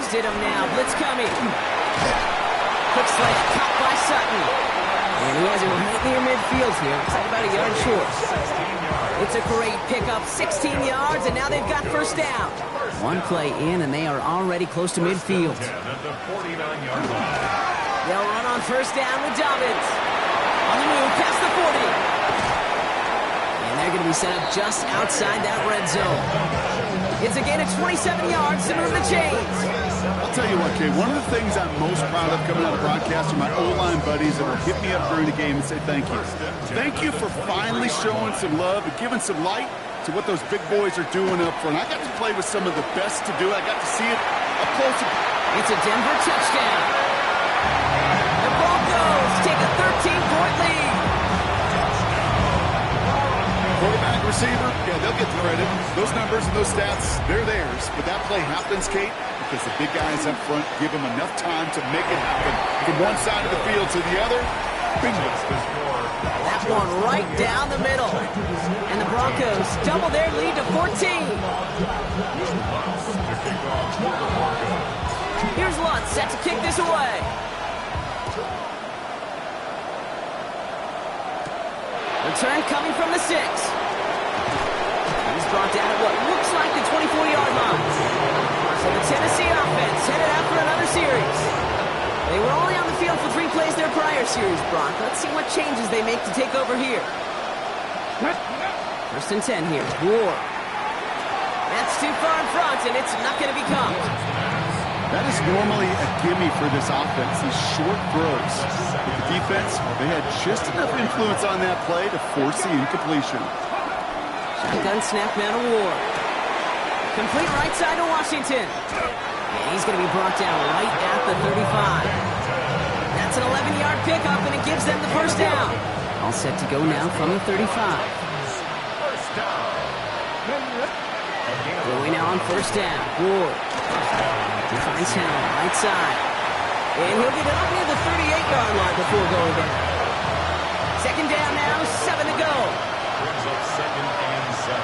Stidham now, blitz coming. Quick sledge caught by Sutton. And he has it right near midfield here. It's like about a yard short. It's a great pickup, 16 yards, and now they've got 1st down. 1 play in, and they are already close to midfield. At the 49-yard line. They'll run on 1st down with Dobbins. On the move, past the 40. And they're going to be set up just outside that red zone. It's a gain of 27 yards to move the chains. I'll tell you what, Kay, one of the things I'm most proud of coming out of broadcast are my O-line buddies that will hit me up during the game and say thank you. Thank you for finally showing some love and giving some light to what those big boys are doing up front. I got to play with some of the best to do it. I got to see it up close. It's a Denver touchdown. The Broncos take a 13-point lead. Quarterback, receiver, yeah, they'll get the credit. Those numbers and those stats, they're theirs. But that play happens, Kate, because the big guys up front give them enough time to make it happen. From one side of the field to the other, bingo. That one right down the middle. And the Broncos double their lead to 14. Here's Lutz set to kick this away. Return coming from the 6. He's brought down at what looks like the 24-yard line. So the Tennessee offense headed out for another series. They were only on the field for 3 plays their prior series, Brock. Let's see what changes they make to take over here. 1st and 10 here. Ward. That's too far in front, and it's not going to be caught. That is normally a gimme for this offense, these short throws. But the defense, they had just enough influence on that play to force the incompletion. Shotgun snap now to Ward. Complete right side to Washington. And he's going to be brought down right at the 35. That's an 11-yard pickup, and it gives them the 1st down. All set to go now from the 35. 1st down. Going now on 1st down. Ward. Finds him right side. And he'll get it up near the 38-yard line before going down. 2nd down now, 7 to go. Brings up 2nd and 7.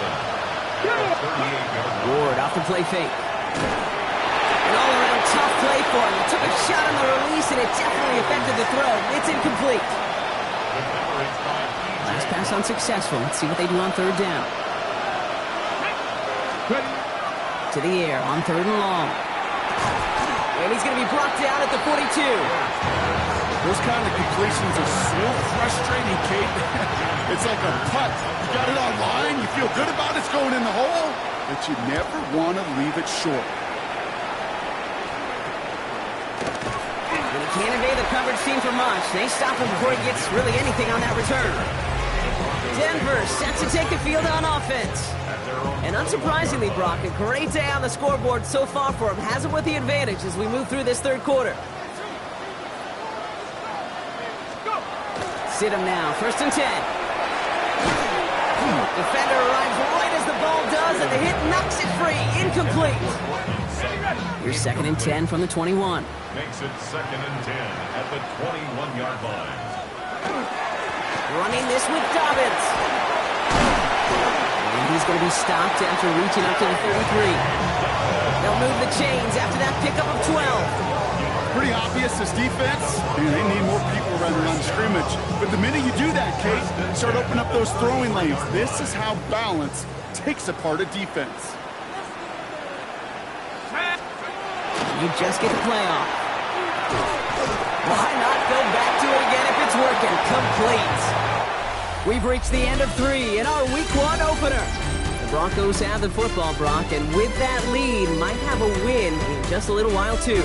Ward off the play fake. An all-around tough play for him. He took a shot on the release, and it definitely affected the throw. It's incomplete. Last pass unsuccessful. Let's see what they do on 3rd down. To the air on 3rd and long. And he's going to be brought down at the 42. Those kind of completions are so frustrating, Kate. It's like a putt. You got it on line, you feel good about it's going in the hole, but you never want to leave it short. And he can't evade the coverage team for much. They stop him before he gets really anything on that return. Denver set to take the field on offense. And unsurprisingly, Brock, a great day on the scoreboard so far for him. Has it with the advantage as we move through this 3rd quarter. Sit him now, 1st and 10. Defender arrives right as the ball does, and the hit knocks it free. Incomplete. Here's 2nd and 10 from the 21. Makes it 2nd and 10 at the 21-yard line. Running this with Dobbins. And he's going to be stopped after reaching up to the 33. They'll move the chains after that pickup of 12. Pretty obvious, this defense, they need more people running around the scrimmage. But the minute you do that, Kate, you start opening up those throwing lanes. This is how balance takes apart a defense. You just get the play off. Why not go back to it again if it's working? Complete. We've reached the end of 3 in our Week 1 opener. The Broncos have the football, Brock, and with that lead, might have a win in just a little while, too.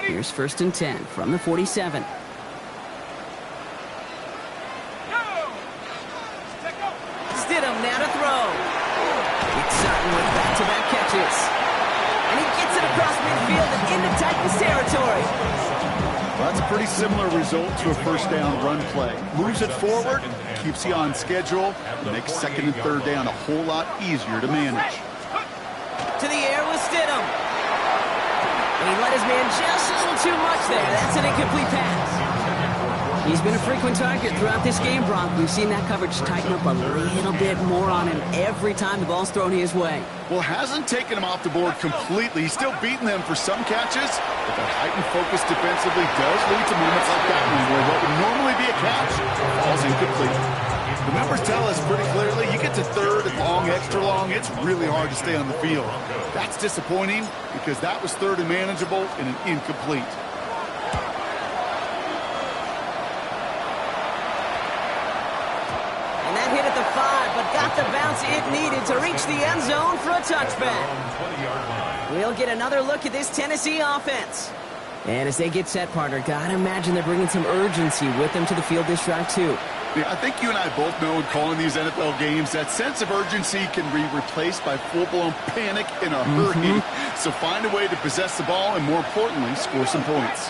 Here's 1st and 10 from the 47. Stidham now to throw. It's Sutton with back-to-back catches. And he gets it across midfield and into Titans territory. Well, that's a pretty similar result to a first down run play. Moves it forward, keeps you on schedule, and makes 2nd and 3rd down a whole lot easier to manage. To the air with Stidham. And he let his man just a little too much there. That's an incomplete pass. He's been a frequent target throughout this game, Brock. We've seen that coverage tighten up a little bit more on him every time the ball's thrown his way. Well, hasn't taken him off the board completely. He's still beating them for some catches, but that heightened focus defensively does lead to moments like that one where what would normally be a catch falls incomplete. The numbers tell us pretty clearly, you get to 3rd and long, extra long, it's really hard to stay on the field. That's disappointing because that was 3rd and manageable and an incomplete. And that hit at the 5, but got the bounce it needed to reach the end zone for a touchback. We'll get another look at this Tennessee offense. And as they get set, partner, gotta imagine they're bringing some urgency with them to the field this drive, too. Yeah, I think you and I both know in calling these NFL games that sense of urgency can be replaced by full-blown panic in a hurry. So find a way to possess the ball and, more importantly, score some points.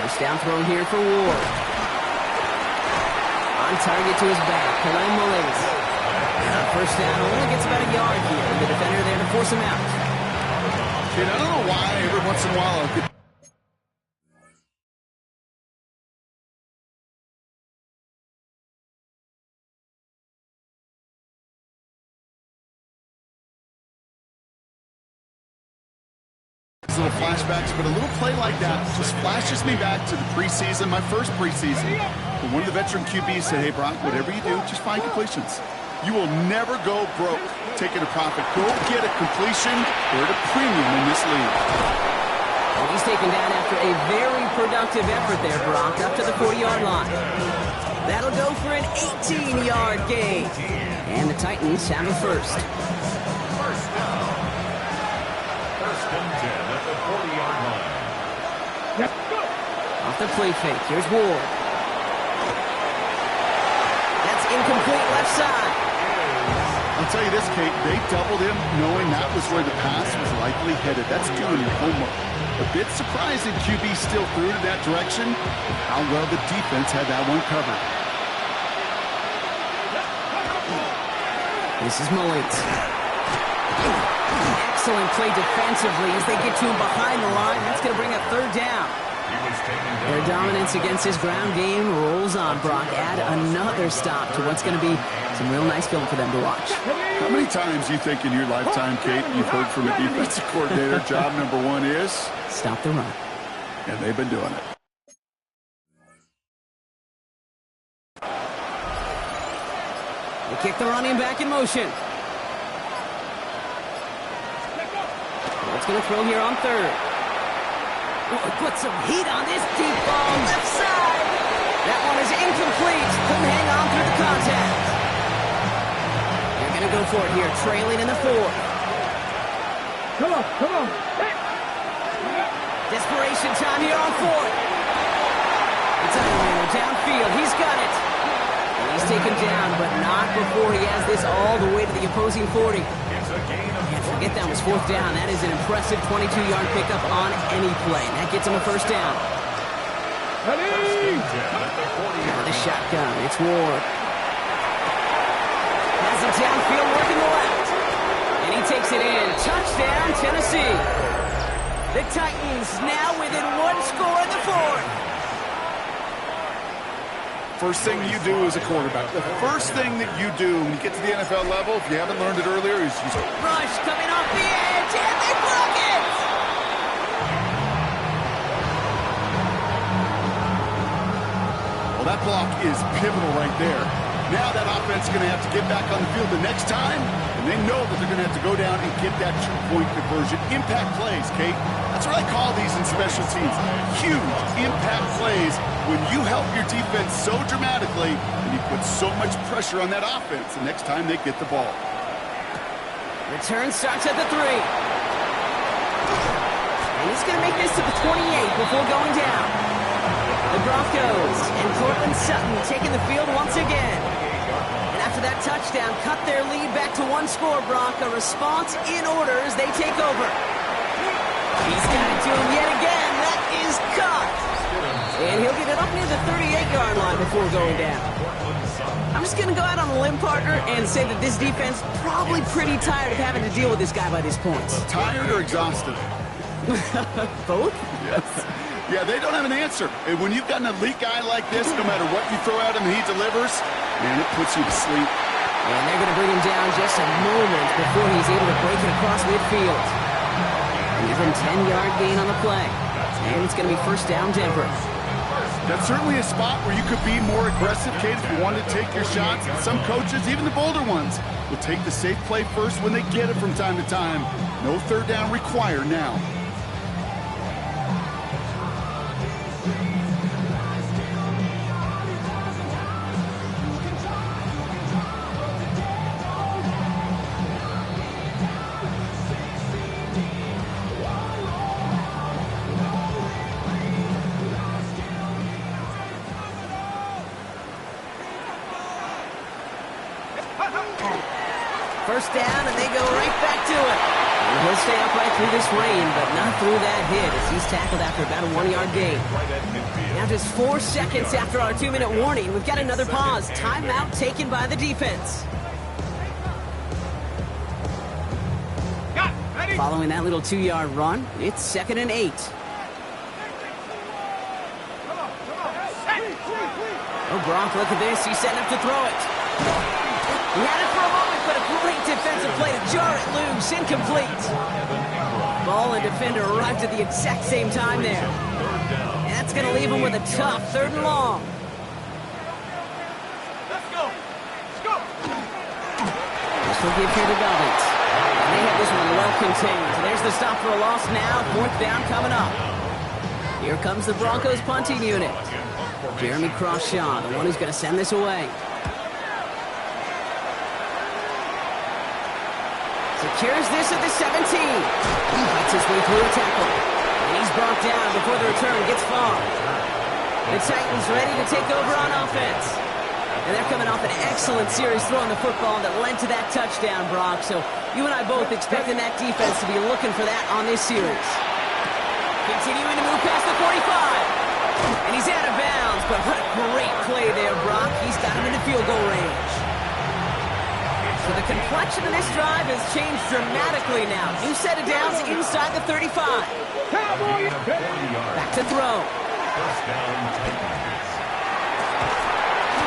First down throw here for Ward. On target to his back, Khalil Mullins. First down only gets about a yard here. The defender there to force him out. Kid, I don't know why every once in a while I'll get little flashbacks, but a little play like that just flashes me back to the preseason, my first preseason. When one of the veteran QBs said, hey, Brock, whatever you do, just find completions. You will never go broke taking a profit. Go get a completion. We're at a premium in this league. And he's taken down after a very productive effort there, Brock, up to the 40-yard line. That'll go for an 18-yard gain. And the Titans have a first. First down. 1st and 10 at the 40-yard line. Off the play fake, here's Ward. That's incomplete left side. I'll tell you this, Kate, they doubled him knowing that was where the pass was likely headed. That's doing your homework. A bit surprising QB still threw to that direction. How well the defense had that one covered. This is Mullins. Excellent play defensively as they get to him behind the line. That's going to bring a 3rd down. Their dominance against his ground game rolls on, Brock. Add another stop to what's going to be some real nice film for them to watch. How many times you think in your lifetime, Kate, you've heard from a defensive coordinator, job number 1 is? Stop the run. And they've been doing it. They kick the running back in motion. What's going to throw here on 3rd? Oh, put some heat on this deep ball left side. That one is incomplete. Couldn't hang on through the contact. They're going to go for it here, trailing in the 4th. Come on, come on. Desperation time here on 4th. It's Einlander downfield. He's got it. And he's taken down, but not before he has this all the way to the opposing 40. Can't forget that was 4th down. That is an impressive 22-yard pickup on any play. That gets him a first down. The shotgun. It's Ward. Has it downfield, working the left. And he takes it in. Touchdown, Tennessee. The Titans now within 1 score in the 4th. First thing you do as a quarterback, the first thing that you do when you get to the NFL level, if you haven't learned it earlier, is you rush coming off the edge, and they block it! that block is pivotal right there. Now that offense is going to have to get back on the field the next time, and they know that they're going to have to go down and get that two-point conversion. Impact plays, Kate. That's what I call these in special teams. Huge impact plays when you help your defense so dramatically and you put so much pressure on that offense the next time they get the ball. Return starts at the 3. And he's going to make this to the 28 before going down. The Broncos and Cortland Sutton taking the field once again. And after that touchdown, cut their lead back to 1 score, Brock. A response in order as they take over. He's got it to him yet again. That is caught. And he'll get it up near the 38-yard line before going down. I'm just going to go out on a limb, partner, and say that this defense probably pretty tired of having to deal with this guy by this point. Tired or exhausted? Both? Yes. Yeah, they don't have an answer. And when you've got an elite guy like this, no matter what you throw at him, he delivers, man, it puts you to sleep. And they're going to bring him down just a moment before he's able to break it across midfield. Even 10-yard gain on the play. And it's going to be first down, Denver. That's certainly a spot where you could be more aggressive, Kate, if you wanted to take your shots. Some coaches, even the bolder ones, will take the safe play first when they get it from time to time. No third down required now. First down, and they go right back to it. And he'll stay upright through this rain, but not through that hit as he's tackled after about a 1-yard gain. Now just 4 seconds after our 2-minute warning, we've got another pause. Timeout taken by the defense. Following that little 2-yard run, it's 2nd and 8. Oh, Gronk, look at this. He's setting up to throw it. He had it for a moment, but a great defensive play to jar it loose. Incomplete. Ball and defender arrived at the exact same time there. And that's going to leave him with a tough 3rd and long. Let's go. Let's go. This will give here to Dolphins. And they have this one well contained. So there's the stop for a loss now. 4th down coming up. Here comes the Broncos punting unit. Jeremy Crawshaw, the one who's going to send this away. Secures this at the 17. He fights his way through a tackle. And he's brought down before the return gets far. The Titans ready to take over on offense. And they're coming off an excellent series throwing the football that led to that touchdown, Brock. So you and I both expecting that defense to be looking for that on this series. Continuing to move past the 45. And he's out of bounds, but what a great play there, Brock. He's got him into field goal range. So the complexion of this drive has changed dramatically now. New set of downs inside the 35. Back to throw.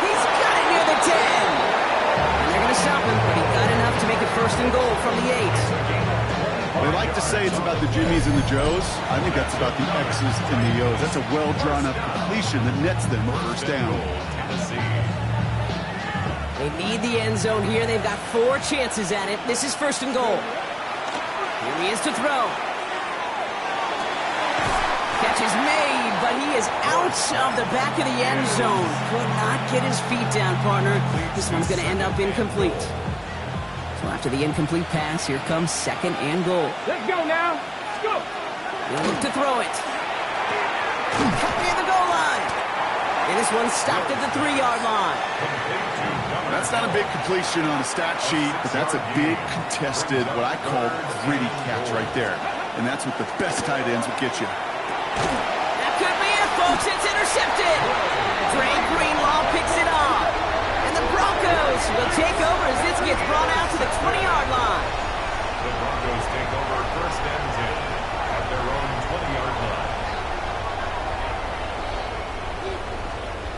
He's got it near the 10. And they're going to stop him, but he got enough to make it 1st and goal from the 8. They like to say it's about the Jimmies and the Joes. I think that's about the X's and the O's. That's a well-drawn-up completion that nets them a 1st down. They need the end zone here. They've got 4 chances at it. This is 1st and goal. Here he is to throw. Catch is made, but he is out of the back of the end zone. Could not get his feet down, partner. This one's going to end up incomplete. So after the incomplete pass, here comes 2nd and goal. Let's go now. Let's go. He'll look to throw it. Cut near the goal line. And this one's stopped at the 3-yard line. That's not a big completion on a stat sheet, but that's a big contested, what I call gritty catch right there. And that's what the best tight ends will get you. That could be it, folks. It's intercepted. Dre Greenlaw picks it off. And the Broncos will take over as this gets brought out to the 20-yard line. The Broncos take over 1st and 10 at their own 20-yard line.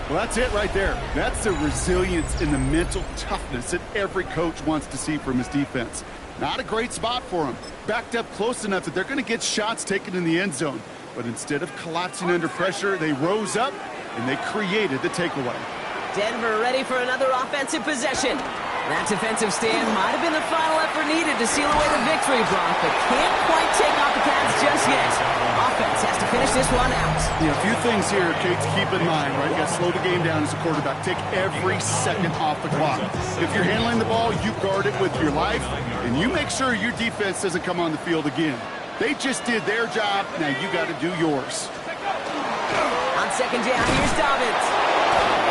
Well, that's it right there. That's the resilience and the mental toughness that every coach wants to see from his defense. Not a great spot for him. Backed up close enough that they're going to get shots taken in the end zone. But instead of collapsing under pressure, they rose up, and they created the takeaway. Denver ready for another offensive possession. That defensive stand might have been the final effort needed to seal away the victory, Brock, but can't quite take off the Cavs just yet. Offense has to finish this one out. Yeah, a few things here, Kate, to keep in mind, right? You got to slow the game down as a quarterback. Take every second off the clock. If you're handling the ball, you guard it with your life, and you make sure your defense doesn't come on the field again. They just did their job. Now you got to do yours. On second down, here's Dobbins.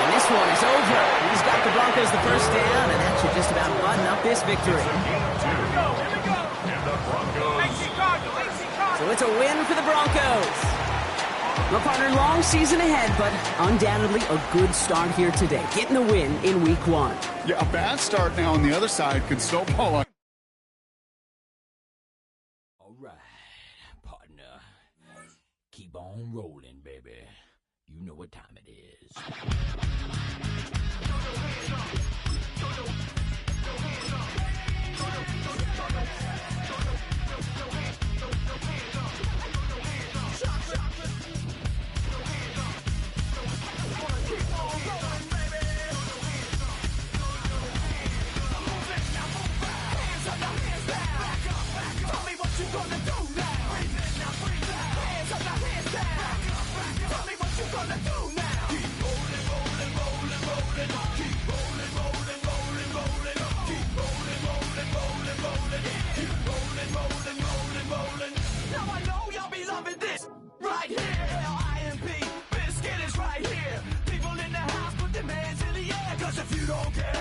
And this one is over. He's got the Broncos the first down, and that should just about button up this victory. So it's a win for the Broncos. Well, partner, long season ahead, but undoubtedly a good start here today. Getting the win in week 1. Yeah, a bad start now on the other side could snowball on. All right, partner. Keep on rolling, baby. You know what time it is. If you don't care